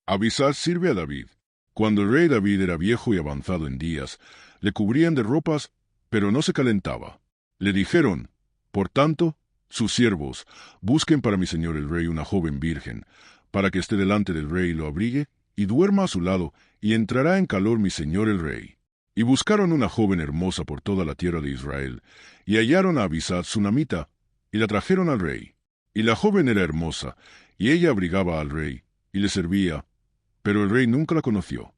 Abisag sirve a David. Cuando el rey David era viejo y avanzado en días, le cubrían de ropas, pero no se calentaba. Le dijeron, por tanto, sus siervos, busquen para mi señor el rey una joven virgen, para que esté delante del rey y lo abrigue, y duerma a su lado, y entrará en calor mi señor el rey. Y buscaron una joven hermosa por toda la tierra de Israel, y hallaron a Abisag sunamita, y la trajeron al rey. Y la joven era hermosa, y ella abrigaba al rey, y le servía, pero el rey nunca la conoció.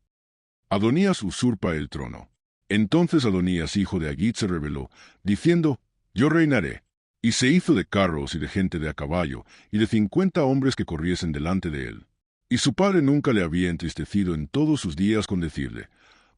Adonías usurpa el trono. Entonces Adonías, hijo de Agit, se rebeló, diciendo, yo reinaré. Y se hizo de carros y de gente de a caballo, y de 50 hombres que corriesen delante de él. Y su padre nunca le había entristecido en todos sus días con decirle,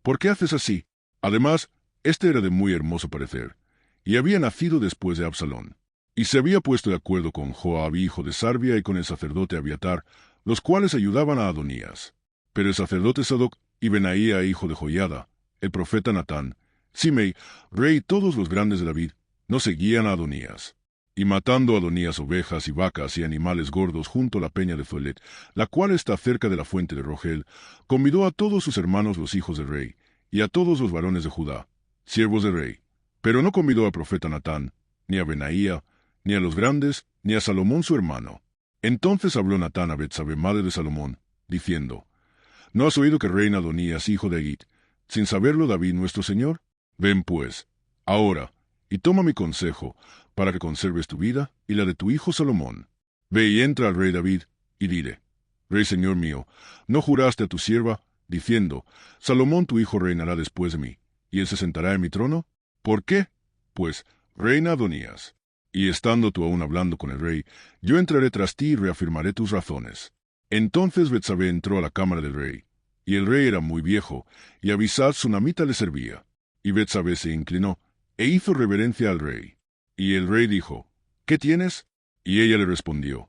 ¿por qué haces así? Además, este era de muy hermoso parecer, y había nacido después de Absalón. Y se había puesto de acuerdo con Joab, hijo de Sarvia, y con el sacerdote Abiatar, los cuales ayudaban a Adonías. Pero el sacerdote Sadoc y Benaía, hijo de Joiada, el profeta Natán, Simei, rey y todos los grandes de David, no seguían a Adonías. Y matando a Adonías ovejas y vacas y animales gordos junto a la peña de Zoelet, la cual está cerca de la fuente de Rogel, convidó a todos sus hermanos los hijos del rey, y a todos los varones de Judá, siervos del rey. Pero no convidó al profeta Natán, ni a Benaía, ni a los grandes, ni a Salomón su hermano. Entonces habló Natán a Betsabé, madre de Salomón, diciendo, ¿no has oído que reina Adonías, hijo de Agit, sin saberlo David nuestro señor? Ven pues, ahora, y toma mi consejo, para que conserves tu vida y la de tu hijo Salomón. Ve y entra al rey David, y dile, Rey señor mío, ¿no juraste a tu sierva, diciendo, Salomón tu hijo reinará después de mí, y él se sentará en mi trono? ¿Por qué? Pues, reina Adonías. Y estando tú aún hablando con el rey, yo entraré tras ti y reafirmaré tus razones. Entonces Betsabé entró a la cámara del rey, y el rey era muy viejo, y Abisag sunamita le servía. Y Betsabé se inclinó, e hizo reverencia al rey. Y el rey dijo, ¿qué tienes? Y ella le respondió,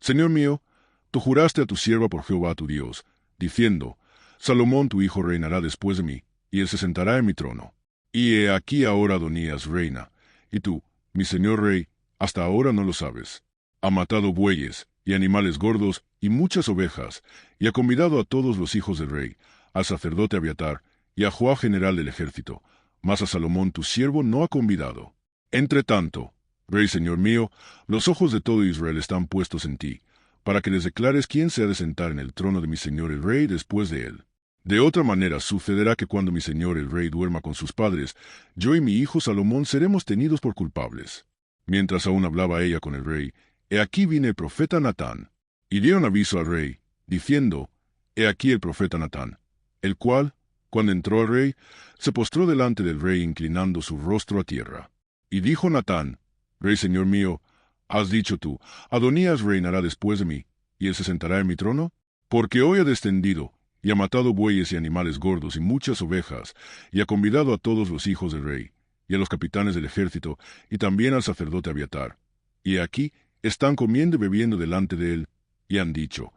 Señor mío, tú juraste a tu sierva por Jehová tu Dios, diciendo, Salomón tu hijo reinará después de mí, y él se sentará en mi trono. Y he aquí ahora Adonías reina, y tú, mi señor rey, hasta ahora no lo sabes. Ha matado bueyes, y animales gordos, y muchas ovejas, y ha convidado a todos los hijos del rey, al sacerdote Abiatar, y a Joab general del ejército, mas a Salomón tu siervo no ha convidado. Entre tanto, rey señor mío, los ojos de todo Israel están puestos en ti, para que les declares quién se ha de sentar en el trono de mi señor el rey después de él. De otra manera sucederá que cuando mi señor el rey duerma con sus padres, yo y mi hijo Salomón seremos tenidos por culpables. Mientras aún hablaba ella con el rey, he aquí viene el profeta Natán, y dieron aviso al rey, diciendo, he aquí el profeta Natán, el cual, cuando entró el rey, se postró delante del rey inclinando su rostro a tierra. Y dijo Natán, Rey señor mío, ¿has dicho tú, Adonías reinará después de mí, y él se sentará en mi trono? Porque hoy ha descendido, y ha matado bueyes y animales gordos y muchas ovejas, y ha convidado a todos los hijos del rey, y a los capitanes del ejército, y también al sacerdote Abiatar. Y aquí están comiendo y bebiendo delante de él, y han dicho,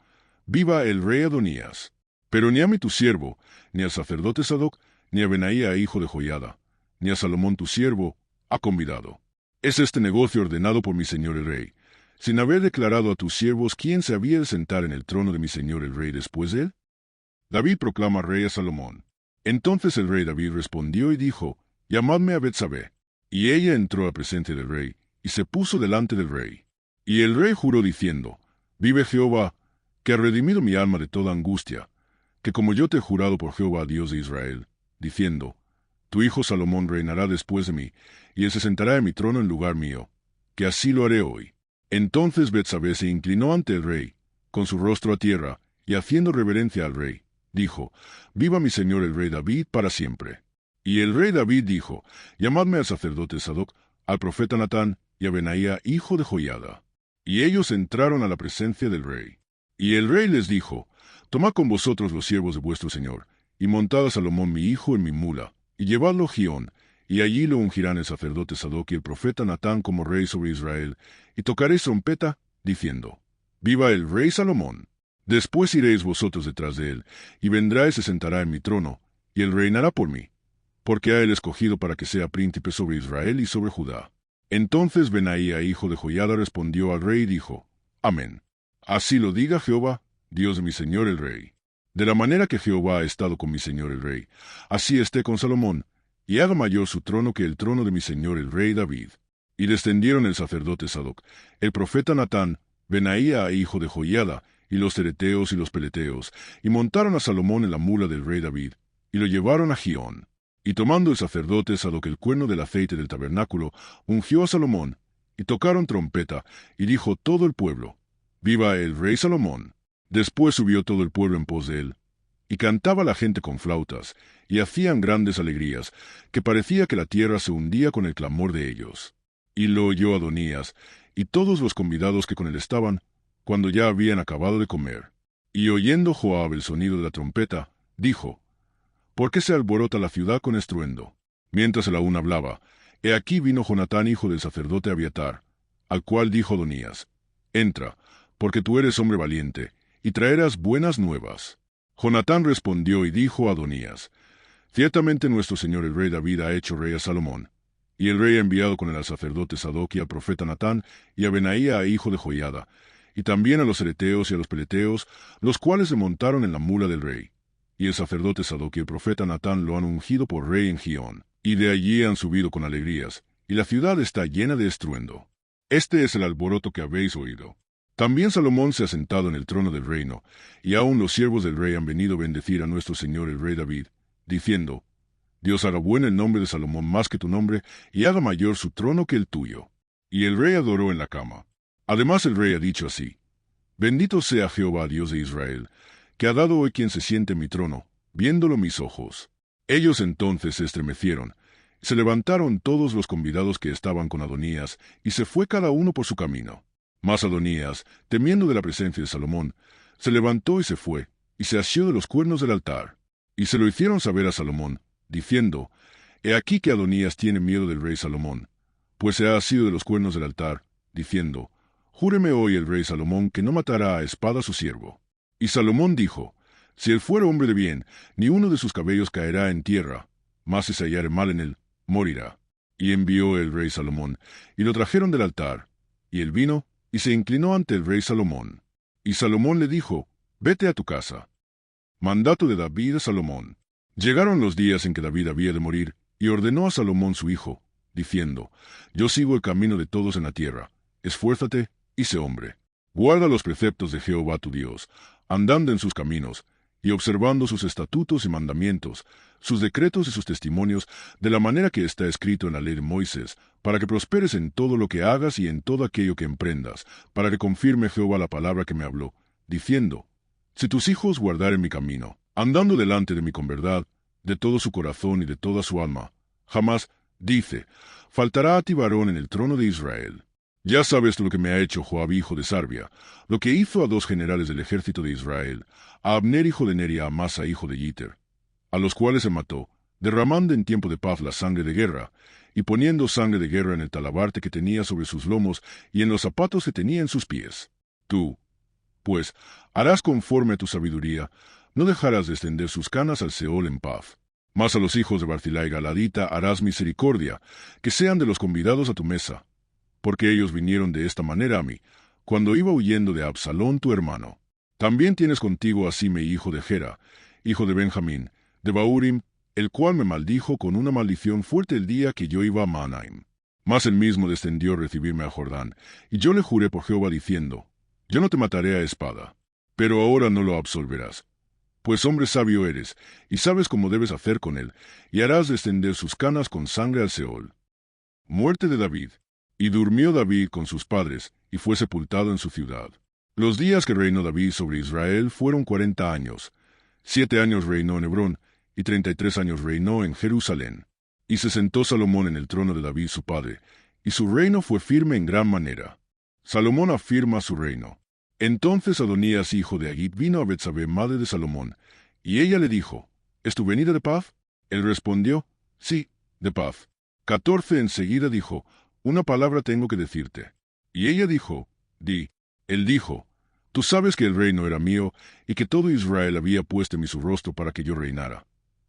Viva el rey Adonías. Pero ni a mí tu siervo, ni al sacerdote Sadoc, ni a Benaía hijo de Joiada, ni a Salomón tu siervo, ha convidado. ¿Es este negocio ordenado por mi señor el rey, sin haber declarado a tus siervos quién se había de sentar en el trono de mi señor el rey después de él? David proclama rey a Salomón. Entonces el rey David respondió y dijo, Llamadme a Betsabé. Y ella entró a presencia del rey, y se puso delante del rey. Y el rey juró diciendo, Vive Jehová, que ha redimido mi alma de toda angustia, que como yo te he jurado por Jehová Dios de Israel, diciendo, Tu hijo Salomón reinará después de mí, y él se sentará en mi trono en lugar mío, que así lo haré hoy. Entonces Betsabé se inclinó ante el rey, con su rostro a tierra, y haciendo reverencia al rey, dijo, Viva mi señor el rey David para siempre. Y el rey David dijo, Llamadme al sacerdote Sadoc, al profeta Natán, y a Benaía hijo de Joiada. Y ellos entraron a la presencia del rey. Y el rey les dijo, Tomad con vosotros los siervos de vuestro señor, y montad a Salomón mi hijo en mi mula, y llevadlo a Gihón, y allí lo ungirán el sacerdote Sadoc y el profeta Natán como rey sobre Israel, y tocaréis trompeta, diciendo, Viva el rey Salomón. Después iréis vosotros detrás de él, y vendrá y se sentará en mi trono, y él reinará por mí, porque ha él escogido para que sea príncipe sobre Israel y sobre Judá. Entonces Benaía hijo de Joiada respondió al rey y dijo, Amén. Así lo diga Jehová, Dios de mi señor el rey. De la manera que Jehová ha estado con mi señor el rey, así esté con Salomón, y haga mayor su trono que el trono de mi señor el rey David. Y descendieron el sacerdote Sadoc, el profeta Natán, Benaía hijo de Joiada, y los cereteos y los peleteos, y montaron a Salomón en la mula del rey David, y lo llevaron a Gión. Y tomando el sacerdote Sadoc el cuerno del aceite del tabernáculo, ungió a Salomón, y tocaron trompeta, y dijo todo el pueblo, «Viva el rey Salomón». Después subió todo el pueblo en pos de él, y cantaba la gente con flautas, y hacían grandes alegrías, que parecía que la tierra se hundía con el clamor de ellos. Y lo oyó Adonías, y todos los convidados que con él estaban, cuando ya habían acabado de comer. Y oyendo Joab el sonido de la trompeta, dijo, ¿por qué se alborota la ciudad con estruendo? Mientras él aún hablaba, he aquí vino Jonatán hijo del sacerdote Abiatar, al cual dijo Adonías, entra, porque tú eres hombre valiente, y traerás buenas nuevas. Jonatán respondió y dijo a Adonías, ciertamente nuestro señor el rey David ha hecho rey a Salomón, y el rey ha enviado con él al sacerdote Sadoc y al profeta Natán, y a Benaía hijo de Joiada, y también a los cereteos y a los peleteos, los cuales se montaron en la mula del rey. Y el sacerdote Sadoc y el profeta Natán lo han ungido por rey en Gión, y de allí han subido con alegrías, y la ciudad está llena de estruendo. Este es el alboroto que habéis oído. También Salomón se ha sentado en el trono del reino, y aun los siervos del rey han venido a bendecir a nuestro señor el rey David, diciendo, Dios haga bueno el nombre de Salomón más que tu nombre, y haga mayor su trono que el tuyo. Y el rey adoró en la cama. Además el rey ha dicho así, bendito sea Jehová Dios de Israel, que ha dado hoy quien se siente en mi trono, viéndolo mis ojos. Ellos entonces se estremecieron, se levantaron todos los convidados que estaban con Adonías, y se fue cada uno por su camino. Mas Adonías, temiendo de la presencia de Salomón, se levantó y se fue, y se asió de los cuernos del altar. Y se lo hicieron saber a Salomón, diciendo, he aquí que Adonías tiene miedo del rey Salomón, pues se ha asido de los cuernos del altar, diciendo, júreme hoy el rey Salomón que no matará a espada a su siervo. Y Salomón dijo, si él fuera hombre de bien, ni uno de sus cabellos caerá en tierra, mas si se hallare mal en él, morirá. Y envió el rey Salomón, y lo trajeron del altar, y él vino, y se inclinó ante el rey Salomón. Y Salomón le dijo, vete a tu casa. Mandato de David a Salomón. Llegaron los días en que David había de morir, y ordenó a Salomón su hijo, diciendo, yo sigo el camino de todos en la tierra, esfuérzate y sé hombre. Guarda los preceptos de Jehová tu Dios, andando en sus caminos, y observando sus estatutos y mandamientos, sus decretos y sus testimonios, de la manera que está escrito en la ley de Moisés, para que prosperes en todo lo que hagas y en todo aquello que emprendas, para que confirme Jehová la palabra que me habló, diciendo, si tus hijos guardaren mi camino, andando delante de mí con verdad, de todo su corazón y de toda su alma, jamás, dice, faltará a ti varón en el trono de Israel. Ya sabes lo que me ha hecho Joab hijo de Sarbia, lo que hizo a dos generales del ejército de Israel, a Abner hijo de Ner y a Amasa hijo de Yiter, a los cuales se mató, derramando en tiempo de paz la sangre de guerra, y poniendo sangre de guerra en el talabarte que tenía sobre sus lomos y en los zapatos que tenía en sus pies. Tú, pues, harás conforme a tu sabiduría, no dejarás de extender sus canas al Seol en paz. Mas a los hijos de Barzillai Galadita harás misericordia, que sean de los convidados a tu mesa, porque ellos vinieron de esta manera a mí, cuando iba huyendo de Absalón tu hermano. También tienes contigo a Sime hijo de Gera, hijo de Benjamín, de Bahurim, el cual me maldijo con una maldición fuerte el día que yo iba a Mahanaim. Mas él mismo descendió a recibirme a Jordán, y yo le juré por Jehová diciendo, yo no te mataré a espada, pero ahora no lo absolverás. Pues hombre sabio eres, y sabes cómo debes hacer con él, y harás descender sus canas con sangre al Seol. Muerte de David. Y durmió David con sus padres, y fue sepultado en su ciudad. Los días que reinó David sobre Israel fueron 40 años. 7 años reinó en Hebrón, y 33 años reinó en Jerusalén. Y se sentó Salomón en el trono de David su padre, y su reino fue firme en gran manera. Salomón afirma su reino. Entonces Adonías hijo de Agit vino a Betsabé madre de Salomón, y ella le dijo, ¿es tu venida de paz? Él respondió, sí, de paz. 14 enseguida dijo, una palabra tengo que decirte. Y ella dijo, di. Él dijo, tú sabes que el reino era mío, y que todo Israel había puesto en mí su rostro para que yo reinara.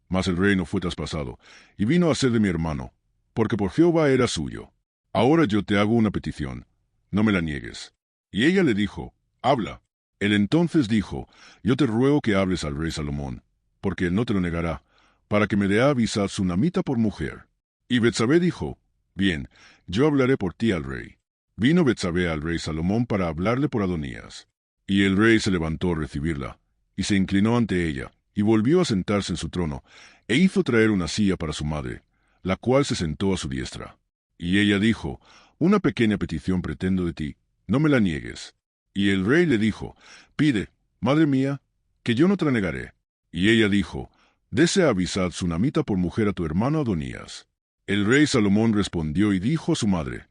Mas el reino fue traspasado, y vino a ser de mi hermano, porque por Jehová era suyo. Ahora yo te hago una petición, no me la niegues. Y ella le dijo, habla. Él entonces dijo, yo te ruego que hables al rey Salomón, porque él no te lo negará, para que me dé a Abisag sunamita por mujer. Y Betsabé dijo, bien, yo hablaré por ti al rey. Vino Betsabé al rey Salomón para hablarle por Adonías. Y el rey se levantó a recibirla, y se inclinó ante ella, y volvió a sentarse en su trono, e hizo traer una silla para su madre, la cual se sentó a su diestra. Y ella dijo, una pequeña petición pretendo de ti, no me la niegues. Y el rey le dijo, pide, madre mía, que yo no te la negaré. Y ella dijo, dese a Abisag sunamita por mujer a tu hermano Adonías. El rey Salomón respondió y dijo a su madre,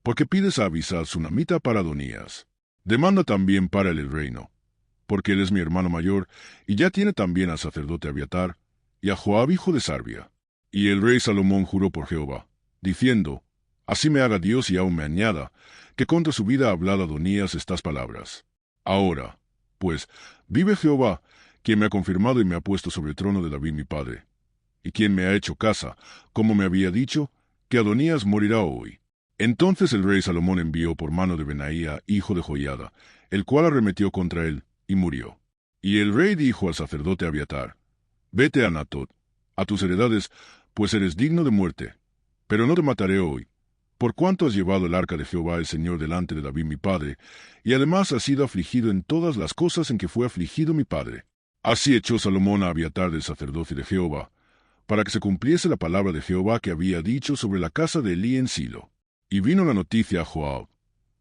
¿por qué pides a Abisag sunamita para Adonías? Demanda también para él el reino, porque él es mi hermano mayor, y ya tiene también al sacerdote Abiatar, y a Joab hijo de Sarvia. Y el rey Salomón juró por Jehová, diciendo, así me haga Dios y aún me añada, que contra su vida ha hablado Adonías estas palabras. Ahora, pues, vive Jehová, quien me ha confirmado y me ha puesto sobre el trono de David mi padre, y quien me ha hecho casa, como me había dicho, que Adonías morirá hoy. Entonces el rey Salomón envió por mano de Benaía, hijo de Joiada, el cual arremetió contra él, y murió. Y el rey dijo al sacerdote Abiatar, vete a Anatot, a tus heredades, pues eres digno de muerte, pero no te mataré hoy, por cuanto has llevado el arca de Jehová el Señor delante de David mi padre, y además has sido afligido en todas las cosas en que fue afligido mi padre. Así echó Salomón a Abiatar del sacerdocio de Jehová, para que se cumpliese la palabra de Jehová que había dicho sobre la casa de Elí en Silo. Y vino la noticia a Joab,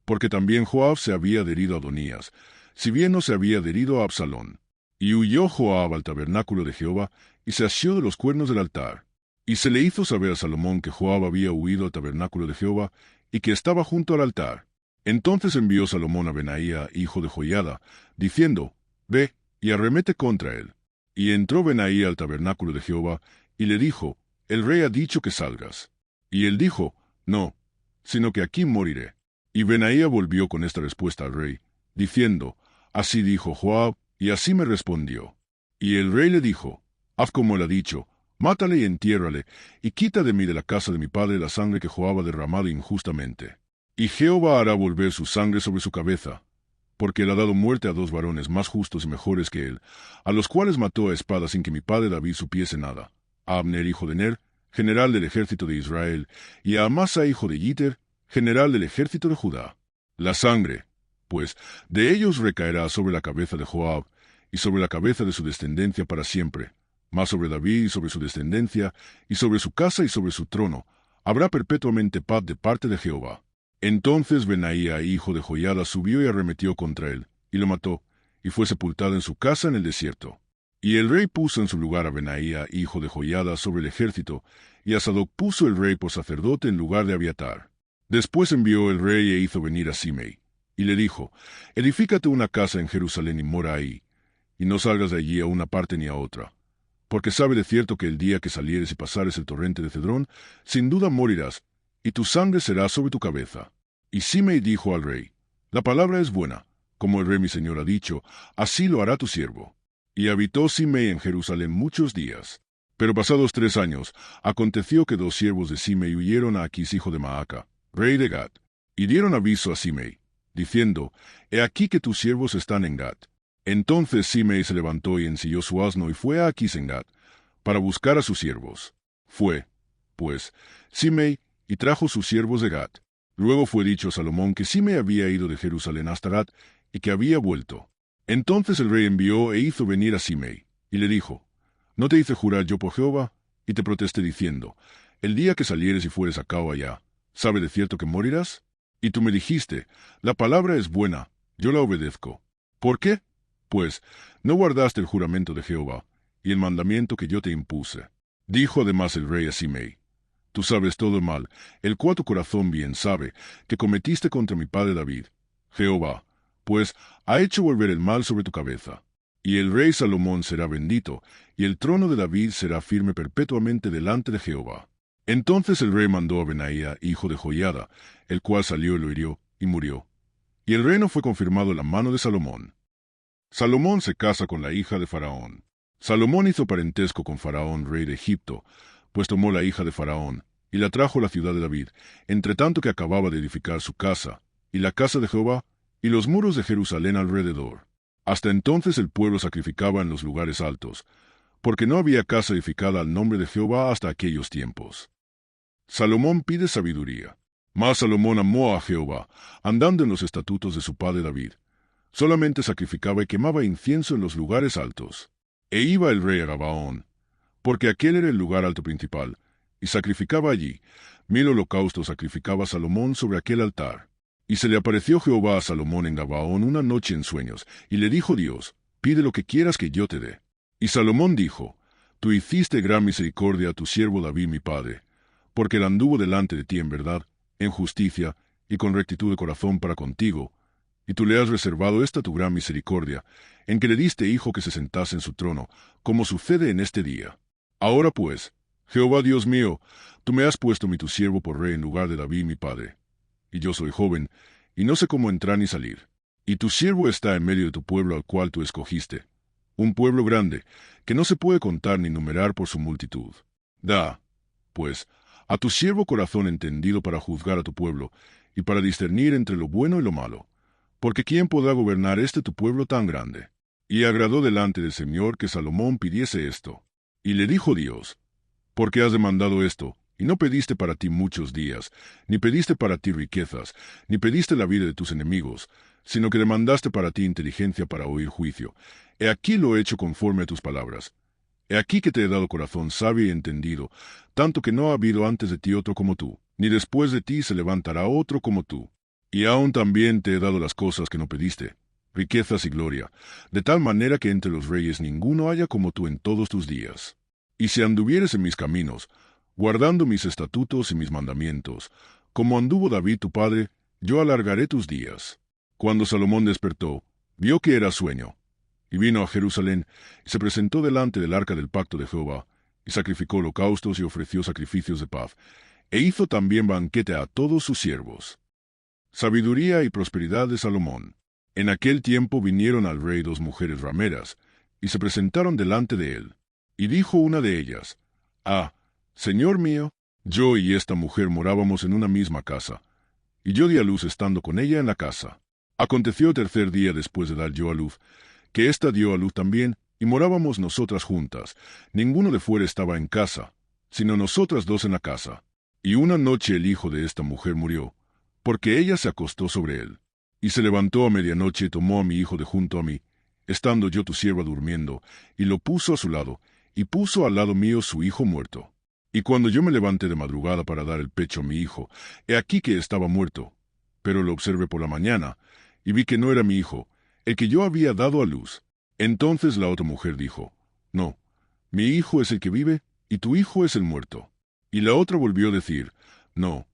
porque también Joab se había adherido a Adonías, si bien no se había adherido a Absalón. Y huyó Joab al tabernáculo de Jehová, y se asió de los cuernos del altar. Y se le hizo saber a Salomón que Joab había huido al tabernáculo de Jehová, y que estaba junto al altar. Entonces envió Salomón a Benaía, hijo de Joiada, diciendo, ve, y arremete contra él. Y entró Benaía al tabernáculo de Jehová, y le dijo, el rey ha dicho que salgas. Y él dijo, no, sino que aquí moriré. Y Benaía volvió con esta respuesta al rey, diciendo, así dijo Joab, y así me respondió. Y el rey le dijo, haz como él ha dicho, mátale y entiérrale, y quita de mí de la casa de mi padre la sangre que Joab ha derramado injustamente. Y Jehová hará volver su sangre sobre su cabeza, porque él ha dado muerte a dos varones más justos y mejores que él, a los cuales mató a espada sin que mi padre David supiese nada, a Abner hijo de Ner, general del ejército de Israel, y a Amasa hijo de Yiter, general del ejército de Judá. La sangre, pues, de ellos recaerá sobre la cabeza de Joab, y sobre la cabeza de su descendencia para siempre, mas sobre David y sobre su descendencia, y sobre su casa y sobre su trono, habrá perpetuamente paz de parte de Jehová. Entonces Benaía, hijo de Joiada, subió y arremetió contra él, y lo mató, y fue sepultado en su casa en el desierto. Y el rey puso en su lugar a Benaía, hijo de Joiada, sobre el ejército, y a Sadoc puso el rey por sacerdote en lugar de Abiatar. Después envió el rey e hizo venir a Simei, y le dijo, edifícate una casa en Jerusalén y mora ahí, y no salgas de allí a una parte ni a otra, porque sabe de cierto que el día que salieres y pasares el torrente de Cedrón, sin duda morirás, y tu sangre será sobre tu cabeza. Y Simei dijo al rey, la palabra es buena, como el rey mi señor ha dicho, así lo hará tu siervo. Y habitó Simei en Jerusalén muchos días. Pero pasados 3 años, aconteció que 2 siervos de Simei huyeron a Aquis hijo de Maaca, rey de Gat, y dieron aviso a Simei, diciendo, he aquí que tus siervos están en Gat. Entonces Simei se levantó y ensilló su asno y fue a Aquis en Gat, para buscar a sus siervos. Fue, pues, Simei, y trajo sus siervos de Gat. Luego fue dicho a Salomón que Simei había ido de Jerusalén hasta Gat, y que había vuelto. Entonces el rey envió e hizo venir a Simei, y le dijo, ¿no te hice jurar yo por Jehová? Y te protesté diciendo, el día que salieres y fueres acá o allá, ¿sabe de cierto que morirás? Y tú me dijiste, la palabra es buena, yo la obedezco. ¿Por qué? Pues, no guardaste el juramento de Jehová, y el mandamiento que yo te impuse. Dijo además el rey a Simei, tú sabes todo el mal, el cual tu corazón bien sabe, que cometiste contra mi padre David. Jehová, pues, ha hecho volver el mal sobre tu cabeza. Y el rey Salomón será bendito, y el trono de David será firme perpetuamente delante de Jehová. Entonces el rey mandó a Benaía, hijo de Joiada, el cual salió y lo hirió, y murió. Y el reino fue confirmado en la mano de Salomón. Salomón se casa con la hija de Faraón. Salomón hizo parentesco con Faraón, rey de Egipto, pues tomó la hija de Faraón, y la trajo a la ciudad de David, entre tanto que acababa de edificar su casa, y la casa de Jehová, y los muros de Jerusalén alrededor. Hasta entonces el pueblo sacrificaba en los lugares altos, porque no había casa edificada al nombre de Jehová hasta aquellos tiempos. Salomón pide sabiduría. Mas Salomón amó a Jehová, andando en los estatutos de su padre David. Solamente sacrificaba y quemaba incienso en los lugares altos. E iba el rey a Gabaón, porque aquel era el lugar alto principal, y sacrificaba allí. 1000 holocaustos sacrificaba Salomón sobre aquel altar. Y se le apareció Jehová a Salomón en Gabaón una noche en sueños, y le dijo Dios, pide lo que quieras que yo te dé. Y Salomón dijo, tú hiciste gran misericordia a tu siervo David mi padre, porque él anduvo delante de ti en verdad, en justicia y con rectitud de corazón para contigo, y tú le has reservado esta tu gran misericordia, en que le diste hijo que se sentase en su trono, como sucede en este día. Ahora pues, Jehová Dios mío, tú me has puesto mi tu siervo por rey en lugar de David mi padre. Y yo soy joven, y no sé cómo entrar ni salir. Y tu siervo está en medio de tu pueblo al cual tú escogiste, un pueblo grande, que no se puede contar ni numerar por su multitud. Da, pues, a tu siervo corazón entendido para juzgar a tu pueblo, y para discernir entre lo bueno y lo malo. Porque ¿quién podrá gobernar tu pueblo tan grande? Y agradó delante del Señor que Salomón pidiese esto. Y le dijo Dios, ¿por qué has demandado esto? Y no pediste para ti muchos días, ni pediste para ti riquezas, ni pediste la vida de tus enemigos, sino que demandaste para ti inteligencia para oír juicio. He aquí lo he hecho conforme a tus palabras. He aquí que te he dado corazón sabio y entendido, tanto que no ha habido antes de ti otro como tú, ni después de ti se levantará otro como tú. Y aún también te he dado las cosas que no pediste, riquezas y gloria, de tal manera que entre los reyes ninguno haya como tú en todos tus días. Y si anduvieres en mis caminos, guardando mis estatutos y mis mandamientos, como anduvo David tu padre, yo alargaré tus días. Cuando Salomón despertó, vio que era sueño, y vino a Jerusalén, y se presentó delante del arca del pacto de Jehová, y sacrificó holocaustos y ofreció sacrificios de paz, e hizo también banquete a todos sus siervos. Sabiduría y prosperidad de Salomón. En aquel tiempo vinieron al rey 2 mujeres rameras, y se presentaron delante de él. Y dijo una de ellas, Ah, Señor mío, yo y esta mujer morábamos en una misma casa, y yo di a luz estando con ella en la casa. Aconteció el 3er día después de dar yo a luz, que ésta dio a luz también, y morábamos nosotras juntas. Ninguno de fuera estaba en casa, sino nosotras 2 en la casa. Y una noche el hijo de esta mujer murió, porque ella se acostó sobre él. Y se levantó a medianoche y tomó a mi hijo de junto a mí, estando yo tu sierva durmiendo, y lo puso a su lado, y puso al lado mío su hijo muerto. Y cuando yo me levanté de madrugada para dar el pecho a mi hijo, he aquí que estaba muerto. Pero lo observé por la mañana, y vi que no era mi hijo, el que yo había dado a luz. Entonces la otra mujer dijo, No, mi hijo es el que vive, y tu hijo es el muerto. Y la otra volvió a decir, No,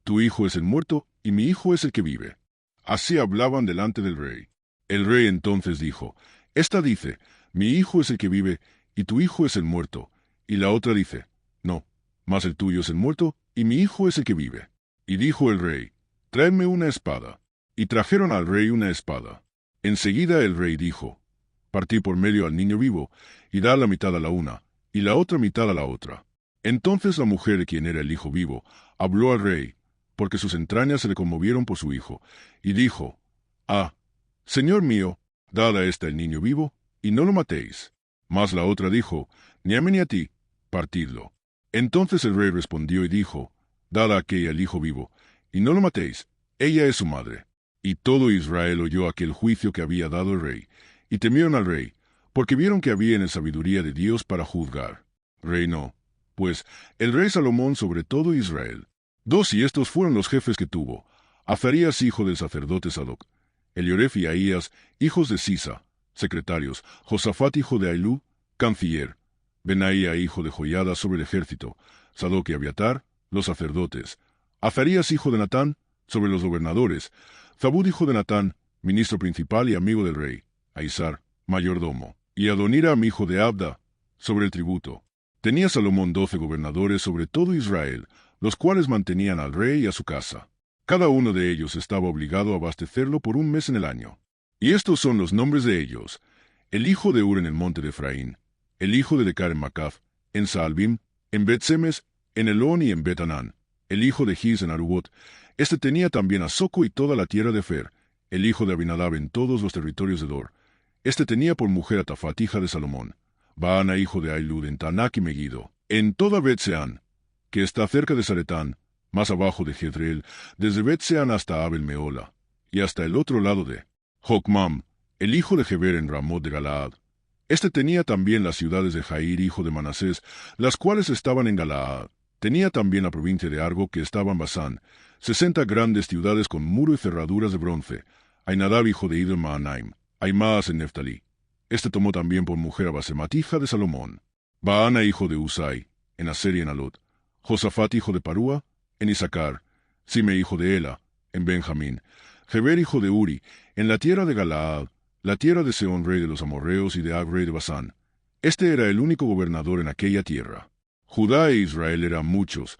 tu hijo es el muerto, y mi hijo es el que vive. Así hablaban delante del rey. El rey entonces dijo, Esta dice, mi hijo es el que vive, y tu hijo es el muerto. Y la otra dice, No, mas el tuyo es el muerto, y mi hijo es el que vive. Y dijo el rey, Tráeme una espada. Y trajeron al rey una espada. Enseguida el rey dijo, Partí por medio al niño vivo, y da la mitad a la una, y la otra mitad a la otra. Entonces la mujer, quien era el hijo vivo, habló al rey, porque sus entrañas se le conmovieron por su hijo, y dijo, Ah, Señor mío, dad a ésta el niño vivo, y no lo matéis. Mas la otra dijo, Ni a mí ni a ti, partidlo. Entonces el rey respondió y dijo, Dad a aquella el hijo vivo, y no lo matéis, ella es su madre. Y todo Israel oyó aquel juicio que había dado el rey, y temieron al rey, porque vieron que había en él sabiduría de Dios para juzgar. Reinó, pues, el rey Salomón sobre todo Israel. 2 y estos fueron los jefes que tuvo: Azarías hijo del sacerdote Sadoc, Elioref y Ahías, hijos de Sisa, secretarios; Josafat hijo de Ailú, canciller; Benaía hijo de Joiada sobre el ejército; Sadoc y Abiatar, los sacerdotes; Azarías hijo de Natán, sobre los gobernadores; Zabud hijo de Natán, ministro principal y amigo del rey; Aizar, mayordomo; y Adoniram hijo de Abda, sobre el tributo. Tenía Salomón 12 gobernadores sobre todo Israel, los cuales mantenían al rey y a su casa. Cada uno de ellos estaba obligado a abastecerlo por un mes en el año. Y estos son los nombres de ellos: el hijo de Ur en el monte de Efraín, el hijo de Decar en Macaf, en Saalbim, en Bet-Semes, en Elón y en Bet-Anán, el hijo de Gis en Arubot. Este tenía también a Soco y toda la tierra de Fer, el hijo de Abinadab en todos los territorios de Dor, Este tenía por mujer a Tafat, hija de Salomón, Baana, hijo de Ahilud, en Taanac y Megiddo, en toda Bet-Seán, que está cerca de Zaretán, más abajo de Jezreel, desde Bet-Seán hasta Abel Meola, y hasta el otro lado de Jocmam, el hijo de Geber en Ramot de Galaad. Este tenía también las ciudades de Jair, hijo de Manasés, las cuales estaban en Galaad. Tenía también la provincia de Argo, que estaba en Basán, 60 grandes ciudades con muro y cerraduras de bronce. Ainadab, hijo de Ido en Mahanaim, Aimaas en Neftalí. Este tomó también por mujer a Basemat, hija de Salomón, Baana, hijo de Usai, en Aser y en Alot, Josafat, hijo de Parúa, en Isaacar, Sime, hijo de Ela, en Benjamín, Geber, hijo de Uri, en la tierra de Galaad, la tierra de Seón, rey de los amorreos, y de Og, rey de Basán. Este era el único gobernador en aquella tierra. Judá e Israel eran muchos,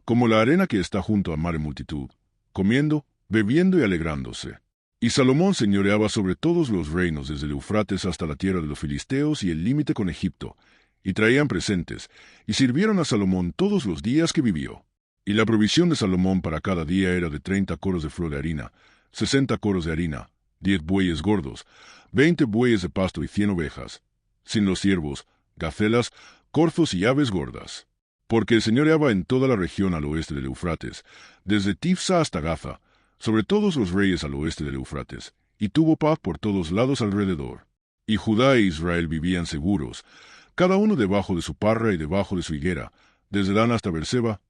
como la arena que está junto al mar en multitud, comiendo, bebiendo y alegrándose. Y Salomón señoreaba sobre todos los reinos, desde el Eufrates hasta la tierra de los filisteos y el límite con Egipto, y traían presentes, y sirvieron a Salomón todos los días que vivió. Y la provisión de Salomón para cada día era de 30 coros de flor de harina, 60 coros de harina, 10 bueyes gordos, 20 bueyes de pasto y 100 ovejas, sin los ciervos, gacelas, corzos y aves gordas. Porque señoreaba en toda la región al oeste del Eufrates, desde Tifsa hasta Gaza, sobre todos los reyes al oeste del Eufrates, y tuvo paz por todos lados alrededor. Y Judá e Israel vivían seguros, cada uno debajo de su parra y debajo de su higuera, desde Dan hasta Berseba,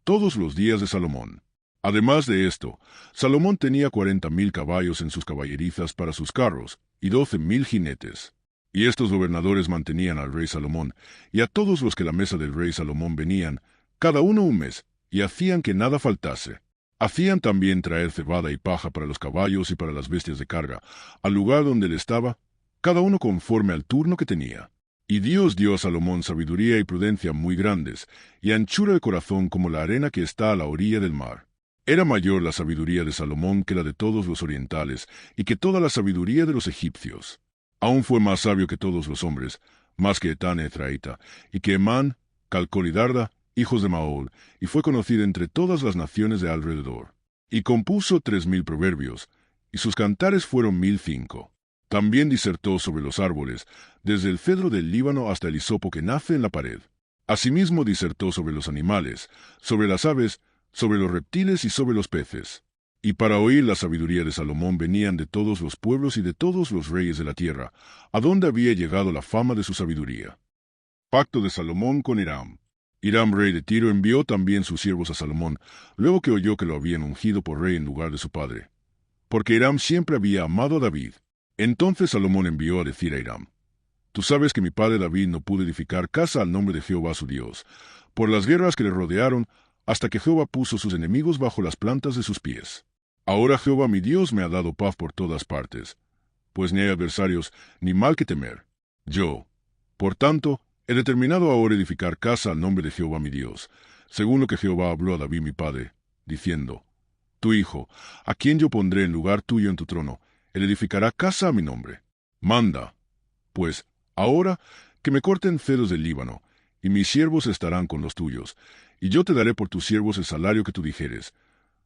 todos los días de Salomón. Además de esto, Salomón tenía 40,000 caballos en sus caballerizas para sus carros, y 12,000 jinetes. Y estos gobernadores mantenían al rey Salomón, y a todos los que la mesa del rey Salomón venían, cada uno un mes, y hacían que nada faltase. Hacían también traer cebada y paja para los caballos y para las bestias de carga, al lugar donde él estaba, cada uno conforme al turno que tenía. Y Dios dio a Salomón sabiduría y prudencia muy grandes, y anchura de corazón como la arena que está a la orilla del mar. Era mayor la sabiduría de Salomón que la de todos los orientales, y que toda la sabiduría de los egipcios. Aún fue más sabio que todos los hombres, más que Etán Ezraíta, y que Emán, Calcol y Darda, hijos de Maol, y fue conocido entre todas las naciones de alrededor. Y compuso 3,000 proverbios, y sus cantares fueron 1,005. También disertó sobre los árboles, desde el cedro del Líbano hasta el hisopo que nace en la pared. Asimismo disertó sobre los animales, sobre las aves, sobre los reptiles y sobre los peces. Y para oír la sabiduría de Salomón venían de todos los pueblos y de todos los reyes de la tierra, a donde había llegado la fama de su sabiduría. Pacto de Salomón con Hiram. Hiram, rey de Tiro, envió también sus siervos a Salomón, luego que oyó que lo habían ungido por rey en lugar de su padre. Porque Hiram siempre había amado a David. Entonces Salomón envió a decir a Hiram: Tú sabes que mi padre David no pudo edificar casa al nombre de Jehová su Dios, por las guerras que le rodearon, hasta que Jehová puso sus enemigos bajo las plantas de sus pies. Ahora Jehová mi Dios me ha dado paz por todas partes, pues ni hay adversarios ni mal que temer. Yo, por tanto, he determinado ahora edificar casa al nombre de Jehová mi Dios, según lo que Jehová habló a David mi padre, diciendo: Tu hijo, a quien yo pondré en lugar tuyo en tu trono, él edificará casa a mi nombre. Manda, pues, ahora, que me corten cedros del Líbano, y mis siervos estarán con los tuyos, y yo te daré por tus siervos el salario que tú dijeres,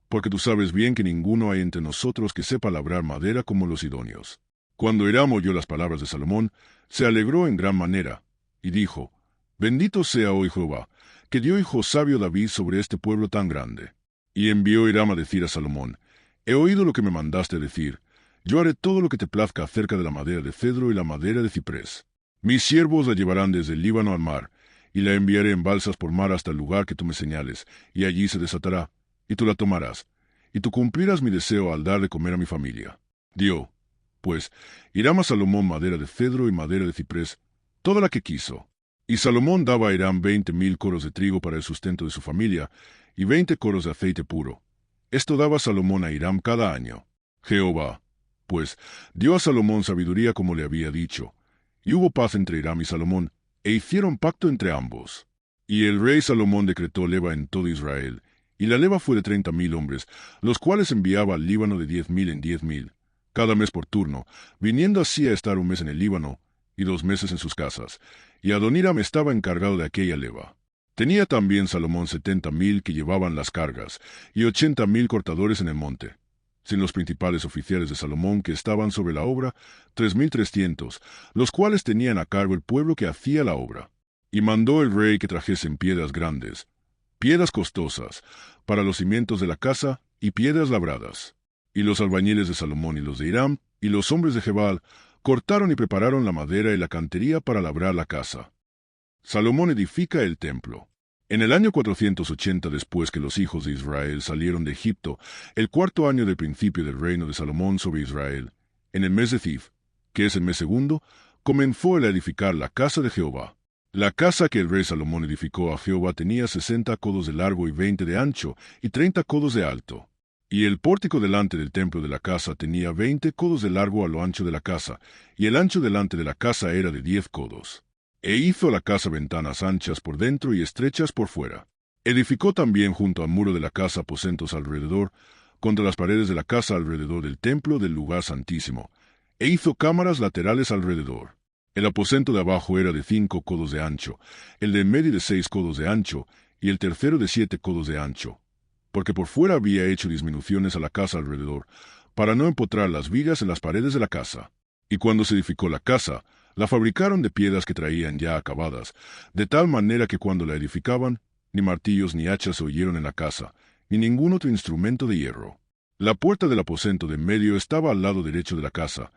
porque tú sabes bien que ninguno hay entre nosotros que sepa labrar madera como los sidonios. Cuando Hiram oyó las palabras de Salomón, se alegró en gran manera, y dijo: Bendito sea hoy Jehová, que dio hijo sabio David sobre este pueblo tan grande. Y envió Hiram a decir a Salomón: He oído lo que me mandaste decir. Yo haré todo lo que te plazca acerca de la madera de cedro y la madera de ciprés. Mis siervos la llevarán desde el Líbano al mar, y la enviaré en balsas por mar hasta el lugar que tú me señales, y allí se desatará, y tú la tomarás, y tú cumplirás mi deseo al dar de comer a mi familia. Dio, pues, Hiram a Salomón madera de cedro y madera de ciprés, toda la que quiso. Y Salomón daba a Hiram 20,000 coros de trigo para el sustento de su familia, y 20 coros de aceite puro. Esto daba Salomón a Hiram cada año. Jehová, pues, dio a Salomón sabiduría como le había dicho, y hubo paz entre Hiram y Salomón, e hicieron pacto entre ambos. Y el rey Salomón decretó leva en todo Israel, y la leva fue de 30,000 hombres, los cuales enviaba al Líbano de 10,000 en 10,000, cada mes por turno, viniendo así a estar un mes en el Líbano, y 2 meses en sus casas, y Adoniram estaba encargado de aquella leva. Tenía también Salomón 70,000 que llevaban las cargas, y 80,000 cortadores en el monte. sin los principales oficiales de Salomón que estaban sobre la obra, 3,300, los cuales tenían a cargo el pueblo que hacía la obra. Y mandó el rey que trajesen piedras grandes, piedras costosas, para los cimientos de la casa, y piedras labradas. Y los albañiles de Salomón y los de Hiram, y los hombres de Gebal, cortaron y prepararon la madera y la cantería para labrar la casa. Salomón edifica el templo. En el año 480 después que los hijos de Israel salieron de Egipto, el cuarto año del principio del reino de Salomón sobre Israel, en el mes de Zif, que es el mes segundo, comenzó él a edificar la casa de Jehová. La casa que el rey Salomón edificó a Jehová tenía 60 codos de largo y 20 de ancho, y 30 codos de alto. Y el pórtico delante del templo de la casa tenía 20 codos de largo a lo ancho de la casa, y el ancho delante de la casa era de 10 codos. E hizo la casa ventanas anchas por dentro y estrechas por fuera. Edificó también junto al muro de la casa aposentos alrededor, contra las paredes de la casa alrededor del templo del lugar santísimo, e hizo cámaras laterales alrededor. El aposento de abajo era de 5 codos de ancho, el de en medio de 6 codos de ancho, y el tercero de 7 codos de ancho, porque por fuera había hecho disminuciones a la casa alrededor, para no empotrar las vigas en las paredes de la casa. Y cuando se edificó la casa, la fabricaron de piedras que traían ya acabadas, de tal manera que cuando la edificaban, ni martillos ni hachas se oyeron en la casa, ni ningún otro instrumento de hierro. La puerta del aposento de en medio estaba al lado derecho de la casa,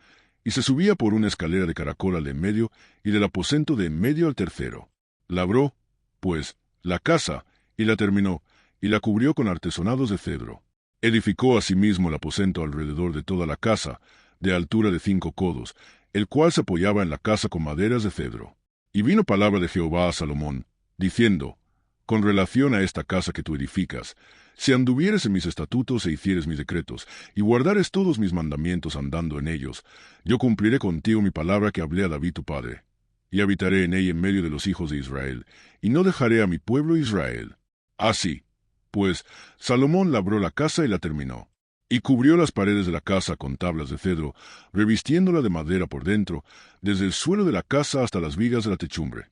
y se subía por una escalera de caracol al de en medio, y del aposento de en medio al tercero. Labró, pues, la casa, y la terminó, y la cubrió con artesonados de cedro. Edificó asimismo el aposento alrededor de toda la casa, de altura de 5 codos, el cual se apoyaba en la casa con maderas de cedro. Y vino palabra de Jehová a Salomón, diciendo, con relación a esta casa que tú edificas, si anduvieres en mis estatutos e hicieres mis decretos, y guardares todos mis mandamientos andando en ellos, yo cumpliré contigo mi palabra que hablé a David tu padre, y habitaré en ella en medio de los hijos de Israel, y no dejaré a mi pueblo Israel. Así, pues, Salomón labró la casa y la terminó, y cubrió las paredes de la casa con tablas de cedro, revistiéndola de madera por dentro, desde el suelo de la casa hasta las vigas de la techumbre.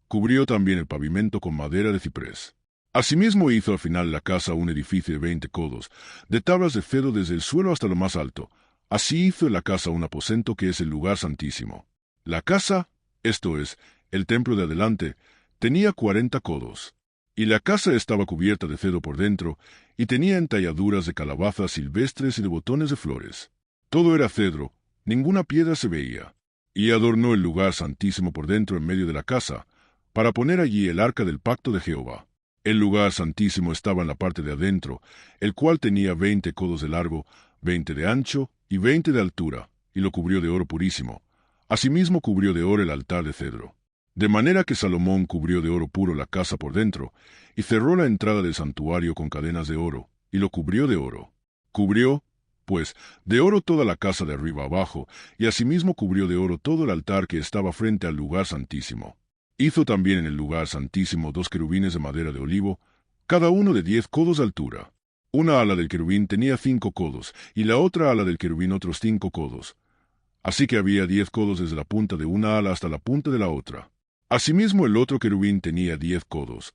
Cubrió también el pavimento con madera de ciprés. Asimismo hizo al final de la casa un edificio de 20 codos, de tablas de cedro desde el suelo hasta lo más alto. Así hizo en la casa un aposento que es el lugar santísimo. La casa, esto es, el templo de adelante, tenía 40 codos. Y la casa estaba cubierta de cedro por dentro, y tenía entalladuras de calabazas silvestres y de botones de flores. Todo era cedro, ninguna piedra se veía. Y adornó el lugar santísimo por dentro en medio de la casa, para poner allí el arca del pacto de Jehová. El lugar santísimo estaba en la parte de adentro, el cual tenía 20 codos de largo, 20 de ancho y 20 de altura, y lo cubrió de oro purísimo. Asimismo cubrió de oro el altar de cedro. De manera que Salomón cubrió de oro puro la casa por dentro, y cerró la entrada del santuario con cadenas de oro, y lo cubrió de oro. Cubrió, pues, de oro toda la casa de arriba abajo, y asimismo cubrió de oro todo el altar que estaba frente al lugar santísimo. Hizo también en el lugar santísimo 2 querubines de madera de olivo, cada uno de 10 codos de altura. Una ala del querubín tenía 5 codos, y la otra ala del querubín otros 5 codos. Así que había 10 codos desde la punta de una ala hasta la punta de la otra. Asimismo el otro querubín tenía 10 codos,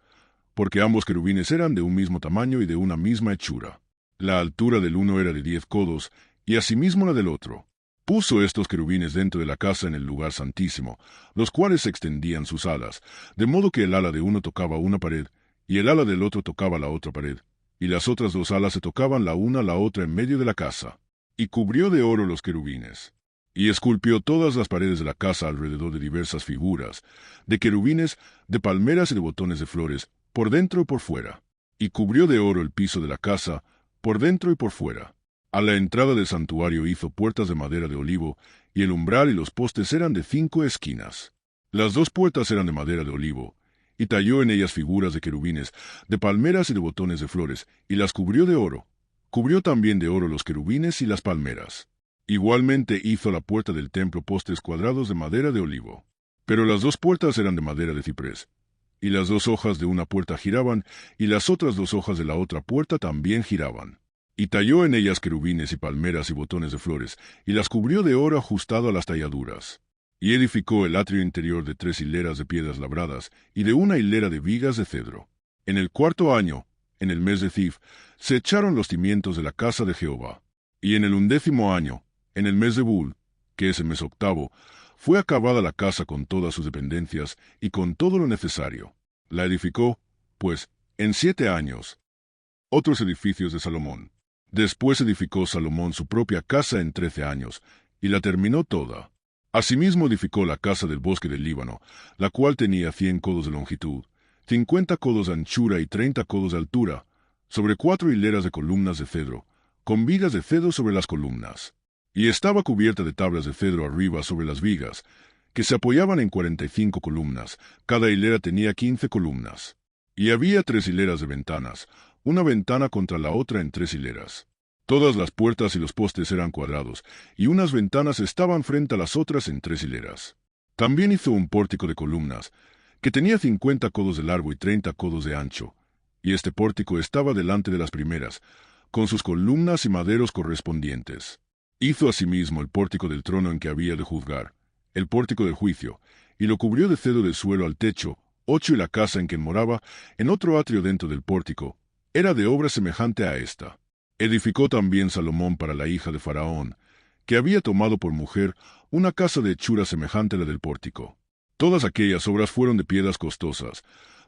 porque ambos querubines eran de un mismo tamaño y de una misma hechura. La altura del uno era de 10 codos, y asimismo la del otro. Puso estos querubines dentro de la casa en el lugar santísimo, los cuales extendían sus alas, de modo que el ala de uno tocaba una pared, y el ala del otro tocaba la otra pared, y las otras 2 alas se tocaban la una a la otra en medio de la casa. Y cubrió de oro los querubines. Y esculpió todas las paredes de la casa alrededor de diversas figuras, de querubines, de palmeras y de botones de flores, por dentro y por fuera. Y cubrió de oro el piso de la casa, por dentro y por fuera. A la entrada del santuario hizo puertas de madera de olivo, y el umbral y los postes eran de 5 esquinas. Las 2 puertas eran de madera de olivo, y talló en ellas figuras de querubines, de palmeras y de botones de flores, y las cubrió de oro. Cubrió también de oro los querubines y las palmeras. Igualmente hizo la puerta del templo postes cuadrados de madera de olivo. Pero las 2 puertas eran de madera de ciprés, y las 2 hojas de una puerta giraban, y las otras 2 hojas de la otra puerta también giraban. Y talló en ellas querubines y palmeras y botones de flores, y las cubrió de oro ajustado a las talladuras. Y edificó el atrio interior de 3 hileras de piedras labradas, y de una hilera de vigas de cedro. En el 4.º año, en el mes de Zif, se echaron los cimientos de la casa de Jehová. Y en el 11º año, en el mes de Bul, que es el mes octavo, fue acabada la casa con todas sus dependencias y con todo lo necesario. La edificó, pues, en 7 años. Otros edificios de Salomón. Después edificó Salomón su propia casa en 13 años, y la terminó toda. Asimismo edificó la casa del bosque del Líbano, la cual tenía 100 codos de longitud, 50 codos de anchura y 30 codos de altura, sobre 4 hileras de columnas de cedro, con vigas de cedro sobre las columnas. Y estaba cubierta de tablas de cedro arriba sobre las vigas, que se apoyaban en 45 columnas, cada hilera tenía 15 columnas. Y había 3 hileras de ventanas, una ventana contra la otra en 3 hileras. Todas las puertas y los postes eran cuadrados, y unas ventanas estaban frente a las otras en 3 hileras. También hizo un pórtico de columnas, que tenía 50 codos de largo y 30 codos de ancho, y este pórtico estaba delante de las primeras, con sus columnas y maderos correspondientes. Hizo asimismo el pórtico del trono en que había de juzgar, el pórtico del juicio, y lo cubrió de cedro del suelo al techo, 8, y la casa en que moraba, en otro atrio dentro del pórtico, era de obra semejante a esta. Edificó también Salomón para la hija de Faraón, que había tomado por mujer una casa de hechura semejante a la del pórtico. Todas aquellas obras fueron de piedras costosas,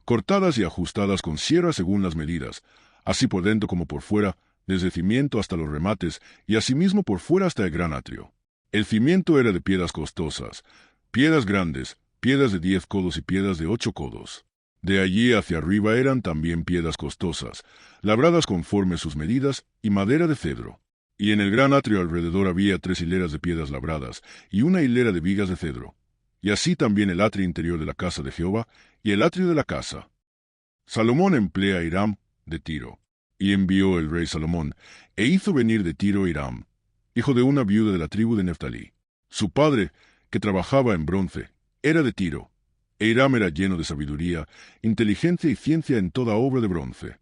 cortadas y ajustadas con sierra según las medidas, así por dentro como por fuera, desde cimiento hasta los remates, y asimismo por fuera hasta el gran atrio. El cimiento era de piedras costosas, piedras grandes, piedras de 10 codos y piedras de 8 codos. De allí hacia arriba eran también piedras costosas, labradas conforme sus medidas, y madera de cedro. Y en el gran atrio alrededor había 3 hileras de piedras labradas, y una hilera de vigas de cedro. Y así también el atrio interior de la casa de Jehová, y el atrio de la casa. Salomón emplea a Hiram de Tiro. Y envió el rey Salomón, e hizo venir de Tiro a Hiram, hijo de una viuda de la tribu de Neftalí. Su padre, que trabajaba en bronce, era de Tiro. E Hiram era lleno de sabiduría, inteligencia y ciencia en toda obra de bronce.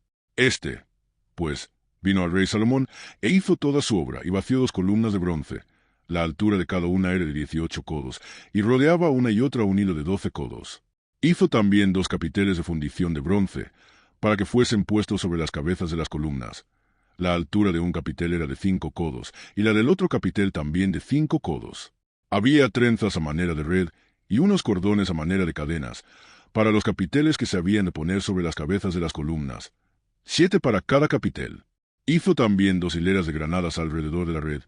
Pues, vino al rey Salomón, e hizo toda su obra, y vació 2 columnas de bronce. La altura de cada una era de 18 codos, y rodeaba una y otra un hilo de 12 codos. Hizo también 2 capiteles de fundición de bronce, para que fuesen puestos sobre las cabezas de las columnas. La altura de un capitel era de 5 codos, y la del otro capitel también de 5 codos. Había trenzas a manera de red, y unos cordones a manera de cadenas, para los capiteles que se habían de poner sobre las cabezas de las columnas, 7 para cada capitel. Hizo también 2 hileras de granadas alrededor de la red,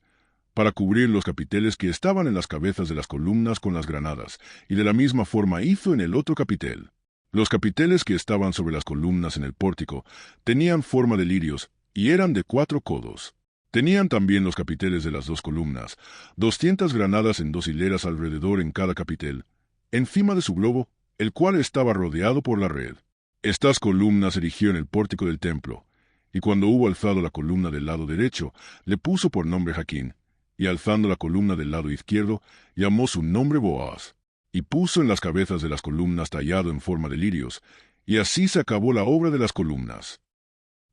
para cubrir los capiteles que estaban en las cabezas de las columnas con las granadas, y de la misma forma hizo en el otro capitel. Los capiteles que estaban sobre las columnas en el pórtico tenían forma de lirios, y eran de 4 codos. Tenían también los capiteles de las 2 columnas, 200 granadas en 2 hileras alrededor en cada capitel, encima de su globo, el cual estaba rodeado por la red. Estas columnas erigió en el pórtico del templo, y cuando hubo alzado la columna del lado derecho, le puso por nombre Jaquín, y alzando la columna del lado izquierdo, llamó su nombre Boaz, y puso en las cabezas de las columnas tallado en forma de lirios, y así se acabó la obra de las columnas.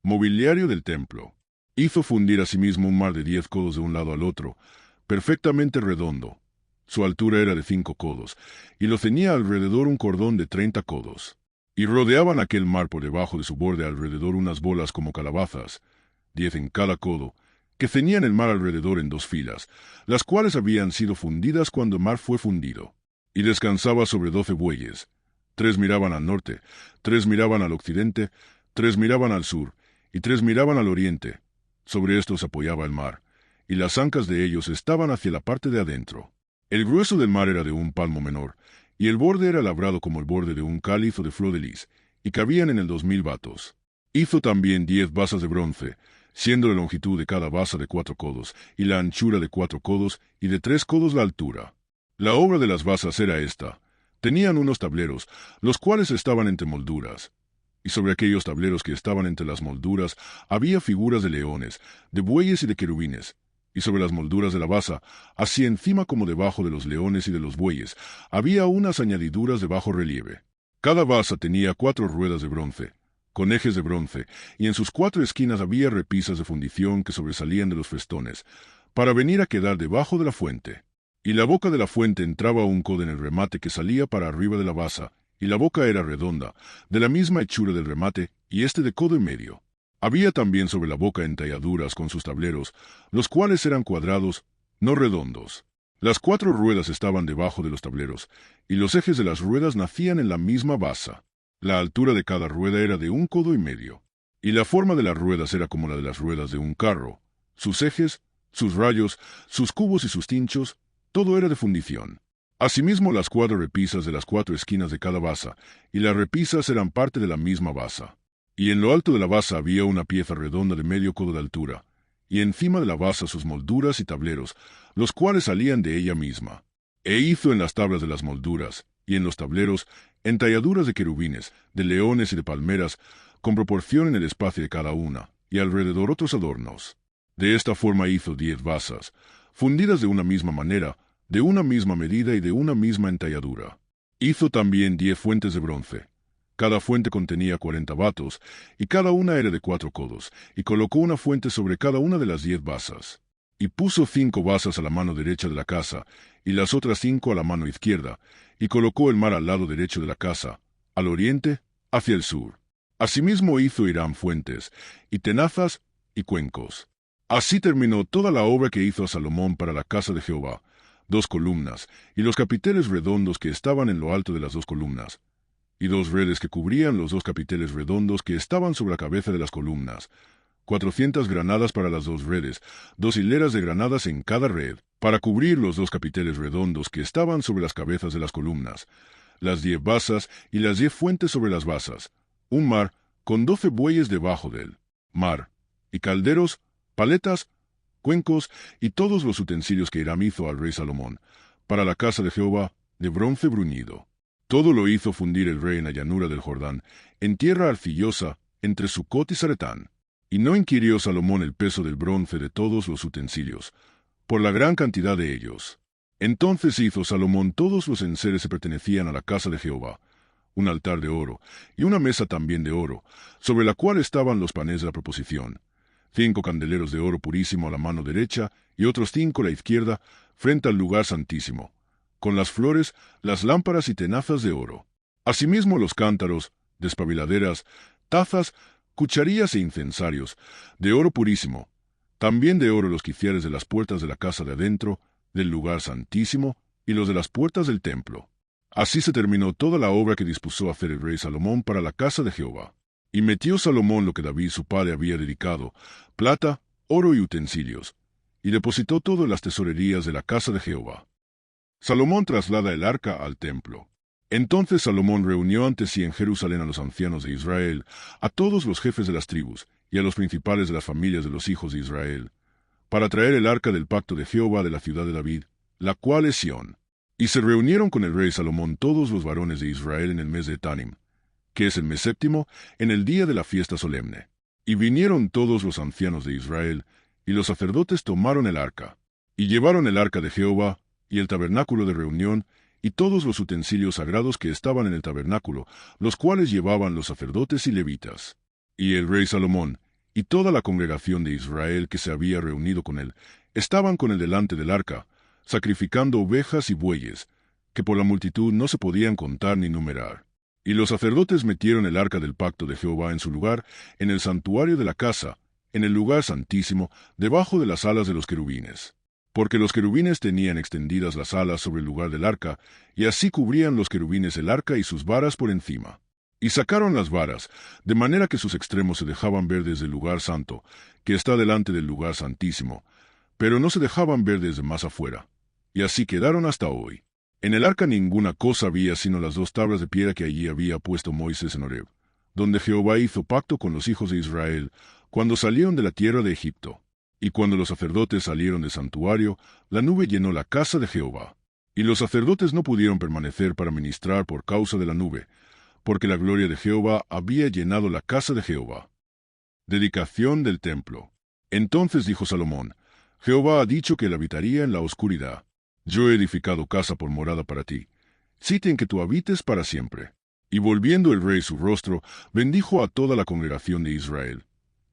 Mobiliario del templo. Hizo fundir asimismo un mar de 10 codos de un lado al otro, perfectamente redondo. Su altura era de 5 codos, y lo ceñía alrededor un cordón de 30 codos. Y rodeaban aquel mar por debajo de su borde alrededor unas bolas como calabazas, 10 en cada codo, que ceñían el mar alrededor en 2 filas, las cuales habían sido fundidas cuando el mar fue fundido. Y descansaba sobre 12 bueyes. 3 miraban al norte, 3 miraban al occidente, 3 miraban al sur, y 3 miraban al oriente. Sobre estos apoyaba el mar, y las ancas de ellos estaban hacia la parte de adentro. El grueso del mar era de un palmo menor, y el borde era labrado como el borde de un cáliz o de flor de lis, y cabían en el 2000 batos. Hizo también 10 basas de bronce, siendo la longitud de cada basa de 4 codos, y la anchura de 4 codos, y de 3 codos la altura. La obra de las basas era esta. Tenían unos tableros, los cuales estaban entre molduras. Y sobre aquellos tableros que estaban entre las molduras había figuras de leones, de bueyes y de querubines. Y sobre las molduras de la basa, así encima como debajo de los leones y de los bueyes, había unas añadiduras de bajo relieve. Cada basa tenía 4 ruedas de bronce, con ejes de bronce, y en sus 4 esquinas había repisas de fundición que sobresalían de los festones, para venir a quedar debajo de la fuente. Y la boca de la fuente entraba un codo en el remate que salía para arriba de la basa, y la boca era redonda, de la misma hechura del remate, y de codo y medio. Había también sobre la boca entalladuras con sus tableros, los cuales eran cuadrados, no redondos. Las 4 ruedas estaban debajo de los tableros, y los ejes de las ruedas nacían en la misma basa. La altura de cada rueda era de 1 codo y medio, y la forma de las ruedas era como la de las ruedas de un carro. Sus ejes, sus rayos, sus cubos y sus tinchos, todo era de fundición. Asimismo, las 4 repisas de las 4 esquinas de cada basa, y las repisas eran parte de la misma basa. Y en lo alto de la basa había una pieza redonda de medio codo de altura, y encima de la basa sus molduras y tableros, los cuales salían de ella misma. E hizo en las tablas de las molduras, y en los tableros, entalladuras de querubines, de leones y de palmeras, con proporción en el espacio de cada una, y alrededor otros adornos. De esta forma hizo 10 basas, fundidas de una misma manera, de una misma medida y de una misma entalladura. Hizo también 10 fuentes de bronce. Cada fuente contenía 40 batos, y cada una era de 4 codos, y colocó una fuente sobre cada una de las 10 basas. Y puso 5 basas a la mano derecha de la casa, y las otras 5 a la mano izquierda, y colocó el mar al lado derecho de la casa, al oriente, hacia el sur. Asimismo hizo Hiram fuentes, y tenazas, y cuencos. Así terminó toda la obra que hizo a Salomón para la casa de Jehová, 2 columnas, y los capiteles redondos que estaban en lo alto de las 2 columnas, y 2 redes que cubrían los 2 capiteles redondos que estaban sobre la cabeza de las columnas, 400 granadas para las 2 redes, 2 hileras de granadas en cada red, para cubrir los 2 capiteles redondos que estaban sobre las cabezas de las columnas, las 10 basas y las 10 fuentes sobre las basas, un mar con 12 bueyes debajo del mar, y calderos, paletas, cuencos y todos los utensilios que Hiram hizo al rey Salomón, para la casa de Jehová, de bronce bruñido. Todo lo hizo fundir el rey en la llanura del Jordán, en tierra arcillosa, entre Sucot y Zaretán. Y no inquirió Salomón el peso del bronce de todos los utensilios, por la gran cantidad de ellos. Entonces hizo Salomón todos los enseres que pertenecían a la casa de Jehová, un altar de oro, y una mesa también de oro, sobre la cual estaban los panes de la proposición, 5 candeleros de oro purísimo a la mano derecha, y otros 5 a la izquierda, frente al lugar santísimo, con las flores, las lámparas y tenazas de oro. Asimismo los cántaros, despabiladeras, tazas, cucharillas e incensarios, de oro purísimo. También de oro los quiciares de las puertas de la casa de adentro, del lugar santísimo, y los de las puertas del templo. Así se terminó toda la obra que dispuso hacer el rey Salomón para la casa de Jehová. Y metió Salomón lo que David su padre había dedicado, plata, oro y utensilios, y depositó todo en las tesorerías de la casa de Jehová. Salomón traslada el arca al templo. Entonces Salomón reunió ante sí en Jerusalén a los ancianos de Israel, a todos los jefes de las tribus, y a los principales de las familias de los hijos de Israel, para traer el arca del pacto de Jehová de la ciudad de David, la cual es Sión. Y se reunieron con el rey Salomón todos los varones de Israel en el mes de Etanim, que es el mes séptimo, en el día de la fiesta solemne. Y vinieron todos los ancianos de Israel, y los sacerdotes tomaron el arca, y llevaron el arca de Jehová, y el tabernáculo de reunión, y todos los utensilios sagrados que estaban en el tabernáculo, los cuales llevaban los sacerdotes y levitas. Y el rey Salomón, y toda la congregación de Israel que se había reunido con él, estaban con él delante del arca, sacrificando ovejas y bueyes, que por la multitud no se podían contar ni numerar. Y los sacerdotes metieron el arca del pacto de Jehová en su lugar, en el santuario de la casa, en el lugar santísimo, debajo de las alas de los querubines. Porque los querubines tenían extendidas las alas sobre el lugar del arca, y así cubrían los querubines el arca y sus varas por encima. Y sacaron las varas, de manera que sus extremos se dejaban ver desde el lugar santo, que está delante del lugar santísimo, pero no se dejaban ver desde más afuera. Y así quedaron hasta hoy. En el arca ninguna cosa había sino las 2 tablas de piedra que allí había puesto Moisés en Horeb, donde Jehová hizo pacto con los hijos de Israel, cuando salieron de la tierra de Egipto. Y cuando los sacerdotes salieron del santuario, la nube llenó la casa de Jehová. Y los sacerdotes no pudieron permanecer para ministrar por causa de la nube, porque la gloria de Jehová había llenado la casa de Jehová. Dedicación del templo. Entonces dijo Salomón: Jehová ha dicho que él habitaría en la oscuridad. Yo he edificado casa por morada para ti, sitio en que tú habites para siempre. Y volviendo el rey su rostro, bendijo a toda la congregación de Israel.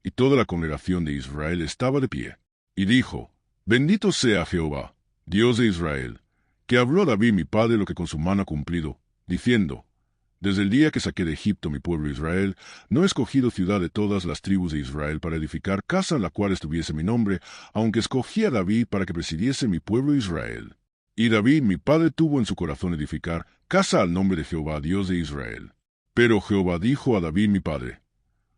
Y toda la congregación de Israel estaba de pie. Y dijo: Bendito sea Jehová, Dios de Israel, que habló a David mi padre lo que con su mano ha cumplido, diciendo: Desde el día que saqué de Egipto mi pueblo Israel, no he escogido ciudad de todas las tribus de Israel para edificar casa en la cual estuviese mi nombre, aunque escogí a David para que presidiese mi pueblo Israel. Y David mi padre tuvo en su corazón edificar casa al nombre de Jehová, Dios de Israel. Pero Jehová dijo a David mi padre: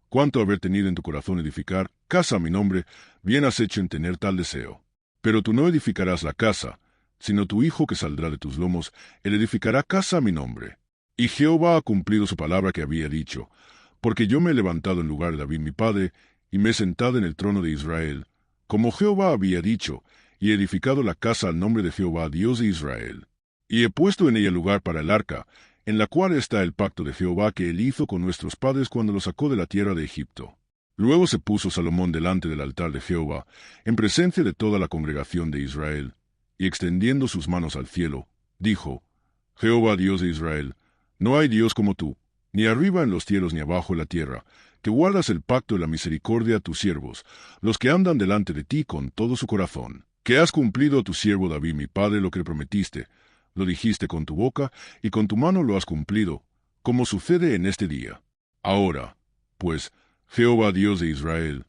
cuanto a haber tenido en tu corazón edificar casa a mi nombre, bien has hecho en tener tal deseo. Pero tú no edificarás la casa, sino tu hijo que saldrá de tus lomos, él edificará casa a mi nombre. Y Jehová ha cumplido su palabra que había dicho, porque yo me he levantado en lugar de David mi padre, y me he sentado en el trono de Israel, como Jehová había dicho, y he edificado la casa al nombre de Jehová, Dios de Israel. Y he puesto en ella lugar para el arca, en la cual está el pacto de Jehová que él hizo con nuestros padres cuando los sacó de la tierra de Egipto. Luego se puso Salomón delante del altar de Jehová, en presencia de toda la congregación de Israel, y extendiendo sus manos al cielo, dijo: Jehová Dios de Israel, no hay Dios como tú, ni arriba en los cielos ni abajo en la tierra, que guardas el pacto y la misericordia a tus siervos, los que andan delante de ti con todo su corazón, que has cumplido a tu siervo David mi padre lo que le prometiste, lo dijiste con tu boca, y con tu mano lo has cumplido, como sucede en este día. Ahora, pues, Jehová Dios de Israel,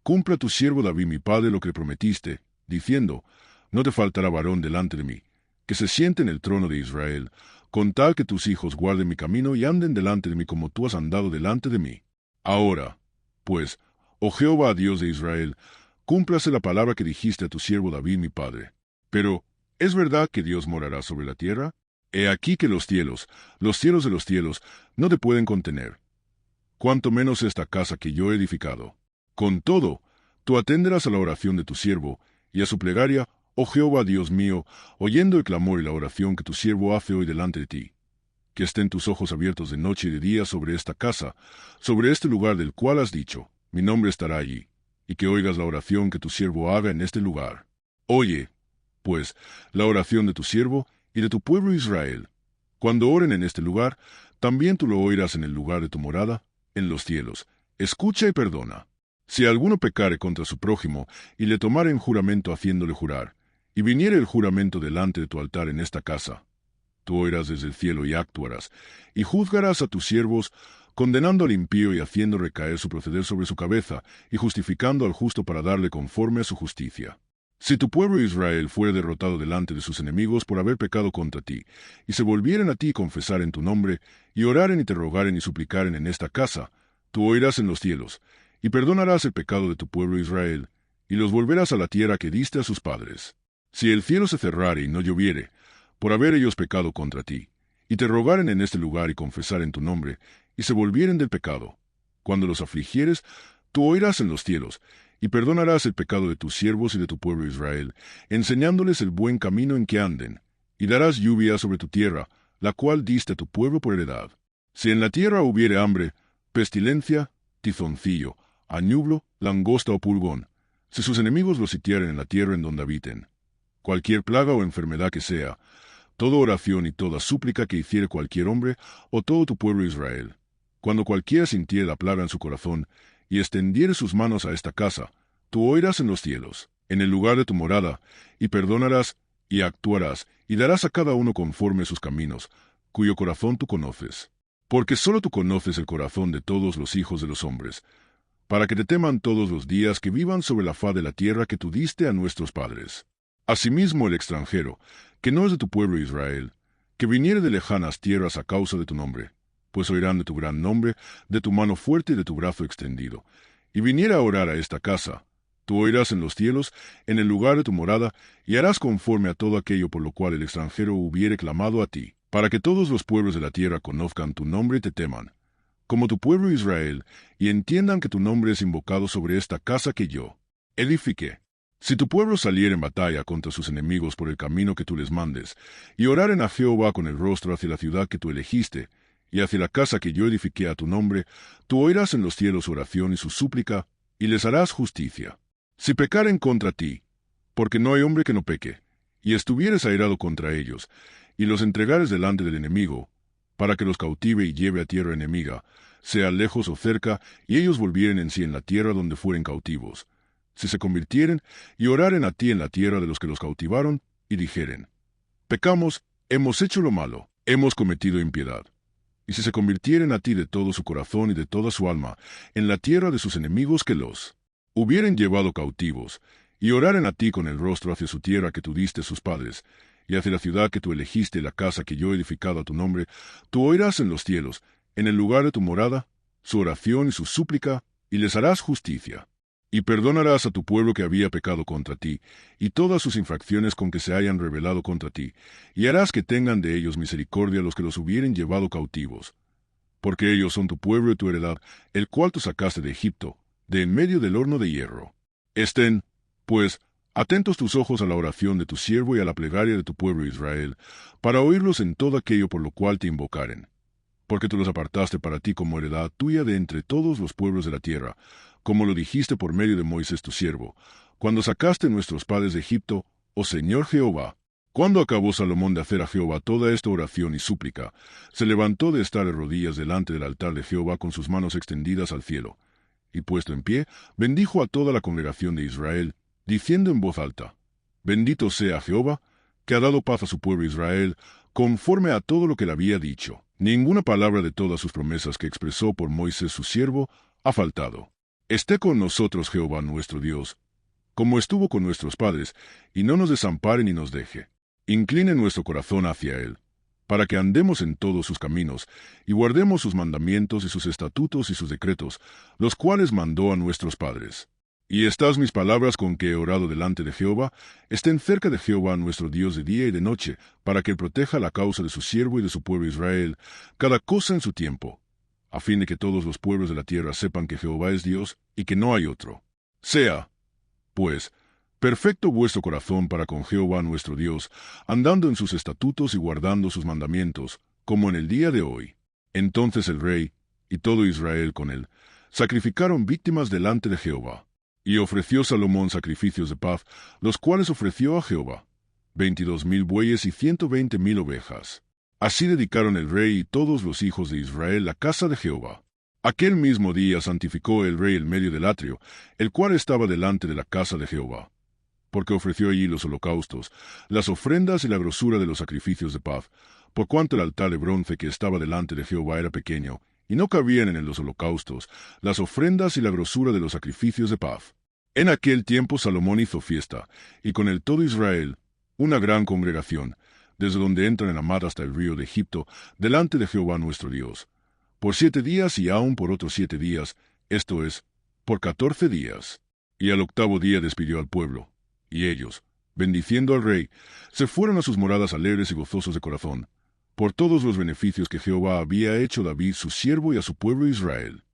cumpla a tu siervo David mi padre lo que le prometiste, diciendo: no te faltará varón delante de mí, que se siente en el trono de Israel, con tal que tus hijos guarden mi camino y anden delante de mí como tú has andado delante de mí. Ahora, pues, oh Jehová Dios de Israel, cúmplase la palabra que dijiste a tu siervo David mi padre. Pero, ¿es verdad que Dios morará sobre la tierra? He aquí que los cielos de los cielos, no te pueden contener, cuanto menos esta casa que yo he edificado. Con todo, tú atenderás a la oración de tu siervo, y a su plegaria, oh Jehová Dios mío, oyendo el clamor y la oración que tu siervo hace hoy delante de ti. Que estén tus ojos abiertos de noche y de día sobre esta casa, sobre este lugar del cual has dicho: mi nombre estará allí, y que oigas la oración que tu siervo haga en este lugar. Oye, pues, la oración de tu siervo y de tu pueblo Israel. Cuando oren en este lugar, también tú lo oirás en el lugar de tu morada, en los cielos. Escucha y perdona. Si alguno pecare contra su prójimo, y le tomare en juramento haciéndole jurar, y viniere el juramento delante de tu altar en esta casa, tú oirás desde el cielo y actuarás, y juzgarás a tus siervos, condenando al impío y haciendo recaer su proceder sobre su cabeza, y justificando al justo para darle conforme a su justicia. Si tu pueblo Israel fuere derrotado delante de sus enemigos por haber pecado contra ti, y se volvieren a ti y confesaren tu nombre, y oraren y te rogaren y suplicaren en esta casa, tú oirás en los cielos, y perdonarás el pecado de tu pueblo Israel, y los volverás a la tierra que diste a sus padres. Si el cielo se cerrare y no lloviere, por haber ellos pecado contra ti, y te rogaren en este lugar y confesaren tu nombre, y se volvieren del pecado, cuando los afligieres, tú oirás en los cielos, y perdonarás el pecado de tus siervos y de tu pueblo Israel, enseñándoles el buen camino en que anden, y darás lluvia sobre tu tierra, la cual diste a tu pueblo por heredad. Si en la tierra hubiere hambre, pestilencia, tizoncillo, añublo, langosta o pulgón, si sus enemigos los sitiaren en la tierra en donde habiten, cualquier plaga o enfermedad que sea, toda oración y toda súplica que hiciere cualquier hombre o todo tu pueblo Israel, cuando cualquiera sintiere la plaga en su corazón, y extendiere sus manos a esta casa, tú oirás en los cielos, en el lugar de tu morada, y perdonarás, y actuarás, y darás a cada uno conforme a sus caminos, cuyo corazón tú conoces. Porque sólo tú conoces el corazón de todos los hijos de los hombres, para que te teman todos los días que vivan sobre la faz de la tierra que tú diste a nuestros padres. Asimismo el extranjero, que no es de tu pueblo Israel, que viniere de lejanas tierras a causa de tu nombre, pues oirán de tu gran nombre, de tu mano fuerte y de tu brazo extendido, y viniera a orar a esta casa, tú oirás en los cielos, en el lugar de tu morada, y harás conforme a todo aquello por lo cual el extranjero hubiere clamado a ti, para que todos los pueblos de la tierra conozcan tu nombre y te teman, como tu pueblo Israel, y entiendan que tu nombre es invocado sobre esta casa que yo edifiqué. Si tu pueblo saliere en batalla contra sus enemigos por el camino que tú les mandes, y oraren a Jehová con el rostro hacia la ciudad que tú elegiste, y hacia la casa que yo edifiqué a tu nombre, tú oirás en los cielos su oración y su súplica, y les harás justicia. Si pecaren contra ti, porque no hay hombre que no peque, y estuvieres airado contra ellos, y los entregares delante del enemigo, para que los cautive y lleve a tierra enemiga, sea lejos o cerca, y ellos volvieren en sí en la tierra donde fueren cautivos, si se convirtieren y oraren a ti en la tierra de los que los cautivaron, y dijeren: pecamos, hemos hecho lo malo, hemos cometido impiedad, y si se convirtieren a ti de todo su corazón y de toda su alma, en la tierra de sus enemigos que los hubieren llevado cautivos, y oraren a ti con el rostro hacia su tierra que tú diste a sus padres, y hacia la ciudad que tú elegiste y la casa que yo he edificado a tu nombre, tú oirás en los cielos, en el lugar de tu morada, su oración y su súplica, y les harás justicia. Y perdonarás a tu pueblo que había pecado contra ti, y todas sus infracciones con que se hayan rebelado contra ti, y harás que tengan de ellos misericordia los que los hubieren llevado cautivos. Porque ellos son tu pueblo y tu heredad, el cual tú sacaste de Egipto, de en medio del horno de hierro. Estén, pues, atentos tus ojos a la oración de tu siervo y a la plegaria de tu pueblo Israel, para oírlos en todo aquello por lo cual te invocaren. Porque tú los apartaste para ti como heredad tuya de entre todos los pueblos de la tierra, como lo dijiste por medio de Moisés tu siervo, cuando sacaste nuestros padres de Egipto, oh Señor Jehová. Cuando acabó Salomón de hacer a Jehová toda esta oración y súplica, se levantó de estar de rodillas delante del altar de Jehová con sus manos extendidas al cielo, y puesto en pie, bendijo a toda la congregación de Israel, diciendo en voz alta, Bendito sea Jehová, que ha dado paz a su pueblo Israel, conforme a todo lo que le había dicho. Ninguna palabra de todas sus promesas que expresó por Moisés su siervo ha faltado. Esté con nosotros Jehová nuestro Dios, como estuvo con nuestros padres, y no nos desampare ni nos deje. Incline nuestro corazón hacia Él, para que andemos en todos sus caminos, y guardemos sus mandamientos y sus estatutos y sus decretos, los cuales mandó a nuestros padres. Y estas mis palabras con que he orado delante de Jehová, estén cerca de Jehová nuestro Dios de día y de noche, para que proteja la causa de su siervo y de su pueblo Israel, cada cosa en su tiempo, a fin de que todos los pueblos de la tierra sepan que Jehová es Dios y que no hay otro. Sea, pues, perfecto vuestro corazón para con Jehová nuestro Dios, andando en sus estatutos y guardando sus mandamientos, como en el día de hoy. Entonces el rey, y todo Israel con él, sacrificaron víctimas delante de Jehová. Y ofreció Salomón sacrificios de paz, los cuales ofreció a Jehová, 22,000 bueyes y 120,000 ovejas. Así dedicaron el rey y todos los hijos de Israel la casa de Jehová. Aquel mismo día santificó el rey el medio del atrio, el cual estaba delante de la casa de Jehová, porque ofreció allí los holocaustos, las ofrendas y la grosura de los sacrificios de paz, por cuanto el altar de bronce que estaba delante de Jehová era pequeño, y no cabían en él los holocaustos, las ofrendas y la grosura de los sacrificios de paz. En aquel tiempo Salomón hizo fiesta, y con él todo Israel, una gran congregación, desde donde entran en Amad hasta el río de Egipto, delante de Jehová nuestro Dios, por 7 días y aún por otros 7 días, esto es, por 14 días. Y al octavo día despidió al pueblo, y ellos, bendiciendo al rey, se fueron a sus moradas alegres y gozosos de corazón, por todos los beneficios que Jehová había hecho a David su siervo y a su pueblo Israel.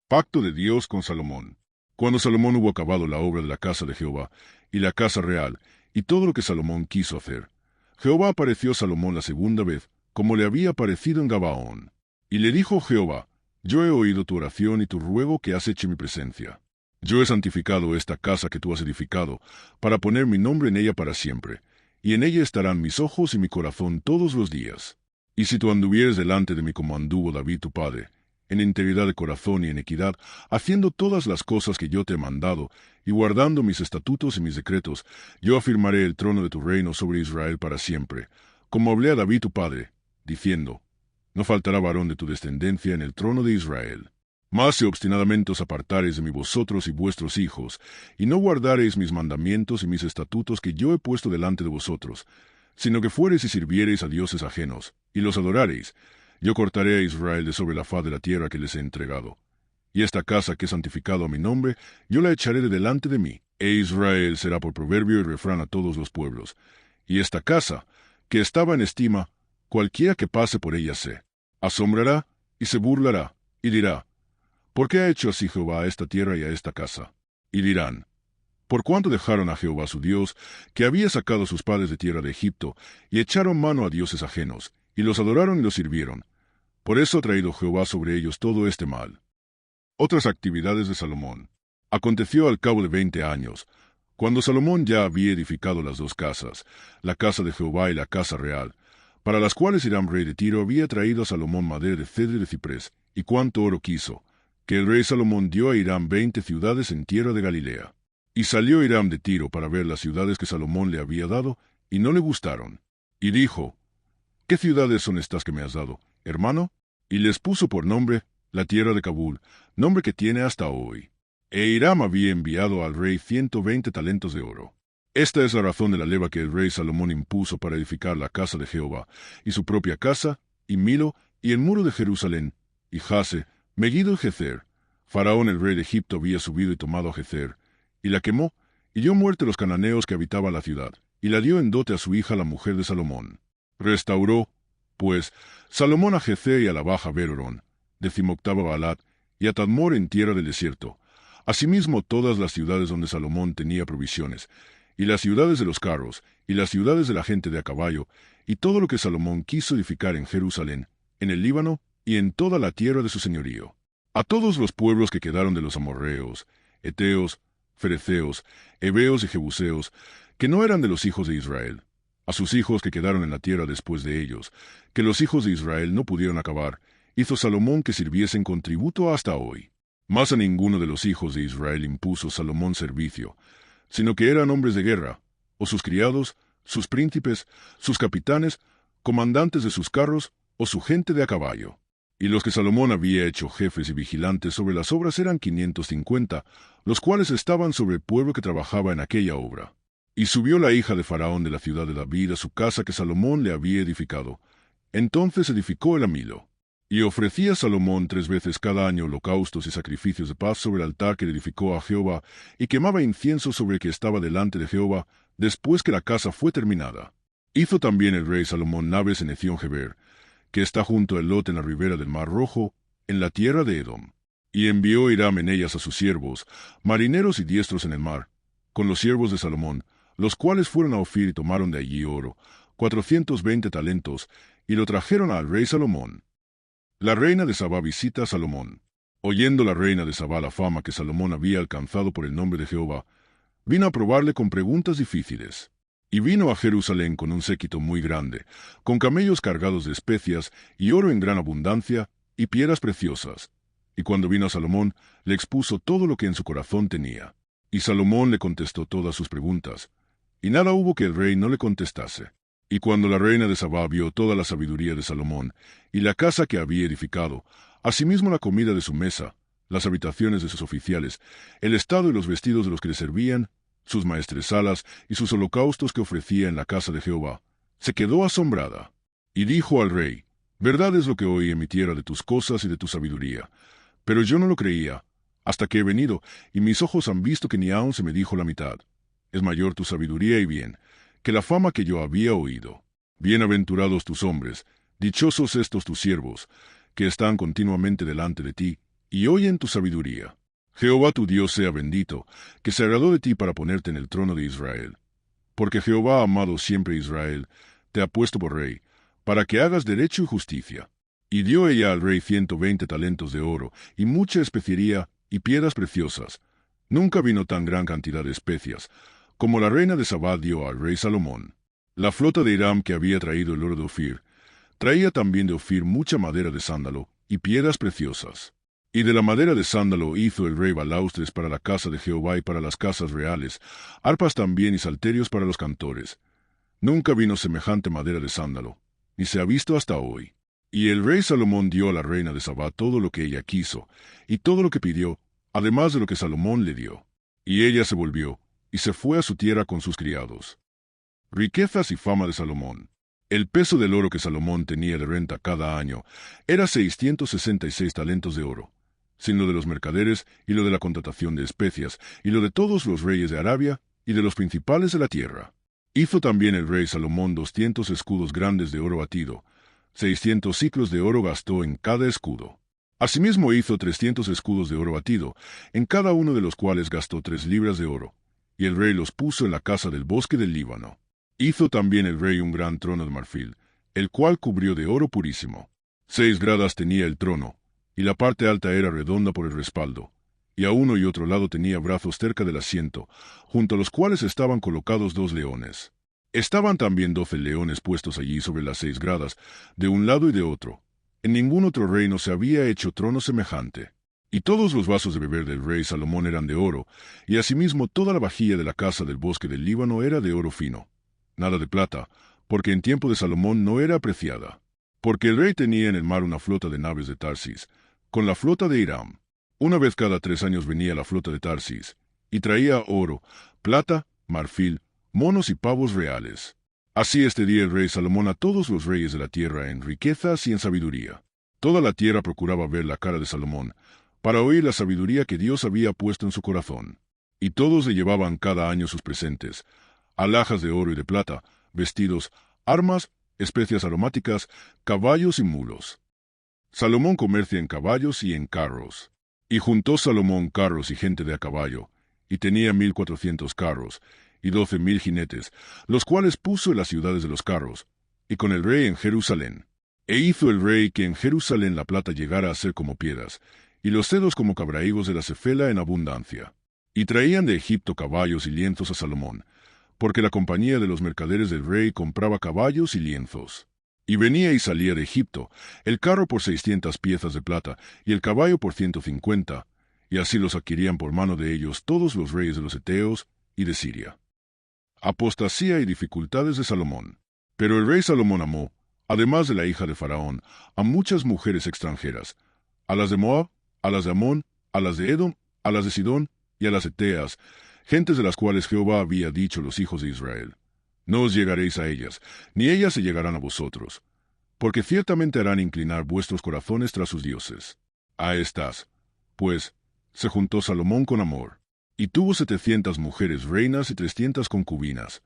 Pacto de Dios con Salomón. Cuando Salomón hubo acabado la obra de la casa de Jehová, y la casa real, y todo lo que Salomón quiso hacer, Jehová apareció a Salomón la segunda vez, como le había aparecido en Gabaón. Y le dijo Jehová, Yo he oído tu oración y tu ruego que has hecho en mi presencia. Yo he santificado esta casa que tú has edificado, para poner mi nombre en ella para siempre, y en ella estarán mis ojos y mi corazón todos los días. Y si tú anduvieres delante de mí como anduvo David tu padre, en integridad de corazón y en equidad, haciendo todas las cosas que yo te he mandado, y guardando mis estatutos y mis decretos, yo afirmaré el trono de tu reino sobre Israel para siempre, como hablé a David tu padre, diciendo, No faltará varón de tu descendencia en el trono de Israel. Mas si obstinadamente os apartareis de mí vosotros y vuestros hijos, y no guardareis mis mandamientos y mis estatutos que yo he puesto delante de vosotros, sino que fuereis y sirviereis a dioses ajenos, y los adorareis, yo cortaré a Israel de sobre la faz de la tierra que les he entregado. Y esta casa que he santificado a mi nombre, yo la echaré de delante de mí, e Israel será por proverbio y refrán a todos los pueblos. Y esta casa, que estaba en estima, cualquiera que pase por ella se asombrará y se burlará, y dirá, ¿por qué ha hecho así Jehová a esta tierra y a esta casa? Y dirán, ¿por cuánto dejaron a Jehová su Dios, que había sacado a sus padres de tierra de Egipto, y echaron mano a dioses ajenos, y los adoraron y los sirvieron? Por eso ha traído Jehová sobre ellos todo este mal. Otras actividades de Salomón. Aconteció al cabo de 20 años, cuando Salomón ya había edificado las 2 casas, la casa de Jehová y la casa real, para las cuales Hiram rey de Tiro había traído a Salomón madera de cedro y de ciprés, y cuánto oro quiso, que el rey Salomón dio a Hiram 20 ciudades en tierra de Galilea. Y salió Hiram de Tiro para ver las ciudades que Salomón le había dado, y no le gustaron. Y dijo, ¿qué ciudades son estas que me has dado, hermano? y les puso por nombre la tierra de Kabul, nombre que tiene hasta hoy. E Hiram había enviado al rey 120 talentos de oro. Esta es la razón de la leva que el rey Salomón impuso para edificar la casa de Jehová, y su propia casa, y Milo, y el muro de Jerusalén, y Jase, Megiddo y Gezer. Faraón el rey de Egipto había subido y tomado a Gezer, y la quemó, y dio muerte a los cananeos que habitaban la ciudad, y la dio en dote a su hija la mujer de Salomón. Restauró, pues, Salomón a Gezer y a la baja Berorón, 18ª Baalat, y a Tadmor en tierra del desierto, asimismo todas las ciudades donde Salomón tenía provisiones, y las ciudades de los carros, y las ciudades de la gente de a caballo, y todo lo que Salomón quiso edificar en Jerusalén, en el Líbano, y en toda la tierra de su señorío. A todos los pueblos que quedaron de los amorreos, heteos, fereceos, heveos y jebuseos, que no eran de los hijos de Israel, a sus hijos que quedaron en la tierra después de ellos, que los hijos de Israel no pudieron acabar, hizo Salomón que sirviesen con tributo hasta hoy. Mas a ninguno de los hijos de Israel impuso Salomón servicio, sino que eran hombres de guerra, o sus criados, sus príncipes, sus capitanes, comandantes de sus carros, o su gente de a caballo. Y los que Salomón había hecho jefes y vigilantes sobre las obras eran 550, los cuales estaban sobre el pueblo que trabajaba en aquella obra. Y subió la hija de Faraón de la ciudad de David a su casa que Salomón le había edificado. Entonces edificó el Amilo. Y ofrecía Salomón 3 veces cada año holocaustos y sacrificios de paz sobre el altar que le edificó a Jehová, y quemaba incienso sobre el que estaba delante de Jehová, después que la casa fue terminada. Hizo también el rey Salomón naves en Ezión-Geber, que está junto al Lot en la ribera del Mar Rojo, en la tierra de Edom. Y envió Hiram en ellas a sus siervos, marineros y diestros en el mar, con los siervos de Salomón, los cuales fueron a Ofir y tomaron de allí oro, 420 talentos, y lo trajeron al rey Salomón. La reina de Sabá visita a Salomón. Oyendo la reina de Sabá la fama que Salomón había alcanzado por el nombre de Jehová, vino a probarle con preguntas difíciles. Y vino a Jerusalén con un séquito muy grande, con camellos cargados de especias, y oro en gran abundancia, y piedras preciosas. Y cuando vino a Salomón, le expuso todo lo que en su corazón tenía. Y Salomón le contestó todas sus preguntas, y nada hubo que el rey no le contestase. Y cuando la reina de Sabá vio toda la sabiduría de Salomón, y la casa que había edificado, asimismo la comida de su mesa, las habitaciones de sus oficiales, el estado y los vestidos de los que le servían, sus maestresalas y sus holocaustos que ofrecía en la casa de Jehová, se quedó asombrada. Y dijo al rey, verdad es lo que oí en mi tierra de tus cosas y de tu sabiduría, pero yo no lo creía, hasta que he venido, y mis ojos han visto que ni aun se me dijo la mitad. Es mayor tu sabiduría y bien, que la fama que yo había oído. Bienaventurados tus hombres, dichosos estos tus siervos, que están continuamente delante de ti, y oyen tu sabiduría. Jehová tu Dios sea bendito, que se agradó de ti para ponerte en el trono de Israel. Porque Jehová ha amado siempre a Israel, te ha puesto por rey, para que hagas derecho y justicia. Y dio ella al rey 120 talentos de oro, y mucha especiería, y piedras preciosas. Nunca vino tan gran cantidad de especias, como la reina de Sabá dio al rey Salomón. La flota de Hiram que había traído el oro de Ofir, traía también de Ofir mucha madera de sándalo, y piedras preciosas. Y de la madera de sándalo hizo el rey balaustres para la casa de Jehová y para las casas reales, arpas también y salterios para los cantores. Nunca vino semejante madera de sándalo, ni se ha visto hasta hoy. Y el rey Salomón dio a la reina de Sabá todo lo que ella quiso, y todo lo que pidió, además de lo que Salomón le dio. Y ella se volvió, y se fue a su tierra con sus criados. Riquezas y fama de Salomón. El peso del oro que Salomón tenía de renta cada año era 666 talentos de oro, sin lo de los mercaderes y lo de la contratación de especias, y lo de todos los reyes de Arabia y de los principales de la tierra. Hizo también el rey Salomón 200 escudos grandes de oro batido, 600 siclos de oro gastó en cada escudo. Asimismo hizo 300 escudos de oro batido, en cada uno de los cuales gastó 3 libras de oro, y el rey los puso en la casa del bosque del Líbano. Hizo también el rey un gran trono de marfil, el cual cubrió de oro purísimo. 6 gradas tenía el trono, y la parte alta era redonda por el respaldo, y a uno y otro lado tenía brazos cerca del asiento, junto a los cuales estaban colocados 2 leones. Estaban también 12 leones puestos allí sobre las 6 gradas, de un lado y de otro. En ningún otro reino se había hecho trono semejante. Y todos los vasos de beber del rey Salomón eran de oro, y asimismo toda la vajilla de la casa del bosque del Líbano era de oro fino. Nada de plata, porque en tiempo de Salomón no era apreciada. porque el rey tenía en el mar una flota de naves de Tarsis, con la flota de Hiram. Una vez cada 3 años venía la flota de Tarsis, y traía oro, plata, marfil, monos y pavos reales. Así día el rey Salomón a todos los reyes de la tierra en riquezas y en sabiduría. Toda la tierra procuraba ver la cara de Salomón, para oír la sabiduría que Dios había puesto en su corazón. Y todos le llevaban cada año sus presentes, alhajas de oro y de plata, vestidos, armas, especias aromáticas, caballos y mulos. Salomón comercia en caballos y en carros. Y juntó Salomón carros y gente de a caballo, y tenía 1,400 carros, y 12,000 jinetes, los cuales puso en las ciudades de los carros, y con el rey en Jerusalén. E hizo el rey que en Jerusalén la plata llegara a ser como piedras, y los cedros como cabraigos de la cefela en abundancia. Y traían de Egipto caballos y lienzos a Salomón, porque la compañía de los mercaderes del rey compraba caballos y lienzos. Y venía y salía de Egipto, el carro por 600 piezas de plata, y el caballo por 150, y así los adquirían por mano de ellos todos los reyes de los Eteos y de Siria. Apostasía y dificultades de Salomón. Pero el rey Salomón amó, además de la hija de Faraón, a muchas mujeres extranjeras, a las de Moab, a las de Amón, a las de Edom, a las de Sidón y a las Eteas, gentes de las cuales Jehová había dicho a los hijos de Israel: no os llegaréis a ellas, ni ellas se llegarán a vosotros, porque ciertamente harán inclinar vuestros corazones tras sus dioses. A estas, pues, se juntó Salomón con amor, y tuvo 700 mujeres reinas y 300 concubinas,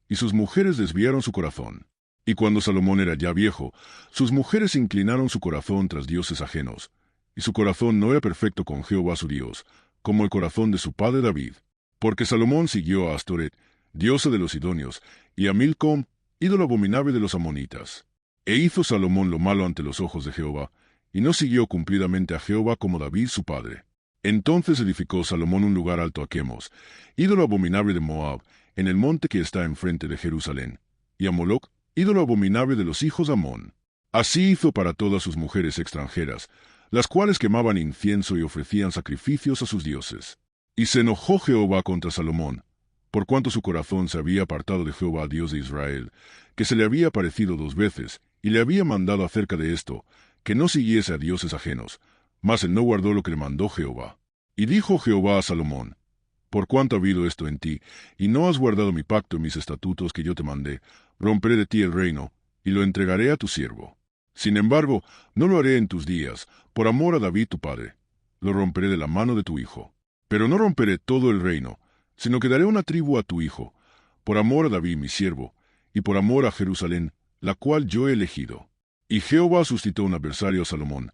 y sus mujeres desviaron su corazón. Y cuando Salomón era ya viejo, sus mujeres inclinaron su corazón tras dioses ajenos, y su corazón no era perfecto con Jehová su Dios, como el corazón de su padre David. Porque Salomón siguió a Astoret, diosa de los sidonios, y a Milcom, ídolo abominable de los amonitas. E hizo Salomón lo malo ante los ojos de Jehová, y no siguió cumplidamente a Jehová como David su padre. Entonces edificó Salomón un lugar alto a Quemos, ídolo abominable de Moab, en el monte que está enfrente de Jerusalén, y a Moloc, ídolo abominable de los hijos de Amón. Así hizo para todas sus mujeres extranjeras, las cuales quemaban incienso y ofrecían sacrificios a sus dioses. Y se enojó Jehová contra Salomón, por cuanto su corazón se había apartado de Jehová Dios de Israel, que se le había aparecido 2 veces, y le había mandado acerca de esto, que no siguiese a dioses ajenos, mas él no guardó lo que le mandó Jehová. Y dijo Jehová a Salomón: por cuanto ha habido esto en ti, y no has guardado mi pacto y mis estatutos que yo te mandé, romperé de ti el reino, y lo entregaré a tu siervo. Sin embargo, no lo haré en tus días, por amor a David tu padre. Lo romperé de la mano de tu hijo. Pero no romperé todo el reino, sino que daré una tribu a tu hijo, por amor a David mi siervo, y por amor a Jerusalén, la cual yo he elegido. Y Jehová suscitó un adversario a Salomón,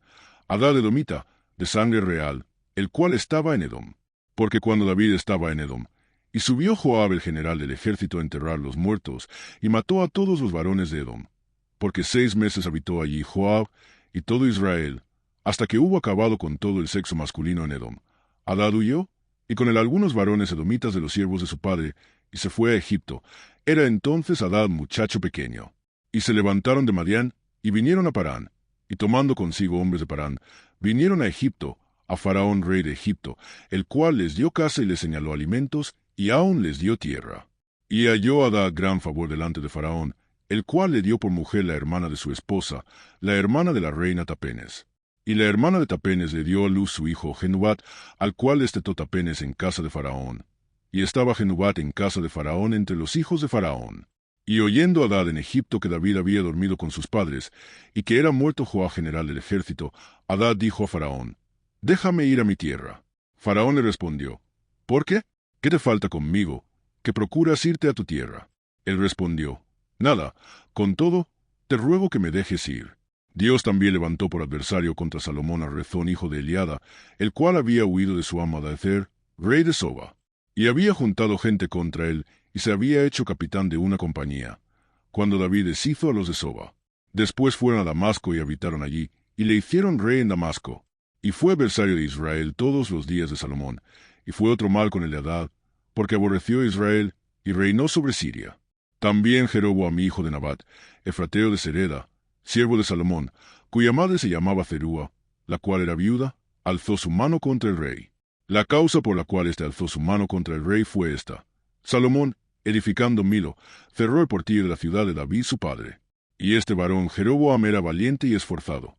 Hadad edomita, de sangre real, el cual estaba en Edom. Porque cuando David estaba en Edom, y subió Joab el general del ejército a enterrar los muertos, y mató a todos los varones de Edom, porque 6 meses habitó allí Joab y todo Israel, hasta que hubo acabado con todo el sexo masculino en Edom. Hadad huyó, y con él algunos varones edomitas de los siervos de su padre, y se fue a Egipto. Era entonces Hadad muchacho pequeño. Y se levantaron de Madián, y vinieron a Parán, y tomando consigo hombres de Parán, vinieron a Egipto, a Faraón rey de Egipto, el cual les dio casa y les señaló alimentos, y aun les dio tierra. Y halló Hadad gran favor delante de Faraón, el cual le dio por mujer la hermana de su esposa, la hermana de la reina Tapenes. Y la hermana de Tapenes le dio a luz su hijo Genubat, al cual destetó Tapenes en casa de Faraón. Y estaba Genubat en casa de Faraón entre los hijos de Faraón. Y oyendo Hadad en Egipto que David había dormido con sus padres, y que era muerto Joab general del ejército, Hadad dijo a Faraón: déjame ir a mi tierra. Faraón le respondió: ¿por qué? ¿Qué te falta conmigo, que procuras irte a tu tierra? Él respondió: nada, con todo, te ruego que me dejes ir. Dios también levantó por adversario contra Salomón a Rezón hijo de Eliada, el cual había huido de su amo Adaezer, rey de Soba, y había juntado gente contra él, y se había hecho capitán de una compañía, cuando David deshizo a los de Soba. Después fueron a Damasco y habitaron allí, y le hicieron rey en Damasco. Y fue adversario de Israel todos los días de Salomón, y fue otro mal con Eliadad, porque aborreció a Israel, y reinó sobre Siria. También Jeroboam hijo de Nabat, efrateo de Sereda, siervo de Salomón, cuya madre se llamaba Zerúa, la cual era viuda, alzó su mano contra el rey. La causa por la cual éste alzó su mano contra el rey fue esta: Salomón, edificando Milo, cerró el portillo de la ciudad de David su padre. Y este varón Jeroboam era valiente y esforzado.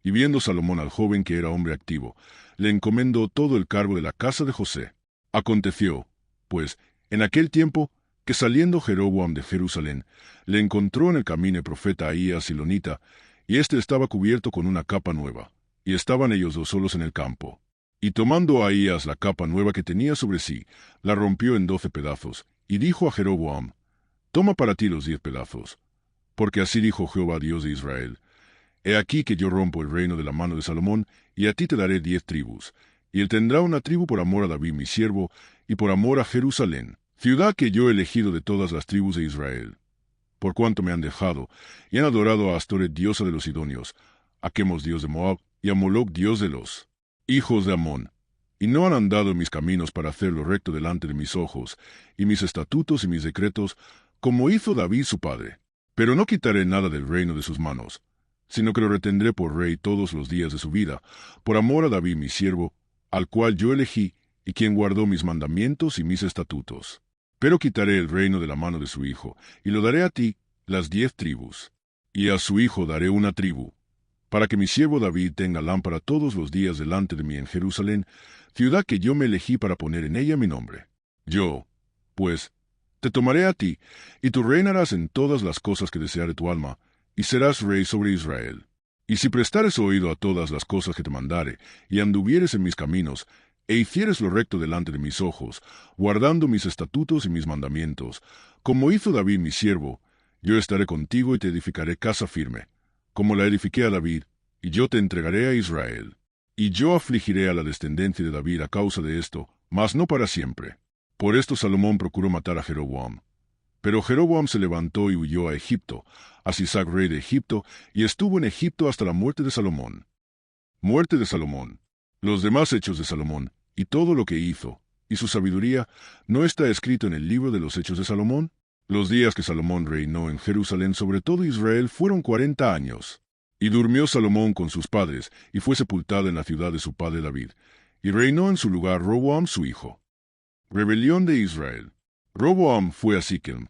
Y viendo Salomón al joven que era hombre activo, le encomendó todo el cargo de la casa de José. Aconteció, pues, en aquel tiempo, que saliendo Jeroboam de Jerusalén, le encontró en el camino el profeta Ahías silonita, y éste estaba cubierto con una capa nueva, y estaban ellos dos solos en el campo. Y tomando Ahías la capa nueva que tenía sobre sí, la rompió en 12 pedazos, y dijo a Jeroboam: Toma para ti los 10 pedazos, porque así dijo Jehová Dios de Israel: He aquí que yo rompo el reino de la mano de Salomón, y a ti te daré 10 tribus, y él tendrá una tribu por amor a David mi siervo, y por amor a Jerusalén, ciudad que yo he elegido de todas las tribus de Israel. Por cuanto me han dejado, y han adorado a Astoret diosa de los Sidonios, a Chemos dios de Moab, y a Moloc dios de los hijos de Amón, y no han andado en mis caminos para hacer lo recto delante de mis ojos, y mis estatutos y mis decretos, como hizo David su padre. Pero no quitaré nada del reino de sus manos, sino que lo retendré por rey todos los días de su vida, por amor a David mi siervo, al cual yo elegí, y quien guardó mis mandamientos y mis estatutos. Pero quitaré el reino de la mano de su hijo, y lo daré a ti, las 10 tribus. Y a su hijo daré una tribu, para que mi siervo David tenga lámpara todos los días delante de mí en Jerusalén, ciudad que yo me elegí para poner en ella mi nombre. Yo, pues, te tomaré a ti, y tú reinarás en todas las cosas que deseare tu alma, y serás rey sobre Israel. Y si prestares oído a todas las cosas que te mandare, y anduvieres en mis caminos, e hicieres lo recto delante de mis ojos, guardando mis estatutos y mis mandamientos, como hizo David mi siervo, yo estaré contigo y te edificaré casa firme, como la edifiqué a David, y yo te entregaré a Israel. Y yo afligiré a la descendencia de David a causa de esto, mas no para siempre. Por esto Salomón procuró matar a Jeroboam. Pero Jeroboam se levantó y huyó a Egipto, a Sisac rey de Egipto, y estuvo en Egipto hasta la muerte de Salomón. Muerte de Salomón. Los demás hechos de Salomón, y todo lo que hizo, y su sabiduría, ¿no está escrito en el libro de los hechos de Salomón? Los días que Salomón reinó en Jerusalén sobre todo Israel fueron 40 años. Y durmió Salomón con sus padres, y fue sepultado en la ciudad de su padre David, y reinó en su lugar Roboam su hijo. Rebelión de Israel. Roboam fue a Siquem,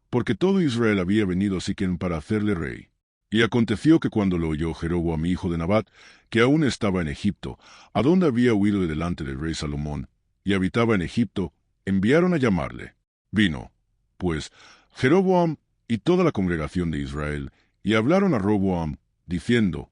porque todo Israel había venido a Siquem para hacerle rey. Y aconteció que cuando lo oyó Jeroboam hijo de Nabat, que aún estaba en Egipto, a donde había huido de delante del rey Salomón, y habitaba en Egipto, enviaron a llamarle. Vino, pues, Jeroboam y toda la congregación de Israel, y hablaron a Roboam, diciendo: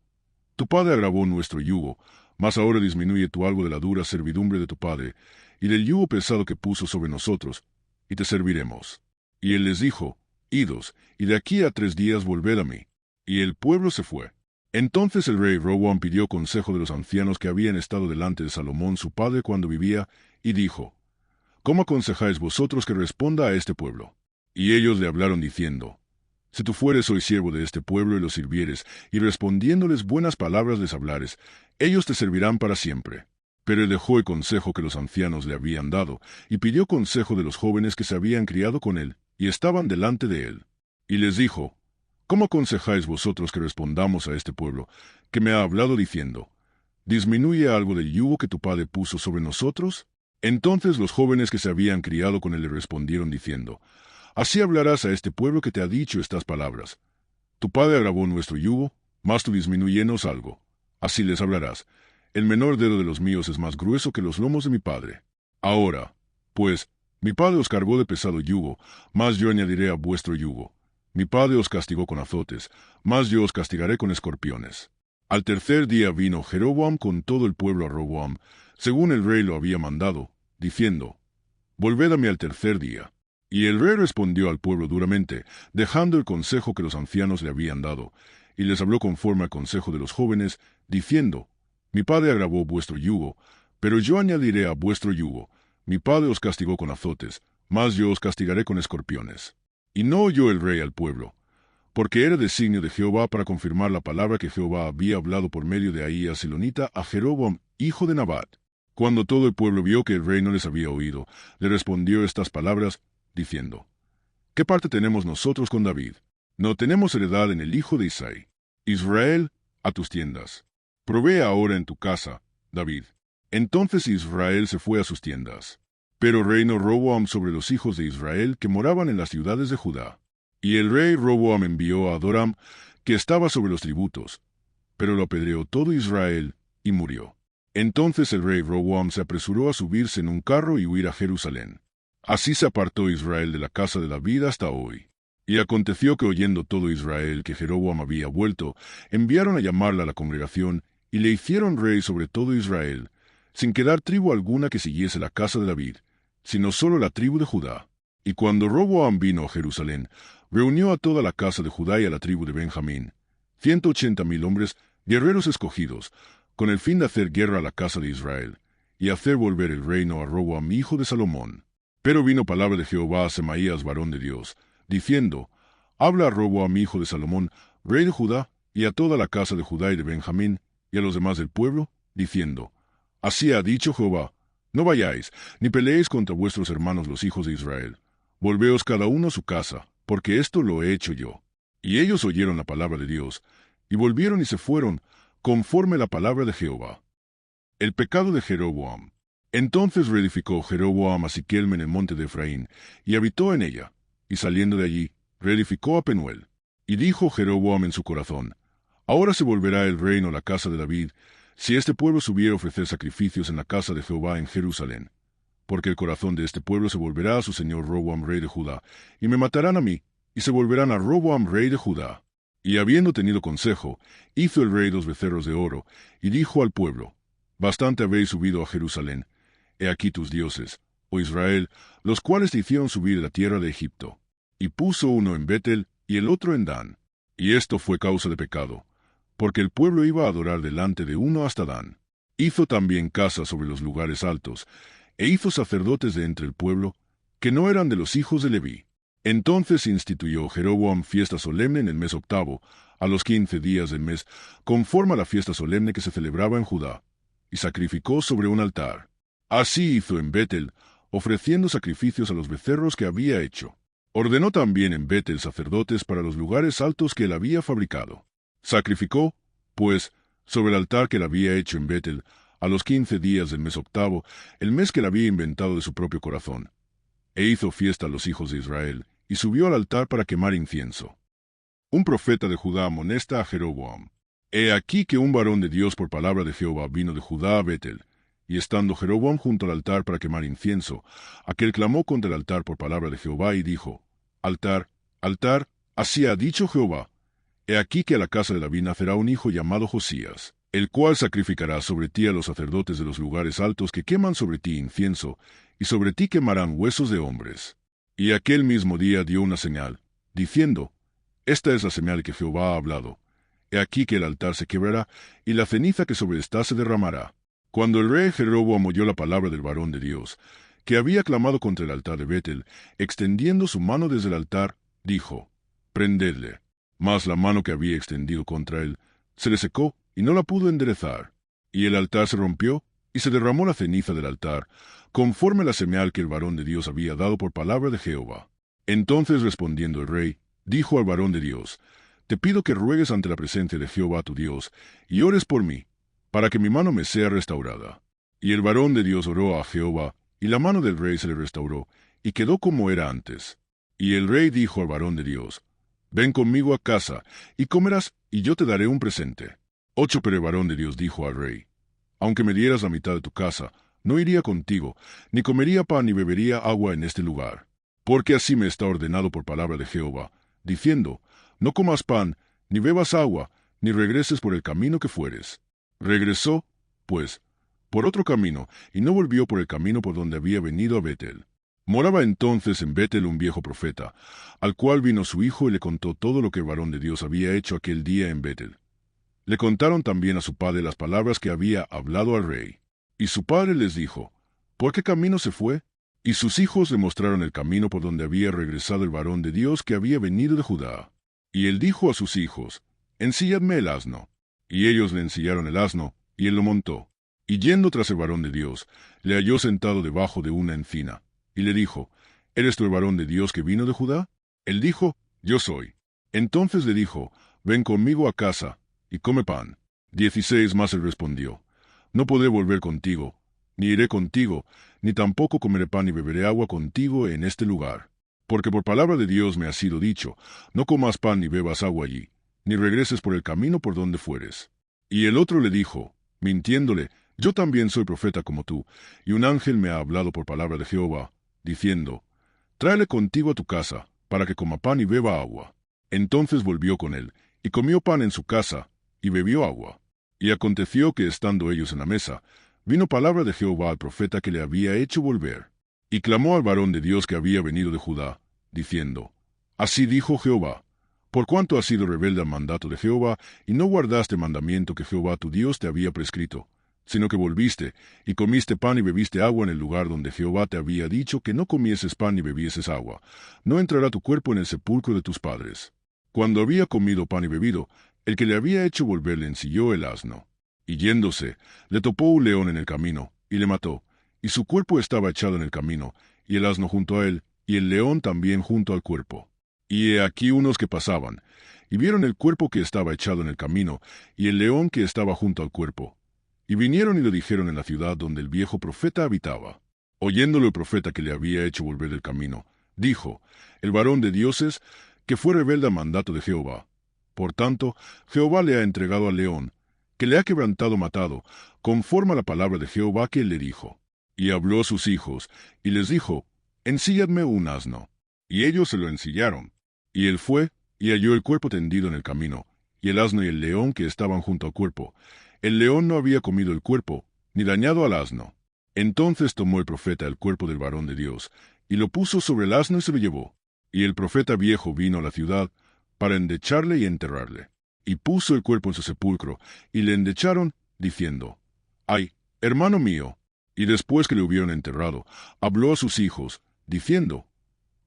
Tu padre agravó nuestro yugo, mas ahora disminuye tú algo de la dura servidumbre de tu padre, y del yugo pesado que puso sobre nosotros, y te serviremos. Y él les dijo: Idos, y de aquí a 3 días volved a mí. Y el pueblo se fue. Entonces el rey Roboam pidió consejo de los ancianos que habían estado delante de Salomón su padre cuando vivía, y dijo: ¿Cómo aconsejáis vosotros que responda a este pueblo? Y ellos le hablaron diciendo: Si tú fueres hoy siervo de este pueblo y los sirvieres, y respondiéndoles buenas palabras les hablares, ellos te servirán para siempre. Pero él dejó el consejo que los ancianos le habían dado, y pidió consejo de los jóvenes que se habían criado con él, y estaban delante de él. Y les dijo: ¿Cómo aconsejáis vosotros que respondamos a este pueblo, que me ha hablado diciendo: ¿Disminuye algo del yugo que tu padre puso sobre nosotros? Entonces los jóvenes que se habían criado con él le respondieron diciendo: Así hablarás a este pueblo que te ha dicho estas palabras: Tu padre agravó nuestro yugo, mas tú disminúyenos algo. Así les hablarás: El menor dedo de los míos es más grueso que los lomos de mi padre. Ahora, pues, mi padre os cargó de pesado yugo, mas yo añadiré a vuestro yugo. Mi padre os castigó con azotes, mas yo os castigaré con escorpiones. Al tercer día vino Jeroboam con todo el pueblo a Roboam, según el rey lo había mandado, diciendo: Volved a mí al tercer día. Y el rey respondió al pueblo duramente, dejando el consejo que los ancianos le habían dado, y les habló conforme al consejo de los jóvenes, diciendo: Mi padre agravó vuestro yugo, pero yo añadiré a vuestro yugo. Mi padre os castigó con azotes, mas yo os castigaré con escorpiones. Y no oyó el rey al pueblo, porque era designio de Jehová para confirmar la palabra que Jehová había hablado por medio de Ahías silonita a Jeroboam, hijo de Nabat. Cuando todo el pueblo vio que el rey no les había oído, le respondió estas palabras, diciendo: ¿Qué parte tenemos nosotros con David? No tenemos heredad en el hijo de Isaí. Israel, a tus tiendas. Provee ahora en tu casa, David. Entonces Israel se fue a sus tiendas. Pero reinó Roboam sobre los hijos de Israel que moraban en las ciudades de Judá. Y el rey Roboam envió a Adoram, que estaba sobre los tributos, pero lo apedreó todo Israel, y murió. Entonces el rey Roboam se apresuró a subirse en un carro y huir a Jerusalén. Así se apartó Israel de la casa de David hasta hoy. Y aconteció que oyendo todo Israel que Jeroboam había vuelto, enviaron a llamarla a la congregación, y le hicieron rey sobre todo Israel, sin quedar tribu alguna que siguiese la casa de David, sino solo la tribu de Judá. Y cuando Roboam vino a Jerusalén, reunió a toda la casa de Judá y a la tribu de Benjamín, 180,000 hombres, guerreros escogidos, con el fin de hacer guerra a la casa de Israel, y hacer volver el reino a Roboam hijo de Salomón. Pero vino palabra de Jehová a Semaías varón de Dios, diciendo, habla a Roboam hijo de Salomón, rey de Judá, y a toda la casa de Judá y de Benjamín, y a los demás del pueblo, diciendo, así ha dicho Jehová, no vayáis, ni peleéis contra vuestros hermanos los hijos de Israel. Volveos cada uno a su casa, porque esto lo he hecho yo. Y ellos oyeron la palabra de Dios, y volvieron y se fueron, conforme la palabra de Jehová. El pecado de Jeroboam. Entonces reedificó Jeroboam a Siquelm en el monte de Efraín, y habitó en ella, y saliendo de allí, reedificó a Penuel. Y dijo Jeroboam en su corazón, ahora se volverá el reino a la casa de David, si este pueblo subiera a ofrecer sacrificios en la casa de Jehová en Jerusalén. Porque el corazón de este pueblo se volverá a su señor Roboam rey de Judá, y me matarán a mí, y se volverán a Roboam rey de Judá. Y habiendo tenido consejo, hizo el rey 2 becerros de oro, y dijo al pueblo, bastante habéis subido a Jerusalén, he aquí tus dioses, oh Israel, los cuales te hicieron subir de la tierra de Egipto. Y puso uno en Betel, y el otro en Dan. Y esto fue causa de pecado, porque el pueblo iba a adorar delante de uno hasta Dan. Hizo también casas sobre los lugares altos, e hizo sacerdotes de entre el pueblo, que no eran de los hijos de Leví. Entonces instituyó Jeroboam fiesta solemne en el mes octavo, a los 15 días del mes, conforme a la fiesta solemne que se celebraba en Judá, y sacrificó sobre un altar. Así hizo en Betel, ofreciendo sacrificios a los becerros que había hecho. Ordenó también en Betel sacerdotes para los lugares altos que él había fabricado. Sacrificó, pues, sobre el altar que él había hecho en Betel, a los 15 días del mes octavo, el mes que él había inventado de su propio corazón. E hizo fiesta a los hijos de Israel, y subió al altar para quemar incienso. Un profeta de Judá amonesta a Jeroboam. He aquí que un varón de Dios por palabra de Jehová vino de Judá a Betel, y estando Jeroboam junto al altar para quemar incienso, aquel clamó contra el altar por palabra de Jehová y dijo, altar, altar, así ha dicho Jehová, he aquí que a la casa de David nacerá un hijo llamado Josías, el cual sacrificará sobre ti a los sacerdotes de los lugares altos que queman sobre ti incienso, y sobre ti quemarán huesos de hombres. Y aquel mismo día dio una señal, diciendo, esta es la señal que Jehová ha hablado. He aquí que el altar se quebrará, y la ceniza que sobre ésta se derramará. Cuando el rey Jeroboam oyó la palabra del varón de Dios, que había clamado contra el altar de Betel, extendiendo su mano desde el altar, dijo, prendedle. Mas la mano que había extendido contra él se le secó, y no la pudo enderezar. Y el altar se rompió, y se derramó la ceniza del altar, conforme a la señal que el varón de Dios había dado por palabra de Jehová. Entonces respondiendo el rey, dijo al varón de Dios, te pido que ruegues ante la presencia de Jehová tu Dios, y ores por mí, para que mi mano me sea restaurada. Y el varón de Dios oró a Jehová, y la mano del rey se le restauró, y quedó como era antes. Y el rey dijo al varón de Dios, ven conmigo a casa, y comerás, y yo te daré un presente. 8 Pero el varón de Dios dijo al rey, aunque me dieras la mitad de tu casa, no iría contigo, ni comería pan ni bebería agua en este lugar. Porque así me está ordenado por palabra de Jehová, diciendo, no comas pan, ni bebas agua, ni regreses por el camino que fueres. Regresó, pues, por otro camino, y no volvió por el camino por donde había venido a Betel. Moraba entonces en Betel un viejo profeta, al cual vino su hijo y le contó todo lo que el varón de Dios había hecho aquel día en Betel. Le contaron también a su padre las palabras que había hablado al rey. Y su padre les dijo, ¿por qué camino se fue? Y sus hijos le mostraron el camino por donde había regresado el varón de Dios que había venido de Judá. Y él dijo a sus hijos, ensilladme el asno. Y ellos le ensillaron el asno, y él lo montó. Y yendo tras el varón de Dios, le halló sentado debajo de una encina. Y le dijo, ¿eres tú el varón de Dios que vino de Judá? Él dijo, yo soy. Entonces le dijo, ven conmigo a casa, y come pan. 16 Mas él respondió, no podré volver contigo, ni iré contigo, ni tampoco comeré pan ni beberé agua contigo en este lugar. Porque por palabra de Dios me ha sido dicho, no comas pan ni bebas agua allí, ni regreses por el camino por donde fueres. Y el otro le dijo, mintiéndole, yo también soy profeta como tú, y un ángel me ha hablado por palabra de Jehová, diciendo, tráele contigo a tu casa, para que coma pan y beba agua. Entonces volvió con él, y comió pan en su casa, y bebió agua. Y aconteció que estando ellos en la mesa, vino palabra de Jehová al profeta que le había hecho volver. Y clamó al varón de Dios que había venido de Judá, diciendo, así dijo Jehová, por cuanto has sido rebelde al mandato de Jehová, y no guardaste el mandamiento que Jehová tu Dios te había prescrito, sino que volviste, y comiste pan y bebiste agua en el lugar donde Jehová te había dicho que no comieses pan ni bebieses agua, no entrará tu cuerpo en el sepulcro de tus padres. Cuando había comido pan y bebido, el que le había hecho volver le ensilló el asno. Y yéndose, le topó un león en el camino, y le mató, y su cuerpo estaba echado en el camino, y el asno junto a él, y el león también junto al cuerpo. Y he aquí unos que pasaban, y vieron el cuerpo que estaba echado en el camino, y el león que estaba junto al cuerpo. Y vinieron y lo dijeron en la ciudad donde el viejo profeta habitaba. Oyéndolo el profeta que le había hecho volver del camino, dijo, el varón de dioses, que fue rebelde al mandato de Jehová. Por tanto, Jehová le ha entregado al león, que le ha quebrantado matado, conforme a la palabra de Jehová que él le dijo. Y habló a sus hijos, y les dijo, ensílladme un asno. Y ellos se lo ensillaron. Y él fue, y halló el cuerpo tendido en el camino, y el asno y el león que estaban junto al cuerpo. El león no había comido el cuerpo, ni dañado al asno. Entonces tomó el profeta el cuerpo del varón de Dios, y lo puso sobre el asno y se lo llevó. Y el profeta viejo vino a la ciudad, para endecharle y enterrarle. Y puso el cuerpo en su sepulcro, y le endecharon, diciendo, ay, hermano mío. Y después que le hubieron enterrado, habló a sus hijos, diciendo,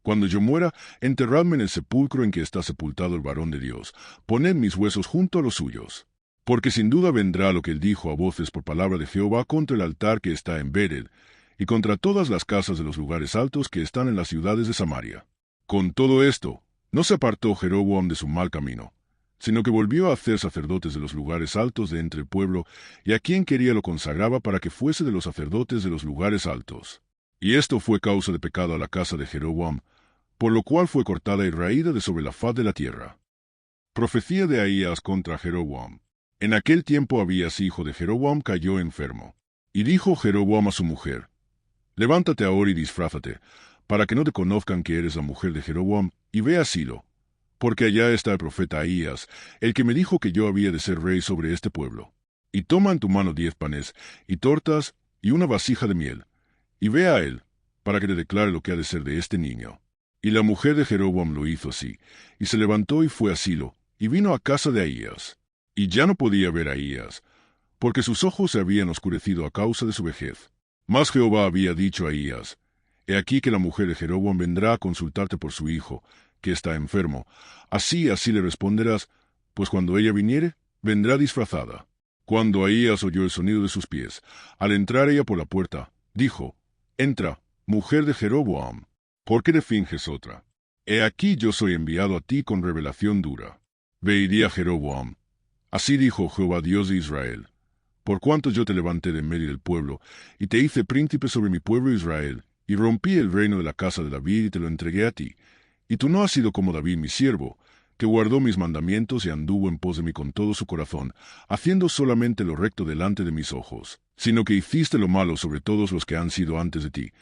cuando yo muera, enterradme en el sepulcro en que está sepultado el varón de Dios, poned mis huesos junto a los suyos. Porque sin duda vendrá lo que él dijo a voces por palabra de Jehová contra el altar que está en Bered, y contra todas las casas de los lugares altos que están en las ciudades de Samaria. Con todo esto, no se apartó Jeroboam de su mal camino, sino que volvió a hacer sacerdotes de los lugares altos de entre el pueblo, y a quien quería lo consagraba para que fuese de los sacerdotes de los lugares altos. Y esto fue causa de pecado a la casa de Jeroboam, por lo cual fue cortada y raída de sobre la faz de la tierra. Profecía de Ahías contra Jeroboam. En aquel tiempo Abías, hijo de Jeroboam, cayó enfermo. Y dijo Jeroboam a su mujer, levántate ahora y disfrázate, para que no te conozcan que eres la mujer de Jeroboam, y ve a Silo, porque allá está el profeta Ahías, el que me dijo que yo había de ser rey sobre este pueblo. Y toma en tu mano 10 panes, y tortas, y una vasija de miel, y ve a él, para que te declare lo que ha de ser de este niño. Y la mujer de Jeroboam lo hizo así, y se levantó y fue a Silo, y vino a casa de Ahías. Y ya no podía ver a Ahías, porque sus ojos se habían oscurecido a causa de su vejez. Mas Jehová había dicho a Ahías, he aquí que la mujer de Jeroboam vendrá a consultarte por su hijo, que está enfermo. Así le responderás, pues cuando ella viniere, vendrá disfrazada. Cuando Ahías oyó el sonido de sus pies, al entrar ella por la puerta, dijo, entra, mujer de Jeroboam, ¿por qué le finges otra? He aquí yo soy enviado a ti con revelación dura. Ve y di a Jeroboam, así dijo Jehová Dios de Israel, por cuanto yo te levanté de en medio del pueblo, y te hice príncipe sobre mi pueblo Israel, y rompí el reino de la casa de David y te lo entregué a ti. Y tú no has sido como David mi siervo, que guardó mis mandamientos y anduvo en pos de mí con todo su corazón, haciendo solamente lo recto delante de mis ojos, sino que hiciste lo malo sobre todos los que han sido antes de ti,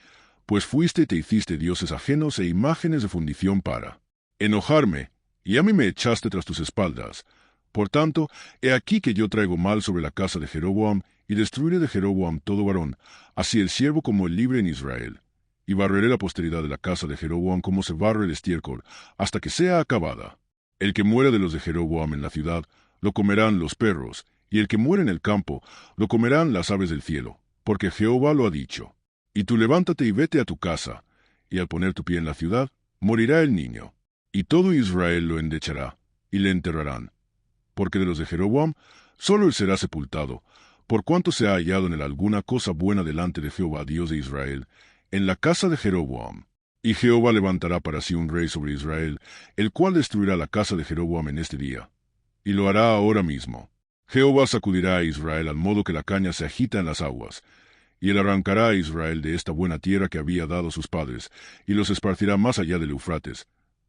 pues fuiste y te hiciste dioses ajenos e imágenes de fundición para enojarme, y a mí me echaste tras tus espaldas. Por tanto, he aquí que yo traigo mal sobre la casa de Jeroboam, y destruiré de Jeroboam todo varón, así el siervo como el libre en Israel. Y barreré la posteridad de la casa de Jeroboam como se barre el estiércol, hasta que sea acabada. El que muera de los de Jeroboam en la ciudad, lo comerán los perros, y el que muera en el campo, lo comerán las aves del cielo, porque Jehová lo ha dicho. Y tú levántate y vete a tu casa, y al poner tu pie en la ciudad, morirá el niño. Y todo Israel lo endechará, y le enterrarán. Porque de los de Jeroboam, solo él será sepultado, por cuanto se ha hallado en él alguna cosa buena delante de Jehová Dios de Israel, en la casa de Jeroboam. Y Jehová levantará para sí un rey sobre Israel, el cual destruirá la casa de Jeroboam en este día. Y lo hará ahora mismo. Jehová sacudirá a Israel al modo que la caña se agita en las aguas, y él arrancará a Israel de esta buena tierra que había dado a sus padres, y los esparcirá más allá del Eufrates,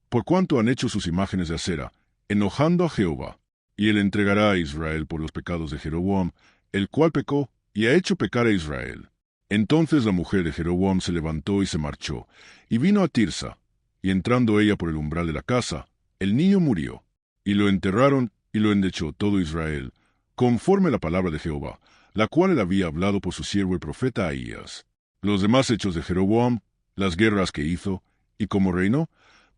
por cuanto han hecho sus imágenes de acera, enojando a Jehová. Y él entregará a Israel por los pecados de Jeroboam, el cual pecó, y ha hecho pecar a Israel. Entonces la mujer de Jeroboam se levantó y se marchó, y vino a Tirsa, y entrando ella por el umbral de la casa, el niño murió. Y lo enterraron, y lo endechó todo Israel, conforme a la palabra de Jehová, la cual él había hablado por su siervo el profeta Ahías. Los demás hechos de Jeroboam, las guerras que hizo, y cómo reinó,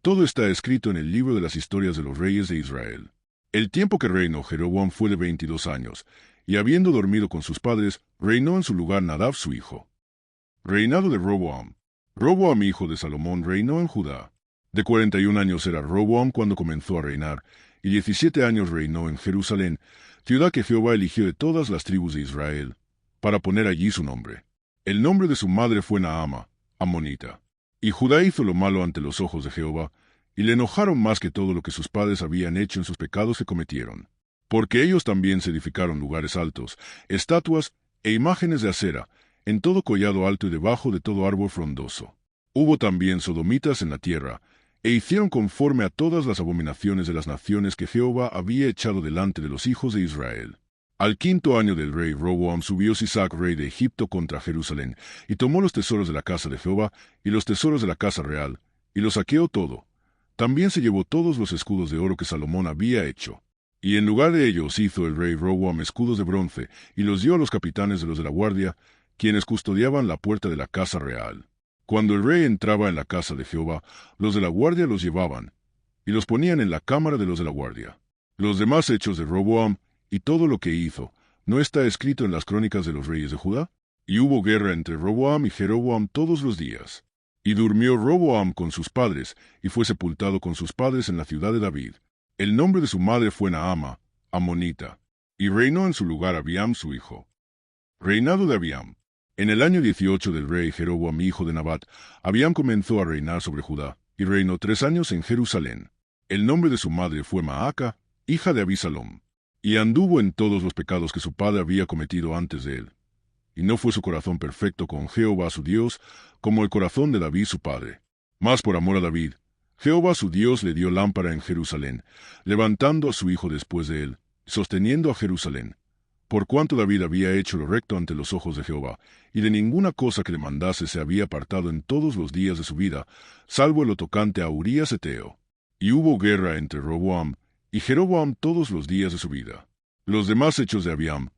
todo está escrito en el libro de las historias de los reyes de Israel. El tiempo que reinó Jeroboam fue de 22 años, y habiendo dormido con sus padres, reinó en su lugar Nadab su hijo. Reinado de Roboam. Roboam, hijo de Salomón, reinó en Judá. De 41 años era Roboam cuando comenzó a reinar, y 17 años reinó en Jerusalén, ciudad que Jehová eligió de todas las tribus de Israel, para poner allí su nombre. El nombre de su madre fue Naama, amonita. Y Judá hizo lo malo ante los ojos de Jehová, y le enojaron más que todo lo que sus padres habían hecho en sus pecados que cometieron. Porque ellos también se edificaron lugares altos, estatuas e imágenes de acera, en todo collado alto y debajo de todo árbol frondoso. Hubo también sodomitas en la tierra, e hicieron conforme a todas las abominaciones de las naciones que Jehová había echado delante de los hijos de Israel. Al 5.º año del rey Roboam subió Sisac, rey de Egipto, contra Jerusalén, y tomó los tesoros de la casa de Jehová, y los tesoros de la casa real, y lo saqueó todo. También se llevó todos los escudos de oro que Salomón había hecho. Y en lugar de ellos hizo el rey Roboam escudos de bronce, y los dio a los capitanes de los de la guardia, quienes custodiaban la puerta de la casa real. Cuando el rey entraba en la casa de Jehová, los de la guardia los llevaban, y los ponían en la cámara de los de la guardia. Los demás hechos de Roboam, y todo lo que hizo, ¿no está escrito en las crónicas de los reyes de Judá? Y hubo guerra entre Roboam y Jeroboam todos los días. Y durmió Roboam con sus padres, y fue sepultado con sus padres en la ciudad de David. El nombre de su madre fue Naama, amonita, y reinó en su lugar Abiam su hijo. Reinado de Abiam. En el año 18 del rey Jeroboam, hijo de Nabat, Abiam comenzó a reinar sobre Judá, y reinó 3 años en Jerusalén. El nombre de su madre fue Maaca, hija de Abisalom. Y anduvo en todos los pecados que su padre había cometido antes de él. Y no fue su corazón perfecto con Jehová su Dios, como el corazón de David su padre. Mas por amor a David, Jehová su Dios le dio lámpara en Jerusalén, levantando a su hijo después de él, sosteniendo a Jerusalén. Por cuanto David había hecho lo recto ante los ojos de Jehová, y de ninguna cosa que le mandase se había apartado en todos los días de su vida, salvo en lo tocante a Urías Eteo. Y hubo guerra entre Roboam y Jeroboam todos los días de su vida. Los demás hechos de Abiam,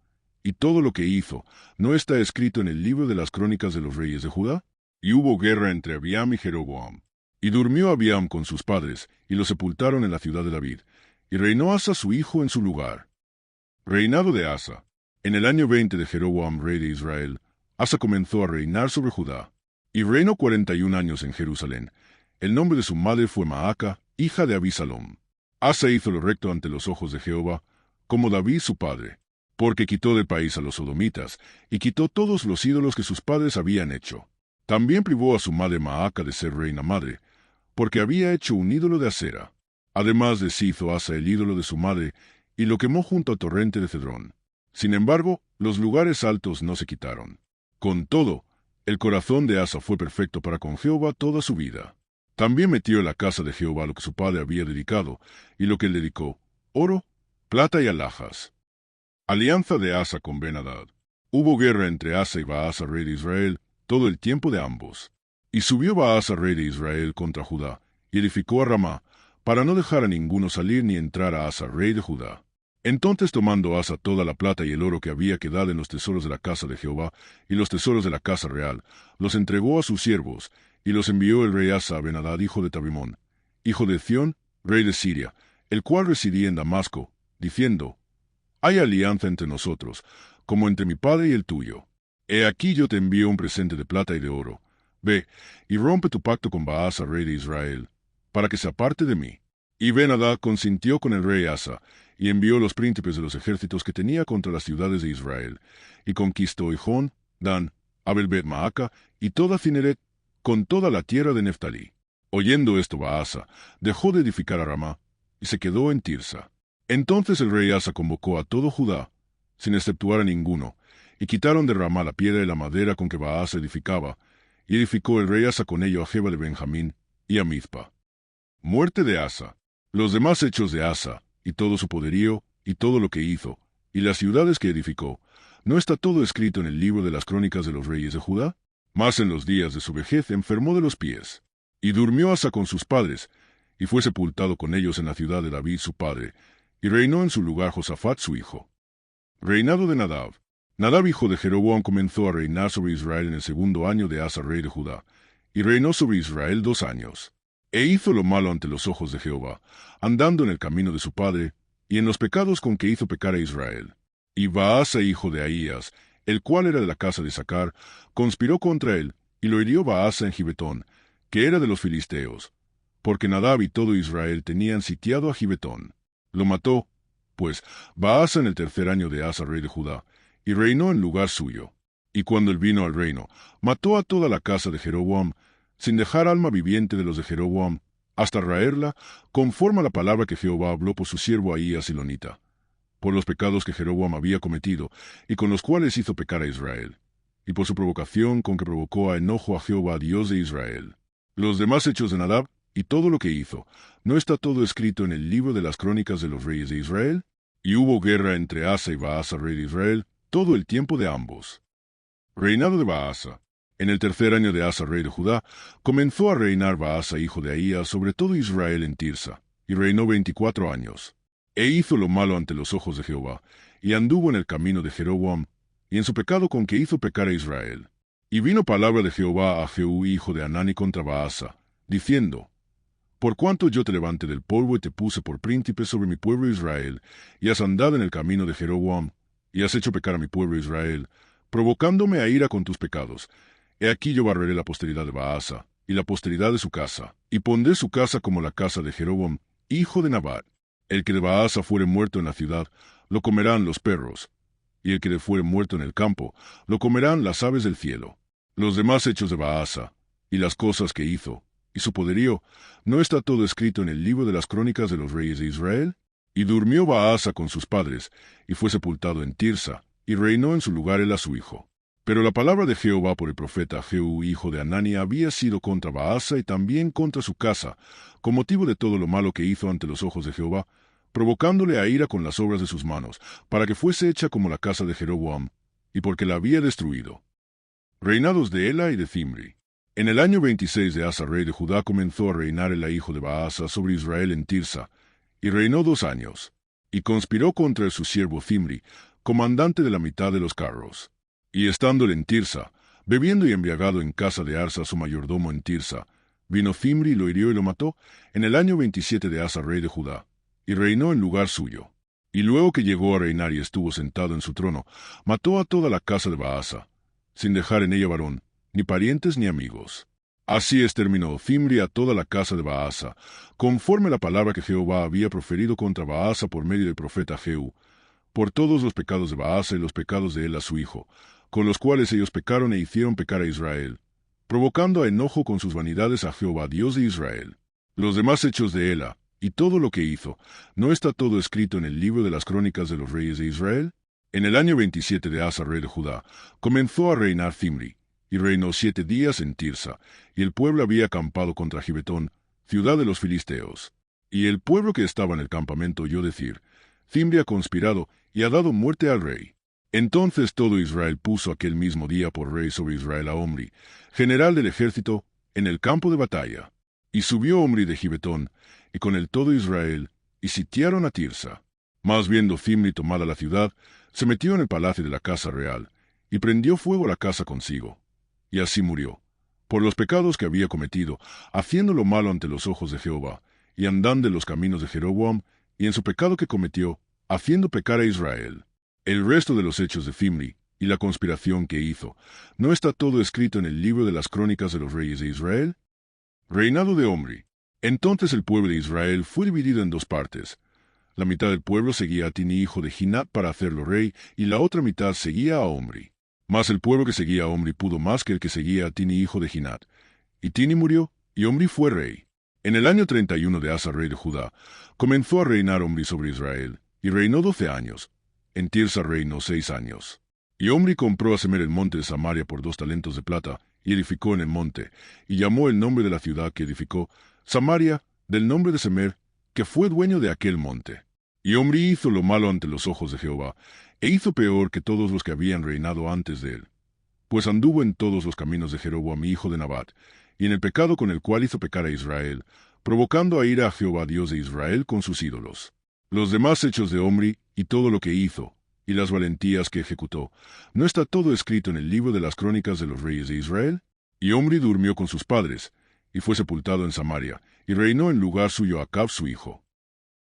y todo lo que hizo, ¿no está escrito en el libro de las crónicas de los reyes de Judá? Y hubo guerra entre Abiam y Jeroboam. Y durmió Abiam con sus padres, y lo sepultaron en la ciudad de David, y reinó Asa su hijo en su lugar. Reinado de Asa. En el año 20 de Jeroboam, rey de Israel, Asa comenzó a reinar sobre Judá, y reinó 41 años en Jerusalén. El nombre de su madre fue Maaca, hija de Abisalom. Asa hizo lo recto ante los ojos de Jehová, como David su padre, porque quitó del país a los sodomitas, y quitó todos los ídolos que sus padres habían hecho. También privó a su madre Maaca de ser reina madre, porque había hecho un ídolo de acera. Además deshizo Asa el ídolo de su madre, y lo quemó junto al torrente de Cedrón. Sin embargo, los lugares altos no se quitaron. Con todo, el corazón de Asa fue perfecto para con Jehová toda su vida. También metió en la casa de Jehová lo que su padre había dedicado, y lo que él dedicó, oro, plata y alhajas. Alianza de Asa con Ben-Hadad. Hubo guerra entre Asa y Baasa, rey de Israel, todo el tiempo de ambos. Y subió Baasa, rey de Israel, contra Judá, y edificó a Ramá, para no dejar a ninguno salir ni entrar a Asa, rey de Judá. Entonces, tomando Asa toda la plata y el oro que había quedado en los tesoros de la casa de Jehová y los tesoros de la casa real, los entregó a sus siervos, y los envió el rey Asa a Ben-Hadad, hijo de Tabimón, hijo de Ción, rey de Siria, el cual residía en Damasco, diciendo: Hay alianza entre nosotros, como entre mi padre y el tuyo. He aquí yo te envío un presente de plata y de oro. Ve, y rompe tu pacto con Baasa, rey de Israel, para que se aparte de mí. Y Ben-Hadad consintió con el rey Asa, y envió los príncipes de los ejércitos que tenía contra las ciudades de Israel, y conquistó Hijón, Dan, Abel-Bet-Maaca, y toda Cineret, con toda la tierra de Neftalí. Oyendo esto Baasa, dejó de edificar a Ramá, y se quedó en Tirsa. Entonces el rey Asa convocó a todo Judá, sin exceptuar a ninguno, y quitaron de Ramá la piedra y la madera con que Baasa edificaba, y edificó el rey Asa con ello a Geba de Benjamín y a Mizpa. Muerte de Asa. Los demás hechos de Asa, y todo su poderío, y todo lo que hizo, y las ciudades que edificó, ¿no está todo escrito en el libro de las crónicas de los reyes de Judá? Mas en los días de su vejez enfermó de los pies, y durmió Asa con sus padres, y fue sepultado con ellos en la ciudad de David su padre, y reinó en su lugar Josafat su hijo. Reinado de Nadab. Nadab hijo de Jeroboam comenzó a reinar sobre Israel en el segundo año de Asa rey de Judá, y reinó sobre Israel 2 años. E hizo lo malo ante los ojos de Jehová, andando en el camino de su padre, y en los pecados con que hizo pecar a Israel. Y Baasa hijo de Ahías, el cual era de la casa de Sacar, conspiró contra él, y lo hirió Baasa en Gibetón, que era de los filisteos, porque Nadab y todo Israel tenían sitiado a Gibetón. Lo mató, pues, Baasa en el tercer año de Asa rey de Judá, y reinó en lugar suyo. Y cuando él vino al reino, mató a toda la casa de Jeroboam, sin dejar alma viviente de los de Jeroboam, hasta raerla, conforme a la palabra que Jehová habló por su siervo Ahías Silonita, por los pecados que Jeroboam había cometido, y con los cuales hizo pecar a Israel, y por su provocación con que provocó a enojo a Jehová Dios de Israel. Los demás hechos de Nadab, y todo lo que hizo, ¿no está todo escrito en el libro de las crónicas de los reyes de Israel? Y hubo guerra entre Asa y Baasa rey de Israel, todo el tiempo de ambos. Reinado de Baasa. En el tercer año de Asa rey de Judá, comenzó a reinar Baasa hijo de Ahías sobre todo Israel en Tirsa, y reinó 24 años. E hizo lo malo ante los ojos de Jehová, y anduvo en el camino de Jeroboam, y en su pecado con que hizo pecar a Israel. Y vino palabra de Jehová a Jehú hijo de Hanani contra Baasa, diciendo: Por cuanto yo te levanté del polvo y te puse por príncipe sobre mi pueblo Israel, y has andado en el camino de Jeroboam, y has hecho pecar a mi pueblo Israel, provocándome a ira con tus pecados, he aquí yo barreré la posteridad de Baasa, y la posteridad de su casa, y pondré su casa como la casa de Jeroboam, hijo de Nabat. El que de Baasa fuere muerto en la ciudad, lo comerán los perros, y el que le fuere muerto en el campo, lo comerán las aves del cielo. Los demás hechos de Baasa, y las cosas que hizo, y su poderío, ¿no está todo escrito en el libro de las crónicas de los reyes de Israel? Y durmió Baasa con sus padres, y fue sepultado en Tirsa, y reinó en su lugar él a su hijo. Pero la palabra de Jehová por el profeta Jehú hijo de Hanani había sido contra Baasa y también contra su casa, con motivo de todo lo malo que hizo ante los ojos de Jehová, provocándole a ira con las obras de sus manos, para que fuese hecha como la casa de Jeroboam, y porque la había destruido. Reinados de Ela y de Zimri. En el año 26 de Asa rey de Judá comenzó a reinar Ela hijo de Baasa sobre Israel en Tirsa, y reinó 2 años, y conspiró contra su siervo Zimri, comandante de la mitad de los carros. Y estando él en Tirsa, bebiendo y embriagado en casa de Arsa su mayordomo en Tirsa, vino Zimri, lo hirió y lo mató, en el año 27 de Asa rey de Judá, y reinó en lugar suyo. Y luego que llegó a reinar y estuvo sentado en su trono, mató a toda la casa de Baasa, sin dejar en ella varón, ni parientes ni amigos. Así exterminó Zimri a toda la casa de Baasa, conforme a la palabra que Jehová había proferido contra Baasa por medio del profeta Jehú, por todos los pecados de Baasa y los pecados de él a su hijo, con los cuales ellos pecaron e hicieron pecar a Israel, provocando a enojo con sus vanidades a Jehová Dios de Israel. Los demás hechos de Ela, y todo lo que hizo, ¿no está todo escrito en el libro de las crónicas de los reyes de Israel? En el año 27 de Asa rey de Judá, comenzó a reinar Zimri, y reinó 7 días en Tirsa, y el pueblo había acampado contra Gibetón, ciudad de los filisteos. Y el pueblo que estaba en el campamento oyó decir: Zimri ha conspirado y ha dado muerte al rey. Entonces todo Israel puso aquel mismo día por rey sobre Israel a Omri, general del ejército, en el campo de batalla. Y subió Omri de Gibetón, y con él todo Israel, y sitiaron a Tirsa. Mas viendo Zimri tomada la ciudad, se metió en el palacio de la casa real, y prendió fuego a la casa consigo. Y así murió, por los pecados que había cometido, haciendo lo malo ante los ojos de Jehová, y andando en los caminos de Jeroboam, y en su pecado que cometió, haciendo pecar a Israel. El resto de los hechos de Zimri, y la conspiración que hizo, ¿no está todo escrito en el libro de las crónicas de los reyes de Israel? Reinado de Omri. Entonces el pueblo de Israel fue dividido en 2 partes. La mitad del pueblo seguía a Tini hijo de Ginat para hacerlo rey, y la otra mitad seguía a Omri. Mas el pueblo que seguía a Omri pudo más que el que seguía a Tini hijo de Ginat. Y Tini murió, y Omri fue rey. En el año 31 de Asa rey de Judá, comenzó a reinar Omri sobre Israel, y reinó 12 años. En Tirsa reinó 6 años. Y Omri compró a Semer el monte de Samaria por 2 talentos de plata, y edificó en el monte, y llamó el nombre de la ciudad que edificó Samaria, del nombre de Semer, que fue dueño de aquel monte. Y Omri hizo lo malo ante los ojos de Jehová, e hizo peor que todos los que habían reinado antes de él, pues anduvo en todos los caminos de Jeroboam hijo de Nabat, y en el pecado con el cual hizo pecar a Israel, provocando a ira a Jehová Dios de Israel con sus ídolos. Los demás hechos de Omri, y todo lo que hizo, y las valentías que ejecutó, ¿no está todo escrito en el libro de las crónicas de los reyes de Israel? Y Omri durmió con sus padres, y fue sepultado en Samaria, y reinó en lugar suyo Acab su hijo.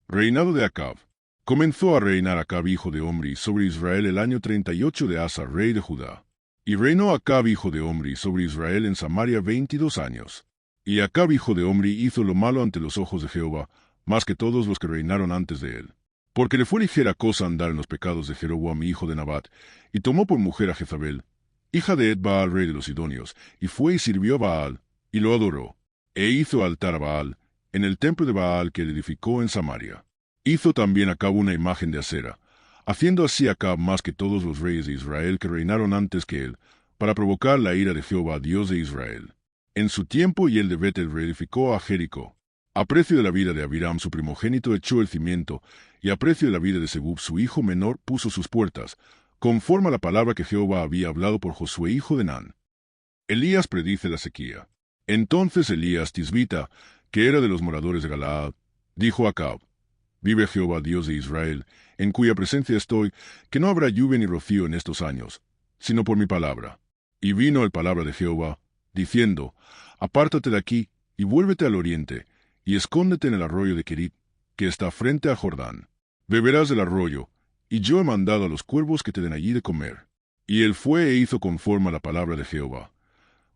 Reinado de Acab. Comenzó a reinar Acab hijo de Omri sobre Israel el año 38 de Asa, rey de Judá. Y reinó Acab hijo de Omri sobre Israel en Samaria 22 años. Y Acab hijo de Omri hizo lo malo ante los ojos de Jehová, más que todos los que reinaron antes de él. Porque le fue ligera cosa andar en los pecados de Jeroboam hijo de Nabat, y tomó por mujer a Jezabel, hija de Ed-Baal rey de los Sidonios, y fue y sirvió a Baal, y lo adoró, e hizo altar a Baal, en el templo de Baal que él edificó en Samaria. Hizo también Acab una imagen de acera, haciendo así Acab más que todos los reyes de Israel que reinaron antes que él, para provocar la ira de Jehová Dios de Israel. En su tiempo y el de Betel reedificó a Jericó. A precio de la vida de Abiram su primogénito echó el cimiento, y a precio de la vida de Segub su hijo menor puso sus puertas, conforme a la palabra que Jehová había hablado por Josué hijo de Nan. Elías predice la sequía. Entonces Elías Tisbita, que era de los moradores de Galaad, dijo a Acab: Vive Jehová Dios de Israel, en cuya presencia estoy, que no habrá lluvia ni rocío en estos años, sino por mi palabra. Y vino el palabra de Jehová, diciendo: Apártate de aquí, y vuélvete al oriente, y escóndete en el arroyo de Kerit, que está frente a Jordán. Beberás del arroyo, y yo he mandado a los cuervos que te den allí de comer. Y él fue e hizo conforme a la palabra de Jehová.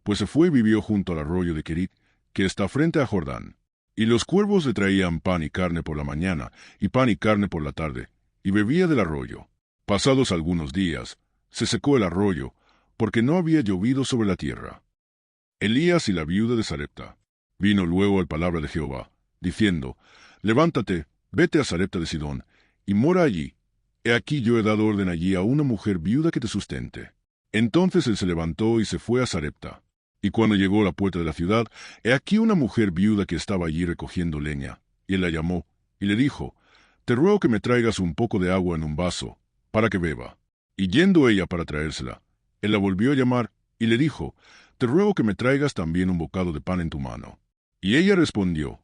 Pues se fue y vivió junto al arroyo de Kerit, que está frente a Jordán. Y los cuervos le traían pan y carne por la mañana, y pan y carne por la tarde, y bebía del arroyo. Pasados algunos días, se secó el arroyo, porque no había llovido sobre la tierra. Elías y la viuda de Sarepta. Vino luego el palabra de Jehová, diciendo: Levántate, vete a Sarepta de Sidón, y mora allí. He aquí yo he dado orden allí a una mujer viuda que te sustente. Entonces él se levantó y se fue a Sarepta. Y cuando llegó a la puerta de la ciudad, he aquí una mujer viuda que estaba allí recogiendo leña. Y él la llamó, y le dijo: Te ruego que me traigas un poco de agua en un vaso, para que beba. Y yendo ella para traérsela, él la volvió a llamar, y le dijo: Te ruego que me traigas también un bocado de pan en tu mano. Y ella respondió: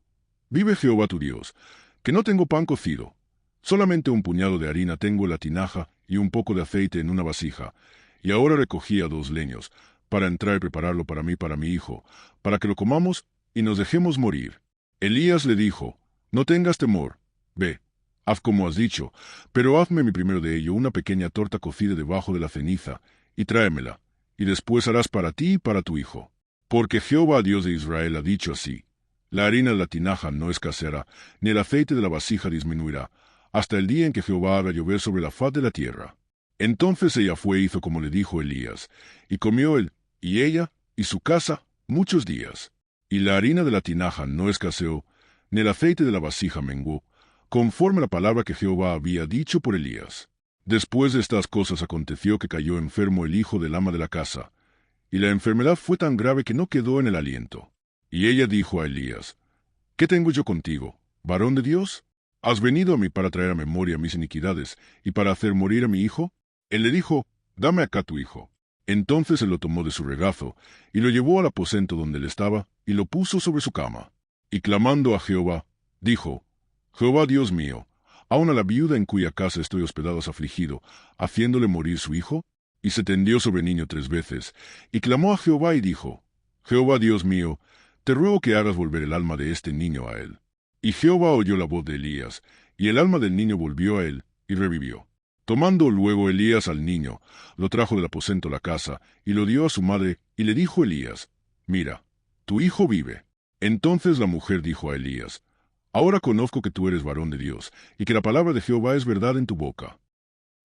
Vive Jehová tu Dios, que no tengo pan cocido. Solamente un puñado de harina tengo en la tinaja y un poco de aceite en una vasija. Y ahora recogía 2 leños, para entrar y prepararlo para mí y para mi hijo, para que lo comamos y nos dejemos morir. Elías le dijo: No tengas temor, ve, haz como has dicho, pero hazme mi primero de ello una pequeña torta cocida debajo de la ceniza, y tráemela, y después harás para ti y para tu hijo. Porque Jehová Dios de Israel ha dicho así: La harina de la tinaja no escaseará, ni el aceite de la vasija disminuirá, hasta el día en que Jehová haga llover sobre la faz de la tierra. Entonces ella fue e hizo como le dijo Elías, y comió él, y ella, y su casa, muchos días. Y la harina de la tinaja no escaseó, ni el aceite de la vasija menguó, conforme a la palabra que Jehová había dicho por Elías. Después de estas cosas aconteció que cayó enfermo el hijo del ama de la casa, y la enfermedad fue tan grave que no quedó en el aliento. Y ella dijo a Elías: ¿Qué tengo yo contigo, varón de Dios? ¿Has venido a mí para traer a memoria mis iniquidades y para hacer morir a mi hijo? Él le dijo: Dame acá tu hijo. Entonces él lo tomó de su regazo, y lo llevó al aposento donde él estaba, y lo puso sobre su cama. Y clamando a Jehová, dijo: Jehová Dios mío, aun a la viuda en cuya casa estoy hospedado has afligido, haciéndole morir su hijo. Y se tendió sobre el niño 3 veces, y clamó a Jehová y dijo: Jehová Dios mío, te ruego que hagas volver el alma de este niño a él. Y Jehová oyó la voz de Elías, y el alma del niño volvió a él, y revivió. Tomando luego Elías al niño, lo trajo del aposento a la casa, y lo dio a su madre, y le dijo Elías: Mira, tu hijo vive. Entonces la mujer dijo a Elías: Ahora conozco que tú eres varón de Dios, y que la palabra de Jehová es verdad en tu boca.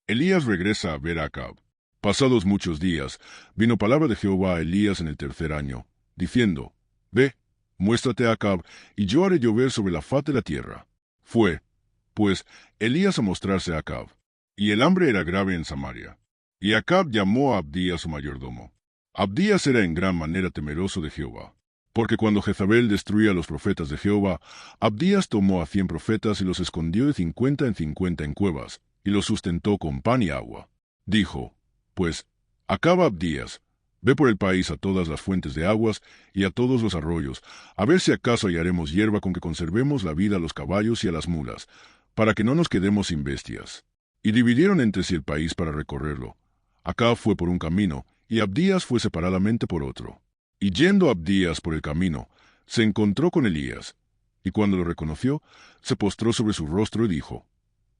Elías regresa a ver a Acab. Pasados muchos días, vino palabra de Jehová a Elías en el 3er año, diciendo: Ve, muéstrate a Acab, y yo haré llover sobre la faz de la tierra. Fue, pues, Elías a mostrarse a Acab. Y el hambre era grave en Samaria. Y Acab llamó a Abdías su mayordomo. Abdías era en gran manera temeroso de Jehová, porque cuando Jezabel destruía a los profetas de Jehová, Abdías tomó a 100 profetas y los escondió de 50 en 50 en cuevas, y los sustentó con pan y agua. Dijo, pues, Acaba Abdías, ve por el país a todas las fuentes de aguas y a todos los arroyos, a ver si acaso hallaremos hierba con que conservemos la vida a los caballos y a las mulas, para que no nos quedemos sin bestias. Y dividieron entre sí el país para recorrerlo. Acab fue por un camino, y Abdías fue separadamente por otro. Y yendo Abdías por el camino, se encontró con Elías, y cuando lo reconoció, se postró sobre su rostro y dijo,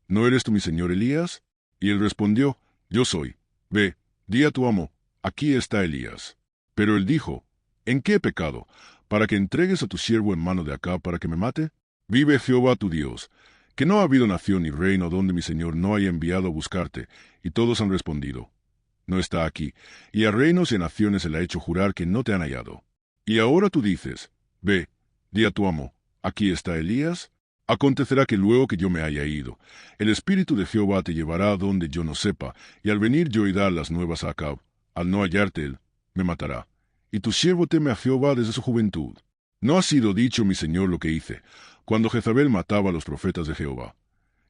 ¿No eres tú mi señor Elías? Y él respondió, Yo soy. Ve, di a tu amo, aquí está Elías. Pero él dijo, ¿En qué he pecado, para que entregues a tu siervo en mano de Acab para que me mate? Vive Jehová tu Dios, que no ha habido nación ni reino donde mi señor no haya enviado a buscarte. Y todos han respondido, no está aquí, y a reinos y a naciones se le ha hecho jurar que no te han hallado. Y ahora tú dices, ve, di a tu amo, aquí está Elías. Acontecerá que luego que yo me haya ido, el Espíritu de Jehová te llevará a donde yo no sepa, y al venir yo y dar las nuevas a Acab, al no hallarte él, me matará. Y tu siervo teme a Jehová desde su juventud. ¿No ha sido dicho mi señor lo que hice, cuando Jezabel mataba a los profetas de Jehová?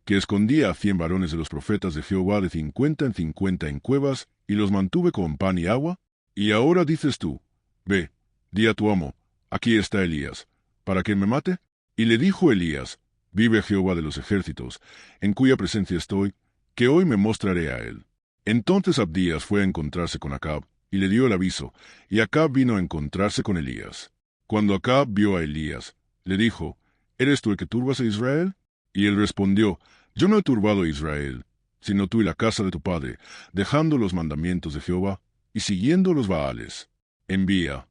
Que escondía a 100 varones de los profetas de Jehová de 50 en 50 en cuevas, y los mantuve con pan y agua. Y ahora dices tú, ve, di a tu amo, aquí está Elías, para que me mate. Y le dijo Elías, vive Jehová de los ejércitos, en cuya presencia estoy, que hoy me mostraré a él. Entonces Abdías fue a encontrarse con Acab, y le dio el aviso, y Acab vino a encontrarse con Elías. Cuando Acab vio a Elías, le dijo, ¿eres tú el que turbas a Israel? Y él respondió, yo no he turbado a Israel, sino tú y la casa de tu padre, dejando los mandamientos de Jehová, y siguiendo los Baales. Envía,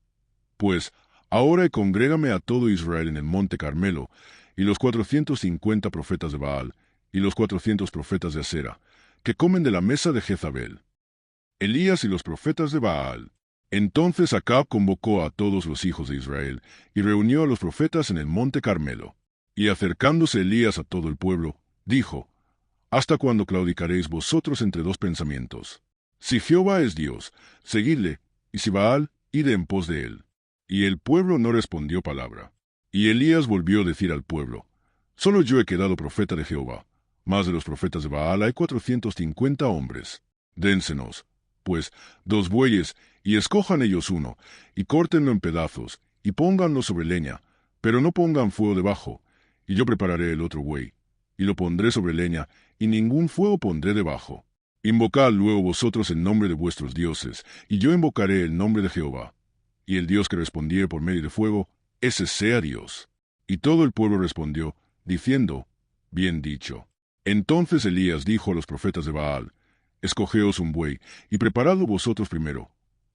pues, ahora y congrégame a todo Israel en el monte Carmelo, y los 450 profetas de Baal, y los 400 profetas de Asera, que comen de la mesa de Jezabel. Elías y los profetas de Baal. Entonces Acab convocó a todos los hijos de Israel, y reunió a los profetas en el monte Carmelo. Y acercándose Elías a todo el pueblo, dijo, ¿Hasta cuándo claudicaréis vosotros entre dos pensamientos? Si Jehová es Dios, seguidle, y si Baal, id en pos de él. Y el pueblo no respondió palabra. Y Elías volvió a decir al pueblo, solo yo he quedado profeta de Jehová, mas de los profetas de Baal hay 450 hombres. Dénsenos, pues, 2 bueyes, y escojan ellos uno, y córtenlo en pedazos, y pónganlo sobre leña, pero no pongan fuego debajo, y yo prepararé el otro buey, y lo pondré sobre leña, y ningún fuego pondré debajo. Invocad luego vosotros el nombre de vuestros dioses, y yo invocaré el nombre de Jehová. Y el Dios que respondiere por medio de fuego, ese sea Dios. Y todo el pueblo respondió, diciendo, bien dicho. Entonces Elías dijo a los profetas de Baal, escogeos un buey, y preparadlo vosotros primero,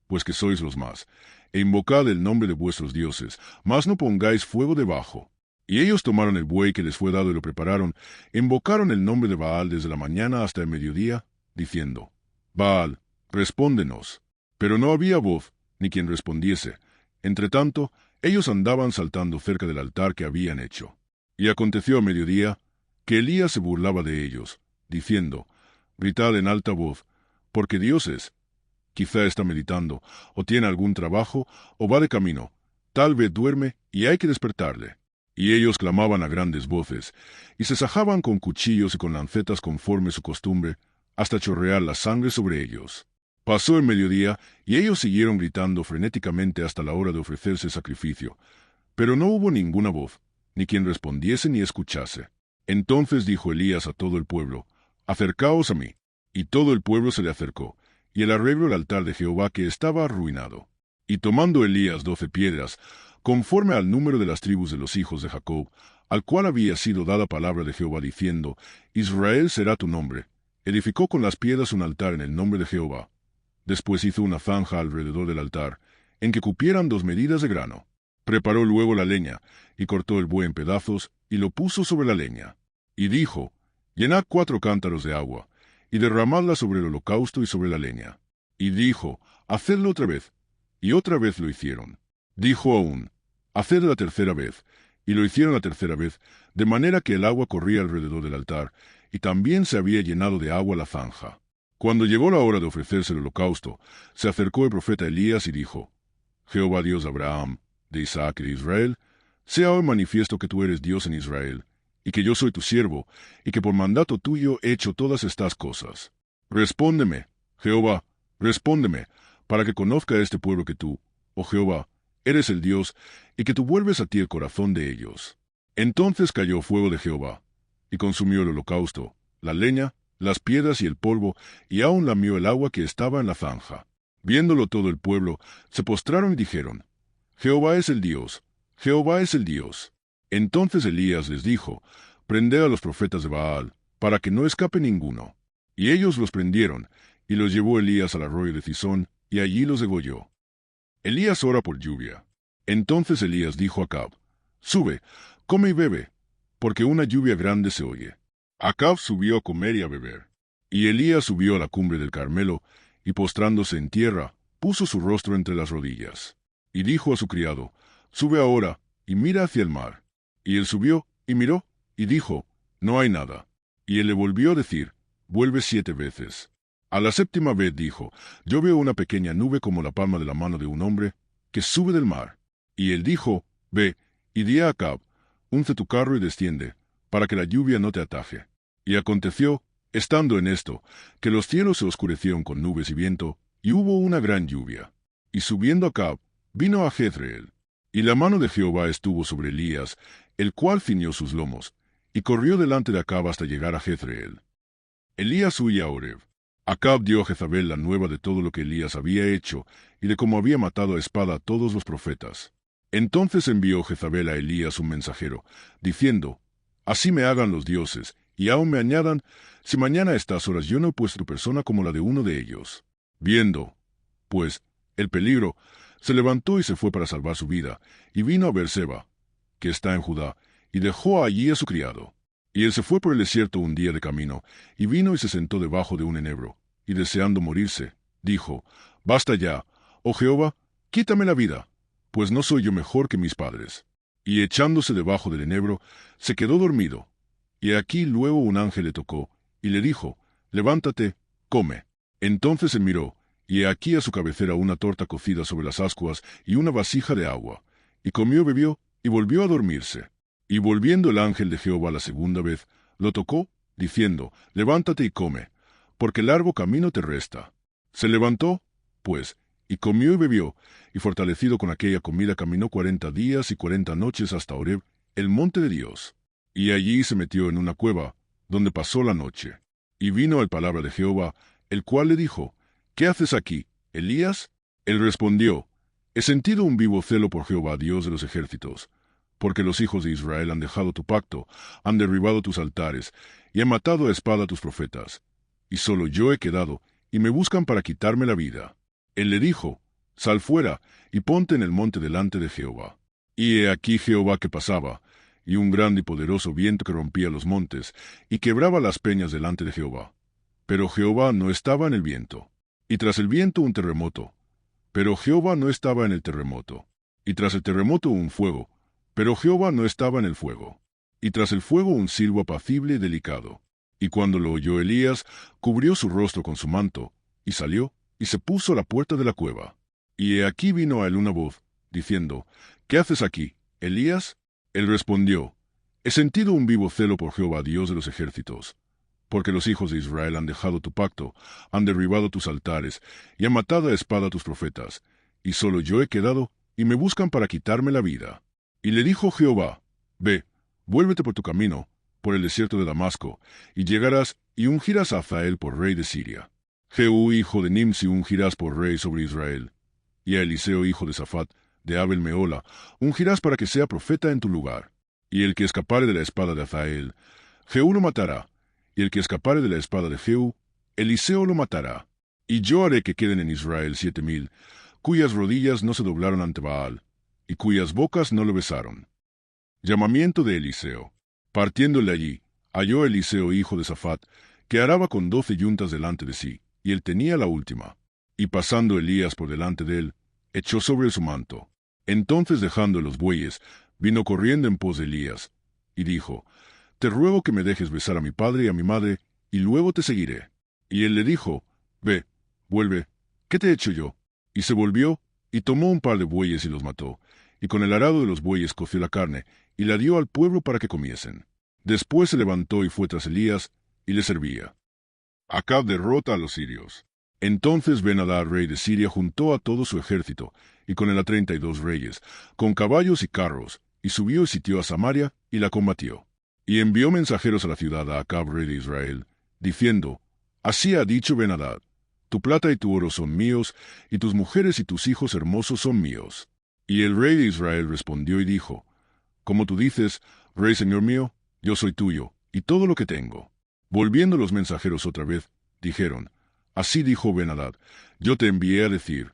pues que sois los más, e invocad el nombre de vuestros dioses, mas no pongáis fuego debajo. Y ellos tomaron el buey que les fue dado y lo prepararon, e invocaron el nombre de Baal desde la mañana hasta el mediodía, diciendo, Baal, respóndenos. Pero no había voz, ni quien respondiese. Entretanto, ellos andaban saltando cerca del altar que habían hecho. Y aconteció a mediodía, que Elías se burlaba de ellos, diciendo, gritad en alta voz, porque Dios es. Quizá está meditando, o tiene algún trabajo, o va de camino. Tal vez duerme, y hay que despertarle. Y ellos clamaban a grandes voces, y se sajaban con cuchillos y con lancetas conforme su costumbre, hasta chorrear la sangre sobre ellos. Pasó el mediodía, y ellos siguieron gritando frenéticamente hasta la hora de ofrecerse sacrificio. Pero no hubo ninguna voz, ni quien respondiese ni escuchase. Entonces dijo Elías a todo el pueblo, acercaos a mí. Y todo el pueblo se le acercó, y él arregló el altar de Jehová que estaba arruinado. Y tomando Elías 12 piedras, conforme al número de las tribus de los hijos de Jacob, al cual había sido dada palabra de Jehová diciendo, Israel será tu nombre, edificó con las piedras un altar en el nombre de Jehová. Después hizo una zanja alrededor del altar, en que cupieran 2 medidas de grano. Preparó luego la leña, y cortó el buey en pedazos, y lo puso sobre la leña. Y dijo, llenad 4 cántaros de agua, y derramadla sobre el holocausto y sobre la leña. Y dijo, hacedlo otra vez. Y otra vez lo hicieron. Dijo aún, haced la tercera vez. Y lo hicieron la tercera vez, de manera que el agua corría alrededor del altar, y también se había llenado de agua la zanja. Cuando llegó la hora de ofrecerse el holocausto, se acercó el profeta Elías y dijo: Jehová Dios de Abraham, de Isaac y de Israel, sea hoy manifiesto que tú eres Dios en Israel, y que yo soy tu siervo, y que por mandato tuyo he hecho todas estas cosas. Respóndeme, Jehová, respóndeme, para que conozca este pueblo que tú, oh Jehová, eres el Dios, y que tú vuelves a ti el corazón de ellos. Entonces cayó fuego de Jehová, y consumió el holocausto, la leña, las piedras y el polvo, y aun lamió el agua que estaba en la zanja. Viéndolo todo el pueblo, se postraron y dijeron: Jehová es el Dios, Jehová es el Dios. Entonces Elías les dijo: Prended a los profetas de Baal, para que no escape ninguno. Y ellos los prendieron, y los llevó Elías al arroyo de Cisón, y allí los degolló. Elías ora por lluvia. Entonces Elías dijo a Acab: Sube, come y bebe, porque una lluvia grande se oye. Acab subió a comer y a beber. Y Elías subió a la cumbre del Carmelo, y postrándose en tierra, puso su rostro entre las rodillas. Y dijo a su criado: Sube ahora, y mira hacia el mar. Y él subió, y miró, y dijo: No hay nada. Y él le volvió a decir: Vuelve 7 veces. A la 7ª vez dijo: Yo veo una pequeña nube como la palma de la mano de un hombre, que sube del mar. Y él dijo: Ve, y di a Acab: Unce tu carro y desciende, para que la lluvia no te ataje. Y aconteció, estando en esto, que los cielos se oscurecieron con nubes y viento, y hubo una gran lluvia. Y subiendo Acab, vino a Jezreel. Y la mano de Jehová estuvo sobre Elías, el cual ciñó sus lomos, y corrió delante de Acab hasta llegar a Jezreel. Elías huye a Horeb. Acab dio a Jezabel la nueva de todo lo que Elías había hecho, y de cómo había matado a espada a todos los profetas. Entonces envió Jezabel a Elías un mensajero, diciendo: Así me hagan los dioses, y aun me añadan, si mañana a estas horas yo no he puesto tu persona como la de uno de ellos. Viendo, pues, el peligro, se levantó y se fue para salvar su vida, y vino a Beerseba, que está en Judá, y dejó allí a su criado. Y él se fue por el desierto un día de camino, y vino y se sentó debajo de un enebro, y deseando morirse, dijo: Basta ya, oh Jehová, quítame la vida, pues no soy yo mejor que mis padres. Y echándose debajo del enebro, se quedó dormido. Y aquí luego un ángel le tocó, y le dijo: Levántate, come. Entonces se miró, y he aquí a su cabecera una torta cocida sobre las ascuas y una vasija de agua. Y comió, bebió, y volvió a dormirse. Y volviendo el ángel de Jehová la 2ª vez, lo tocó, diciendo: Levántate y come, porque largo camino te resta. Se levantó, pues, y comió y bebió, y fortalecido con aquella comida caminó 40 días y 40 noches hasta Horeb, el monte de Dios. Y allí se metió en una cueva, donde pasó la noche. Y vino al palabra de Jehová, el cual le dijo: ¿Qué haces aquí, Elías? Él respondió: He sentido un vivo celo por Jehová, Dios de los ejércitos, porque los hijos de Israel han dejado tu pacto, han derribado tus altares, y han matado a espada a tus profetas. Y solo yo he quedado, y me buscan para quitarme la vida. Él le dijo: Sal fuera, y ponte en el monte delante de Jehová. Y he aquí Jehová que pasaba, y un grande y poderoso viento que rompía los montes, y quebraba las peñas delante de Jehová. Pero Jehová no estaba en el viento. Y tras el viento un terremoto. Pero Jehová no estaba en el terremoto. Y tras el terremoto un fuego. Pero Jehová no estaba en el fuego. Y tras el fuego un silbo apacible y delicado. Y cuando lo oyó Elías, cubrió su rostro con su manto, y salió, y se puso a la puerta de la cueva. Y he aquí vino a él una voz, diciendo: ¿Qué haces aquí, Elías? Él respondió: He sentido un vivo celo por Jehová, Dios de los ejércitos, porque los hijos de Israel han dejado tu pacto, han derribado tus altares, y han matado a espada a tus profetas, y solo yo he quedado, y me buscan para quitarme la vida. Y le dijo Jehová: Ve, vuélvete por tu camino, por el desierto de Damasco, y llegarás, y ungirás a Hazael por rey de Siria. Jehú hijo de Nimsi ungirás por rey sobre Israel, y a Eliseo hijo de Safat, de Abel Meola, ungirás para que sea profeta en tu lugar. Y el que escapare de la espada de Hazael, Jehú lo matará, y el que escapare de la espada de Jehú, Eliseo lo matará. Y yo haré que queden en Israel 7,000, cuyas rodillas no se doblaron ante Baal, y cuyas bocas no lo besaron. Llamamiento de Eliseo. Partiéndole allí, halló Eliseo hijo de Safat, que araba con 12 yuntas delante de sí, y él tenía la última. Y pasando Elías por delante de él, echó sobre su manto. Entonces, dejando los bueyes, vino corriendo en pos de Elías, y dijo: Te ruego que me dejes besar a mi padre y a mi madre, y luego te seguiré. Y él le dijo, Ve, vuelve, ¿qué te he hecho yo? Y se volvió, y tomó un par de bueyes y los mató, y con el arado de los bueyes coció la carne, y la dio al pueblo para que comiesen. Después se levantó y fue tras Elías, y le servía. Acab derrota a los sirios. Entonces Ben-Hadad, rey de Siria, juntó a todo su ejército, y con él a 32 reyes, con caballos y carros, y subió y sitió a Samaria, y la combatió. Y envió mensajeros a la ciudad a Acab, rey de Israel, diciendo, Así ha dicho Ben-Hadad, tu plata y tu oro son míos, y tus mujeres y tus hijos hermosos son míos. Y el rey de Israel respondió y dijo, Como tú dices, rey señor mío, yo soy tuyo, y todo lo que tengo. Volviendo los mensajeros otra vez, dijeron, Así dijo Ben-Hadad, yo te envié a decir,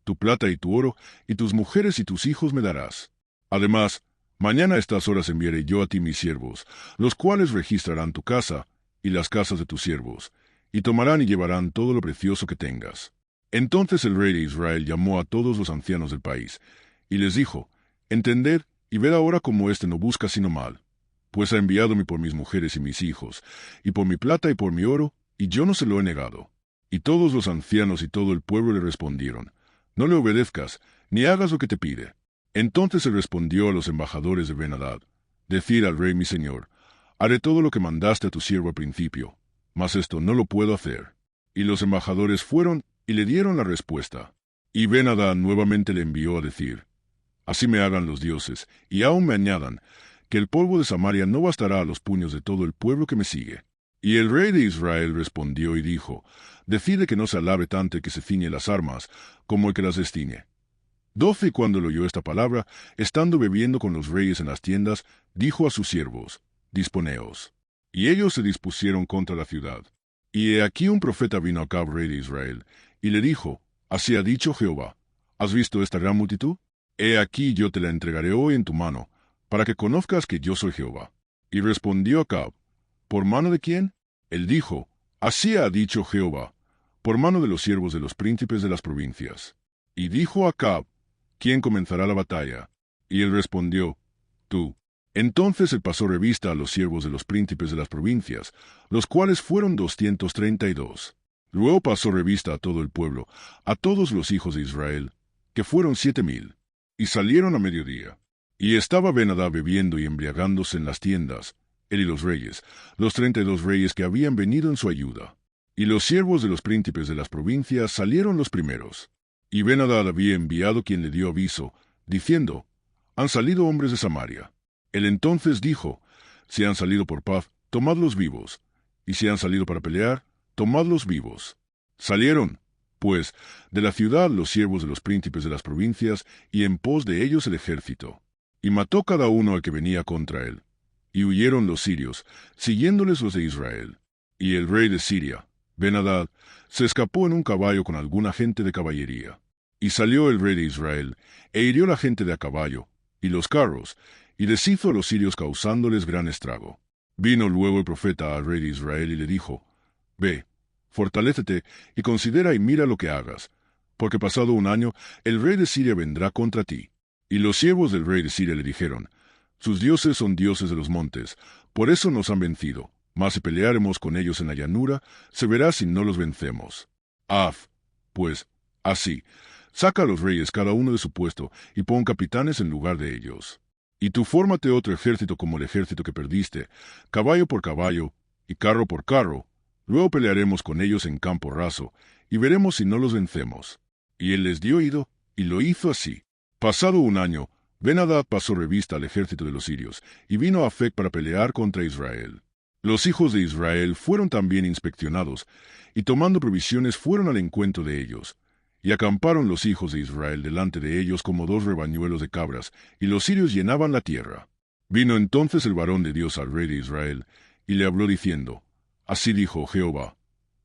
tu plata y tu oro, y tus mujeres y tus hijos me darás. Además, mañana a estas horas enviaré yo a ti mis siervos, los cuales registrarán tu casa, y las casas de tus siervos, y tomarán y llevarán todo lo precioso que tengas. Entonces el rey de Israel llamó a todos los ancianos del país, y les dijo, Entended, y ved ahora cómo éste no busca sino mal, pues ha enviado por mis mujeres y mis hijos, y por mi plata y por mi oro, y yo no se lo he negado. Y todos los ancianos y todo el pueblo le respondieron, No le obedezcas, ni hagas lo que te pide. Entonces se respondió a los embajadores de Ben-Hadad, Decid al rey mi señor, haré todo lo que mandaste a tu siervo al principio, mas esto no lo puedo hacer. Y los embajadores fueron y le dieron la respuesta. Y Ben-Hadad nuevamente le envió a decir, Así me hagan los dioses, y aún me añadan, que el polvo de Samaria no bastará a los puños de todo el pueblo que me sigue. Y el rey de Israel respondió y dijo, Decide que no se alabe tanto el que se ciñe las armas, como el que las destiñe. 12 Y cuando le oyó esta palabra, estando bebiendo con los reyes en las tiendas, dijo a sus siervos, Disponeos. Y ellos se dispusieron contra la ciudad. Y he aquí un profeta vino a Acab, rey de Israel, y le dijo, Así ha dicho Jehová, ¿has visto esta gran multitud? He aquí yo te la entregaré hoy en tu mano, para que conozcas que yo soy Jehová. Y respondió Acab, ¿por mano de quién? Él dijo, Así ha dicho Jehová, por mano de los siervos de los príncipes de las provincias. Y dijo Acab, ¿quién comenzará la batalla? Y él respondió, tú. Entonces él pasó revista a los siervos de los príncipes de las provincias, los cuales fueron 232. Luego pasó revista a todo el pueblo, a todos los hijos de Israel, que fueron 7,000. Y salieron a mediodía. Y estaba Ben-Hadad bebiendo y embriagándose en las tiendas, él y los reyes, los 32 reyes que habían venido en su ayuda. Y los siervos de los príncipes de las provincias salieron los primeros. Y Ben-Hadad había enviado quien le dio aviso, diciendo, Han salido hombres de Samaria. Él entonces dijo, Si han salido por paz, tomadlos vivos, y si han salido para pelear, tomadlos vivos. Salieron, pues, de la ciudad los siervos de los príncipes de las provincias, y en pos de ellos el ejército. Y mató cada uno al que venía contra él. Y huyeron los sirios, siguiéndoles los de Israel. Y el rey de Siria, Ben-Hadad, se escapó en un caballo con alguna gente de caballería. Y salió el rey de Israel, e hirió la gente de a caballo, y los carros, y deshizo a los sirios causándoles gran estrago. Vino luego el profeta al rey de Israel y le dijo, Ve, fortalécete, y considera y mira lo que hagas, porque pasado un año el rey de Siria vendrá contra ti. Y los siervos del rey de Siria le dijeron, Sus dioses son dioses de los montes, por eso nos han vencido. Mas si peleáremos con ellos en la llanura, se verá si no los vencemos. Haz, pues, así, saca a los reyes cada uno de su puesto, y pon capitanes en lugar de ellos. Y tú fórmate otro ejército como el ejército que perdiste, caballo por caballo, y carro por carro. Luego pelearemos con ellos en campo raso, y veremos si no los vencemos. Y él les dio oído, y lo hizo así. Pasado un año, Ben-Hadad pasó revista al ejército de los sirios, y vino a Afec para pelear contra Israel. Los hijos de Israel fueron también inspeccionados, y tomando provisiones fueron al encuentro de ellos. Y acamparon los hijos de Israel delante de ellos como 2 rebañuelos de cabras, y los sirios llenaban la tierra. Vino entonces el varón de Dios al rey de Israel, y le habló diciendo, Así dijo Jehová,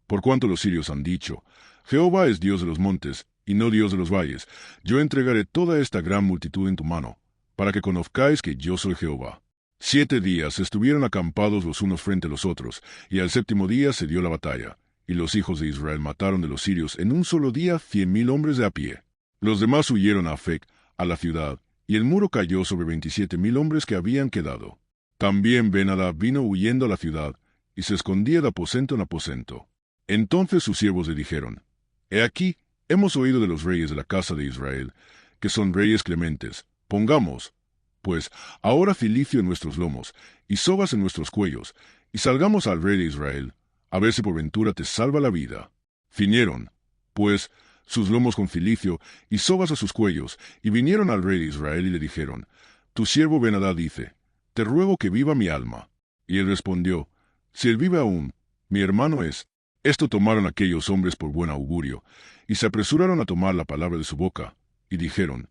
por cuanto los sirios han dicho, Jehová es Dios de los montes, y no Dios de los valles, yo entregaré toda esta gran multitud en tu mano, para que conozcáis que yo soy Jehová. 7 días estuvieron acampados los unos frente a los otros, y al 7º día se dio la batalla, y los hijos de Israel mataron de los sirios en un solo día 100,000 hombres de a pie. Los demás huyeron a Afec, a la ciudad, y el muro cayó sobre 27,000 hombres que habían quedado. También Ben-Hadad vino huyendo a la ciudad, y se escondía de aposento en aposento. Entonces sus siervos le dijeron, He aquí, hemos oído de los reyes de la casa de Israel, que son reyes clementes. Pongamos, pues, ahora cilicio en nuestros lomos, y sogas en nuestros cuellos, y salgamos al rey de Israel, a ver si por ventura te salva la vida. Ciñeron, pues, sus lomos con cilicio, y sogas a sus cuellos, y vinieron al rey de Israel y le dijeron, Tu siervo Ben-Hadad dice, Te ruego que viva mi alma. Y él respondió, Si él vive aún, mi hermano es. Esto tomaron aquellos hombres por buen augurio, y se apresuraron a tomar la palabra de su boca, y dijeron,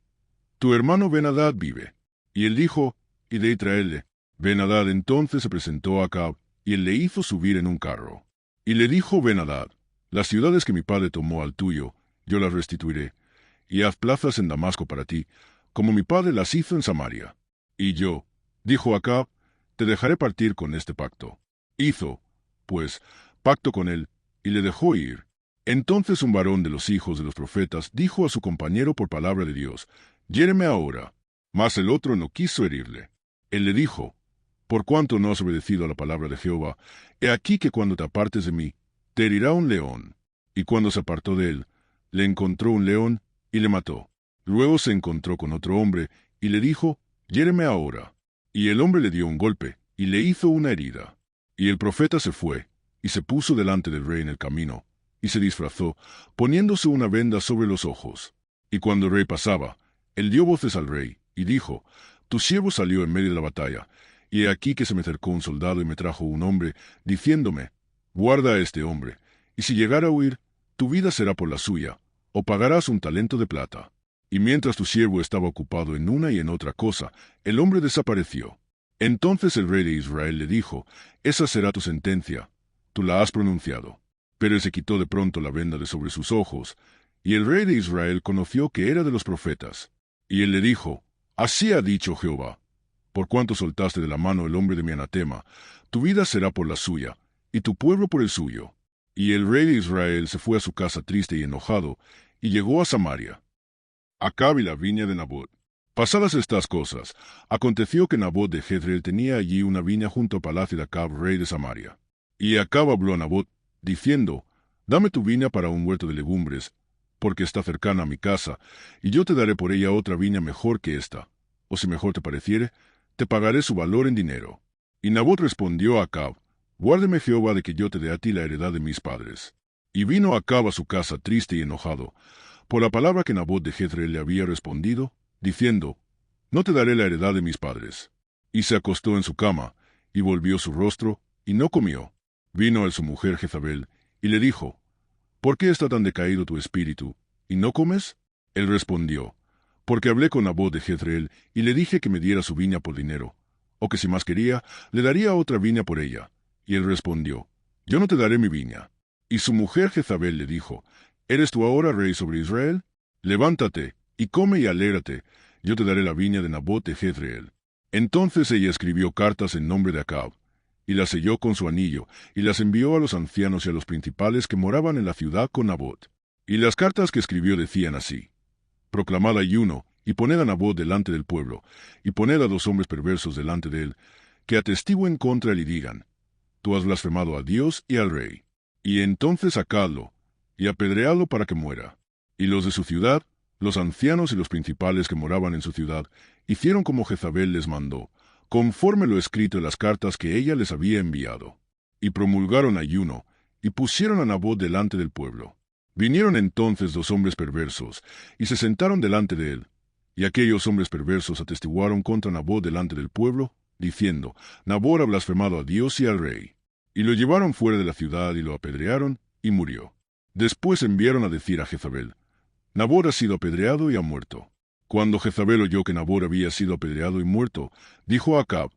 Tu hermano Ben-Hadad vive. Y él dijo, Id y traedle. Ben-Hadad entonces se presentó a Acab, y él le hizo subir en un carro. Y le dijo Ben-Hadad, Las ciudades que mi padre tomó al tuyo, yo las restituiré, y haz plazas en Damasco para ti, como mi padre las hizo en Samaria. Y yo, dijo Acab, te dejaré partir con este pacto. Hizo, pues, pacto con él, y le dejó ir. Entonces un varón de los hijos de los profetas dijo a su compañero por palabra de Dios, Hiéreme ahora. Mas el otro no quiso herirle. Él le dijo, Por cuanto no has obedecido a la palabra de Jehová, he aquí que cuando te apartes de mí, te herirá un león. Y cuando se apartó de él, le encontró un león, y le mató. Luego se encontró con otro hombre, y le dijo, Hiéreme ahora. Y el hombre le dio un golpe, y le hizo una herida. Y el profeta se fue, y se puso delante del rey en el camino, y se disfrazó, poniéndose una venda sobre los ojos. Y cuando el rey pasaba, él dio voces al rey, y dijo, Tu siervo salió en medio de la batalla, y he aquí que se me acercó un soldado y me trajo un hombre, diciéndome, Guarda a este hombre, y si llegara a huir, tu vida será por la suya, o pagarás un talento de plata. Y mientras tu siervo estaba ocupado en una y en otra cosa, el hombre desapareció. Entonces el rey de Israel le dijo, Esa será tu sentencia, tú la has pronunciado. Pero él se quitó de pronto la venda de sobre sus ojos, y el rey de Israel conoció que era de los profetas. Y él le dijo, Así ha dicho Jehová, por cuanto soltaste de la mano el hombre de mi anatema, tu vida será por la suya, y tu pueblo por el suyo. Y el rey de Israel se fue a su casa triste y enojado, y llegó a Samaria. Acab y la viña de Nabot. Pasadas estas cosas, aconteció que Nabot de Jezreel tenía allí una viña junto al palacio de Acab, rey de Samaria. Y Acab habló a Nabot, diciendo, Dame tu viña para un huerto de legumbres, porque está cercana a mi casa, y yo te daré por ella otra viña mejor que esta. O si mejor te pareciere, te pagaré su valor en dinero. Y Nabot respondió a Acab, Guárdeme Jehová de que yo te dé a ti la heredad de mis padres. Y vino Acab a su casa triste y enojado, por la palabra que Nabot de Jezreel le había respondido, diciendo, No te daré la heredad de mis padres. Y se acostó en su cama, y volvió su rostro, y no comió. Vino a su mujer Jezabel, y le dijo, ¿Por qué está tan decaído tu espíritu, y no comes? Él respondió, Porque hablé con Nabot de Jezreel, y le dije que me diera su viña por dinero, o que si más quería, le daría otra viña por ella. Y él respondió, Yo no te daré mi viña. Y su mujer Jezabel le dijo, ¿Eres tú ahora rey sobre Israel? Levántate, y come y alégrate, yo te daré la viña de Nabot de Jezreel. Entonces ella escribió cartas en nombre de Acab, y las selló con su anillo, y las envió a los ancianos y a los principales que moraban en la ciudad con Nabot. Y las cartas que escribió decían así, Proclamad ayuno, y poned a Nabot delante del pueblo, y poned a 2 hombres perversos delante de él, que atestiguen contra él y digan, Tú has blasfemado a Dios y al rey. Y entonces sacadlo, y apedreadlo para que muera. Y los de su ciudad, los ancianos y los principales que moraban en su ciudad, hicieron como Jezabel les mandó, conforme lo escrito en las cartas que ella les había enviado. Y promulgaron ayuno, y pusieron a Nabot delante del pueblo. Vinieron entonces 2 hombres perversos, y se sentaron delante de él. Y aquellos hombres perversos atestiguaron contra Nabot delante del pueblo, diciendo, Nabot ha blasfemado a Dios y al rey. Y lo llevaron fuera de la ciudad y lo apedrearon, y murió. Después enviaron a decir a Jezabel, Nabot ha sido apedreado y ha muerto. Cuando Jezabel oyó que Nabot había sido apedreado y muerto, dijo a Acab,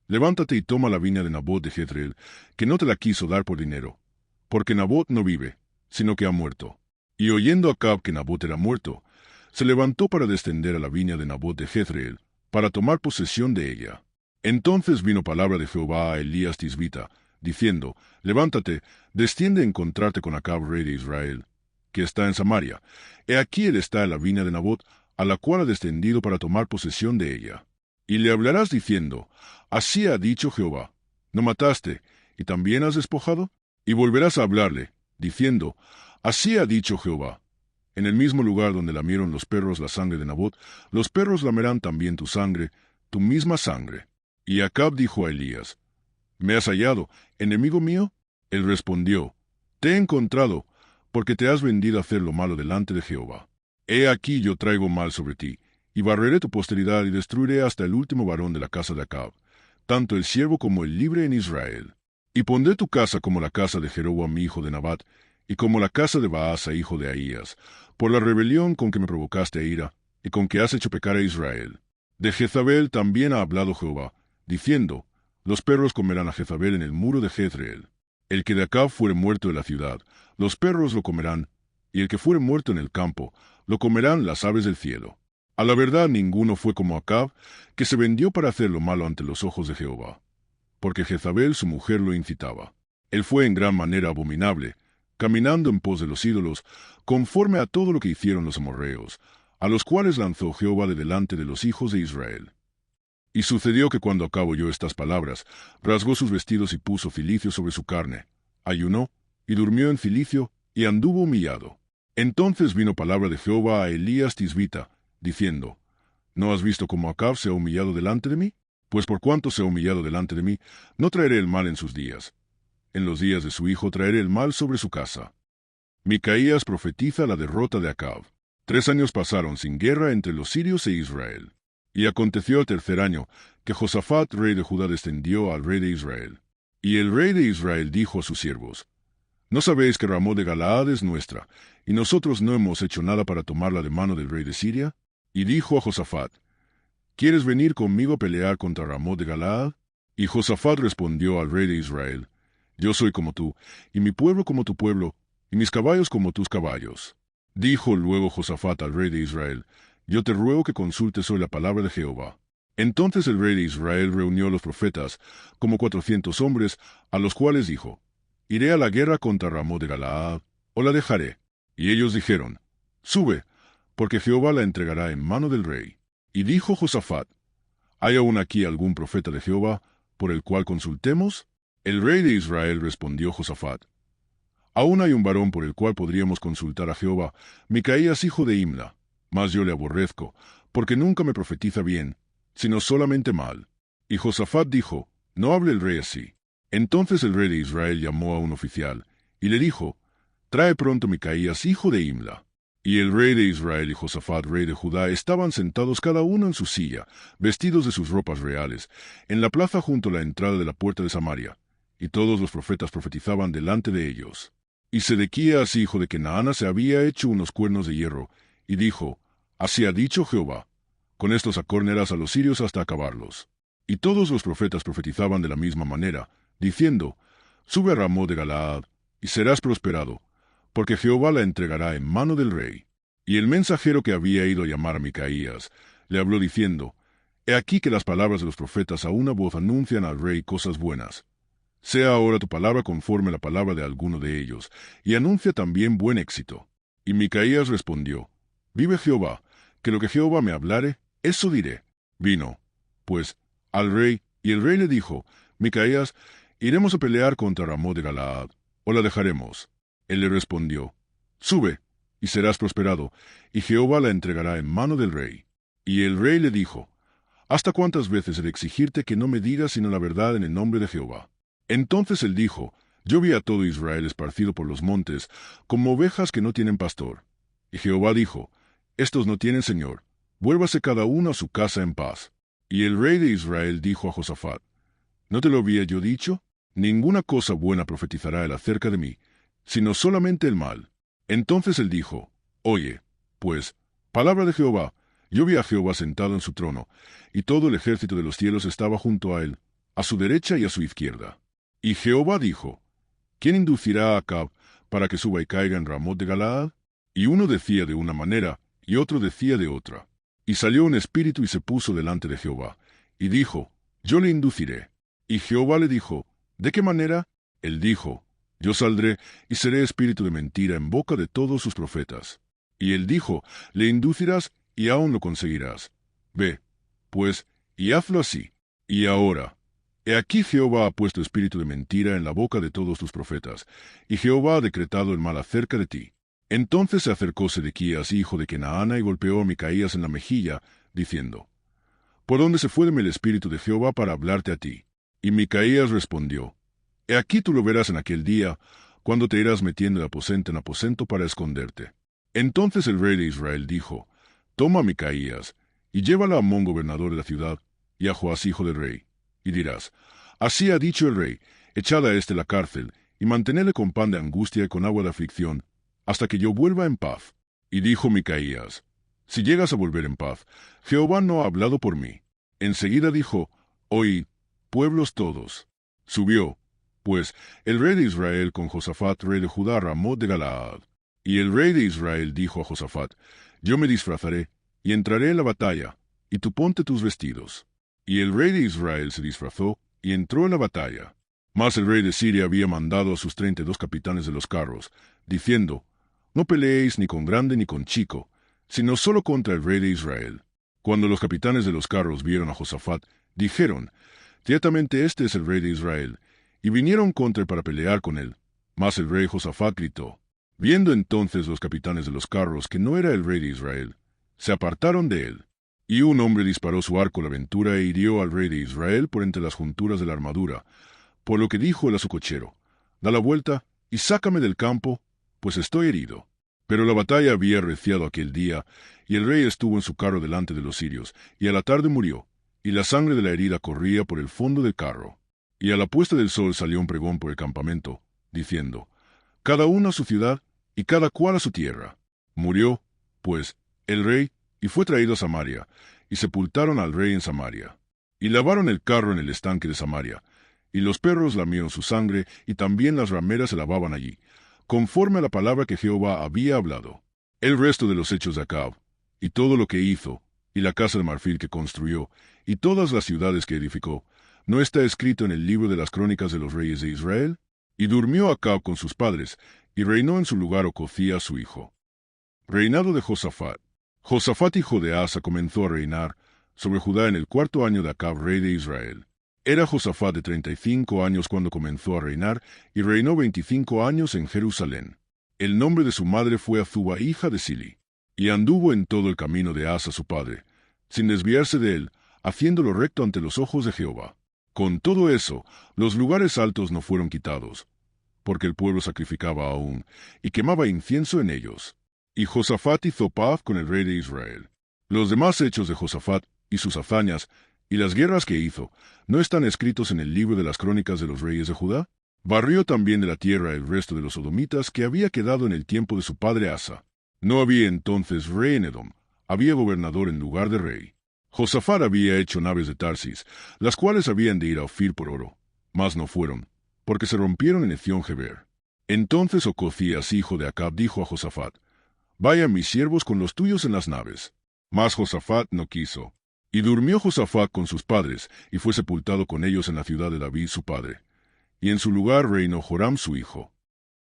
Levántate y toma la viña de Nabot de Jezreel, que no te la quiso dar por dinero, porque Nabot no vive, sino que ha muerto. Y oyendo Acab que Nabot era muerto, se levantó para descender a la viña de Nabot de Jezreel, para tomar posesión de ella. Entonces vino palabra de Jehová a Elías Tisbita, diciendo, Levántate, desciende a encontrarte con Acab rey de Israel, que está en Samaria. He aquí él está en la viña de Nabot, a la cual ha descendido para tomar posesión de ella. Y le hablarás diciendo, Así ha dicho Jehová, ¿no mataste, y también has despojado? Y volverás a hablarle, diciendo, «Así ha dicho Jehová. En el mismo lugar donde lamieron los perros la sangre de Nabot, los perros lamerán también tu sangre, tu misma sangre». Y Acab dijo a Elías, «¿Me has hallado, enemigo mío?» Él respondió, «Te he encontrado, porque te has vendido a hacer lo malo delante de Jehová. He aquí yo traigo mal sobre ti, y barreré tu posteridad y destruiré hasta el último varón de la casa de Acab, tanto el siervo como el libre en Israel. Y pondré tu casa como la casa de Jeroboam hijo de Nabat, y como la casa de Baasa hijo de Ahías, por la rebelión con que me provocaste a ira, y con que has hecho pecar a Israel. De Jezabel también ha hablado Jehová, diciendo, los perros comerán a Jezabel en el muro de Jezreel. El que de Acab fuere muerto de la ciudad, los perros lo comerán, y el que fuere muerto en el campo, lo comerán las aves del cielo. A la verdad ninguno fue como Acab, que se vendió para hacer lo malo ante los ojos de Jehová. Porque Jezabel su mujer lo incitaba. Él fue en gran manera abominable, caminando en pos de los ídolos, conforme a todo lo que hicieron los amorreos, a los cuales lanzó Jehová de delante de los hijos de Israel. Y sucedió que cuando Acab oyó estas palabras, rasgó sus vestidos y puso cilicio sobre su carne, ayunó, y durmió en cilicio, y anduvo humillado. Entonces vino palabra de Jehová a Elías Tisbita, diciendo, ¿no has visto cómo Acab se ha humillado delante de mí? Pues por cuanto se ha humillado delante de mí, no traeré el mal en sus días. En los días de su hijo traeré el mal sobre su casa. Micaías profetiza la derrota de Acab. 3 años pasaron sin guerra entre los sirios e Israel. Y aconteció el tercer año, que Josafat, rey de Judá, descendió al rey de Israel. Y el rey de Israel dijo a sus siervos, ¿no sabéis que Ramot de Galaad es nuestra, y nosotros no hemos hecho nada para tomarla de mano del rey de Siria? Y dijo a Josafat, ¿quieres venir conmigo a pelear contra Ramot de Galaad? Y Josafat respondió al rey de Israel, yo soy como tú, y mi pueblo como tu pueblo, y mis caballos como tus caballos. Dijo luego Josafat al rey de Israel, yo te ruego que consultes hoy la palabra de Jehová. Entonces el rey de Israel reunió a los profetas, como 400 hombres, a los cuales dijo, ¿iré a la guerra contra Ramot de Galaad, o la dejaré? Y ellos dijeron, sube, porque Jehová la entregará en mano del rey. Y dijo Josafat, ¿hay aún aquí algún profeta de Jehová, por el cual consultemos? El rey de Israel respondió Josafat, aún hay un varón por el cual podríamos consultar a Jehová, Micaías hijo de Imla, mas yo le aborrezco, porque nunca me profetiza bien, sino solamente mal. Y Josafat dijo, no hable el rey así. Entonces el rey de Israel llamó a un oficial, y le dijo, trae pronto Micaías hijo de Imla. Y el rey de Israel y Josafat rey de Judá estaban sentados cada uno en su silla, vestidos de sus ropas reales, en la plaza junto a la entrada de la puerta de Samaria, y todos los profetas profetizaban delante de ellos. Y Sedequías hijo de Kenaana se había hecho unos cuernos de hierro, y dijo, así ha dicho Jehová, con estos acornearás a los sirios hasta acabarlos. Y todos los profetas profetizaban de la misma manera, diciendo, sube a Ramot de Galaad, y serás prosperado, porque Jehová la entregará en mano del rey. Y el mensajero que había ido a llamar a Micaías, le habló diciendo, he aquí que las palabras de los profetas a una voz anuncian al rey cosas buenas. Sea ahora tu palabra conforme a la palabra de alguno de ellos, y anuncia también buen éxito. Y Micaías respondió, vive Jehová, que lo que Jehová me hablare, eso diré. Vino, pues, al rey, y el rey le dijo, Micaías, iremos a pelear contra Ramot de Galaad, o la dejaremos. Él le respondió, sube, y serás prosperado, y Jehová la entregará en mano del rey. Y el rey le dijo, ¿hasta cuántas veces he de exigirte que no me digas sino la verdad en el nombre de Jehová? Entonces él dijo, yo vi a todo Israel esparcido por los montes, como ovejas que no tienen pastor. Y Jehová dijo, estos no tienen señor, vuélvase cada uno a su casa en paz. Y el rey de Israel dijo a Josafat, ¿no te lo había yo dicho? Ninguna cosa buena profetizará él acerca de mí, sino solamente el mal. Entonces él dijo, oye, pues, palabra de Jehová, yo vi a Jehová sentado en su trono, y todo el ejército de los cielos estaba junto a él, a su derecha y a su izquierda. Y Jehová dijo, ¿quién inducirá a Acab para que suba y caiga en Ramot de Galaad? Y uno decía de una manera, y otro decía de otra. Y salió un espíritu y se puso delante de Jehová, y dijo, yo le induciré. Y Jehová le dijo, ¿de qué manera? Él dijo, yo saldré y seré espíritu de mentira en boca de todos sus profetas. Y él dijo, le inducirás y aún lo conseguirás. Ve, pues, y hazlo así. Y ahora, He aquí Jehová ha puesto espíritu de mentira en la boca de todos tus profetas, y Jehová ha decretado el mal acerca de ti. Entonces se acercó Sedequías, hijo de Kenaana, y golpeó a Micaías en la mejilla, diciendo, ¿Por dónde se fue de mí el espíritu de Jehová para hablarte a ti? Y Micaías respondió, He aquí tú lo verás en aquel día, cuando te irás metiendo de aposento en aposento para esconderte. Entonces el rey de Israel dijo, Toma a Micaías, y llévala a Amón, gobernador de la ciudad, y a Joás, hijo del rey. Y dirás, Así ha dicho el rey, echad a éste la cárcel, y mantenedle con pan de angustia y con agua de aflicción, hasta que yo vuelva en paz. Y dijo Micaías, Si llegas a volver en paz, Jehová no ha hablado por mí. Enseguida dijo, Oíd, pueblos todos. Subió, pues, el rey de Israel con Josafat, rey de Judá, a Ramot de Galaad. Y el rey de Israel dijo a Josafat, Yo me disfrazaré, y entraré en la batalla, y tú ponte tus vestidos. Y el rey de Israel se disfrazó, y entró en la batalla. Mas el rey de Siria había mandado a sus 32 capitanes de los carros, diciendo, No peleéis ni con grande ni con chico, sino solo contra el rey de Israel. Cuando los capitanes de los carros vieron a Josafat, dijeron, Ciertamente este es el rey de Israel, y vinieron contra él para pelear con él. Mas el rey Josafat gritó. Viendo entonces los capitanes de los carros que no era el rey de Israel, se apartaron de él. Y un hombre disparó su arco a la aventura e hirió al rey de Israel por entre las junturas de la armadura, por lo que dijo él a su cochero, Da la vuelta y sácame del campo, pues estoy herido. Pero la batalla había arreciado aquel día, y el rey estuvo en su carro delante de los sirios, y a la tarde murió, y la sangre de la herida corría por el fondo del carro. Y a la puesta del sol salió un pregón por el campamento, diciendo, Cada uno a su ciudad, y cada cual a su tierra. Murió, pues, el rey, y fue traído a Samaria, y sepultaron al rey en Samaria. Y lavaron el carro en el estanque de Samaria, y los perros lamieron su sangre, y también las rameras se lavaban allí, conforme a la palabra que Jehová había hablado. El resto de los hechos de Acab, y todo lo que hizo, y la casa de marfil que construyó, y todas las ciudades que edificó, ¿no está escrito en el libro de las crónicas de los reyes de Israel? Y durmió Acab con sus padres, y reinó en su lugar Ocozías su hijo. Reinado de Josafat. Josafat hijo de Asa comenzó a reinar sobre Judá en el 4º año de Acab rey de Israel. Era Josafat de 35 años cuando comenzó a reinar, y reinó 25 años en Jerusalén. El nombre de su madre fue Azuba, hija de Sili. Y anduvo en todo el camino de Asa su padre, sin desviarse de él, haciéndolo recto ante los ojos de Jehová. Con todo eso, los lugares altos no fueron quitados, porque el pueblo sacrificaba aún, y quemaba incienso en ellos. Y Josafat hizo paz con el rey de Israel. Los demás hechos de Josafat, y sus hazañas, y las guerras que hizo, ¿no están escritos en el libro de las crónicas de los reyes de Judá? Barrió también de la tierra el resto de los sodomitas que había quedado en el tiempo de su padre Asa. No había entonces rey en Edom, había gobernador en lugar de rey. Josafat había hecho naves de Tarsis, las cuales habían de ir a Ofir por oro, mas no fueron, porque se rompieron en Ezión-Geber. Entonces Ocozías, hijo de Acab, dijo a Josafat, Vayan mis siervos con los tuyos en las naves. Mas Josafat no quiso. Y durmió Josafat con sus padres, y fue sepultado con ellos en la ciudad de David su padre. Y en su lugar reinó Joram su hijo.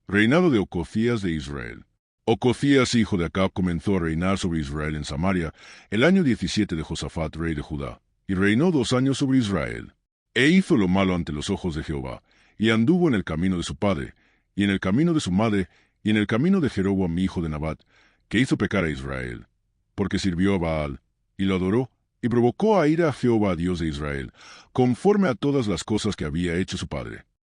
Reinado de Ocozías de Israel. Ocozías, hijo de Acab, comenzó a reinar sobre Israel en Samaria, el año 17 de Josafat, rey de Judá, y reinó 2 años sobre Israel. E hizo lo malo ante los ojos de Jehová, y anduvo en el camino de su padre, y en el camino de su madre, y en el camino de Jeroboam hijo de Nabat, que hizo pecar a Israel, porque sirvió a Baal, y lo adoró, y provocó a ira a Jehová, Dios de Israel, conforme a todas las cosas que había hecho su padre.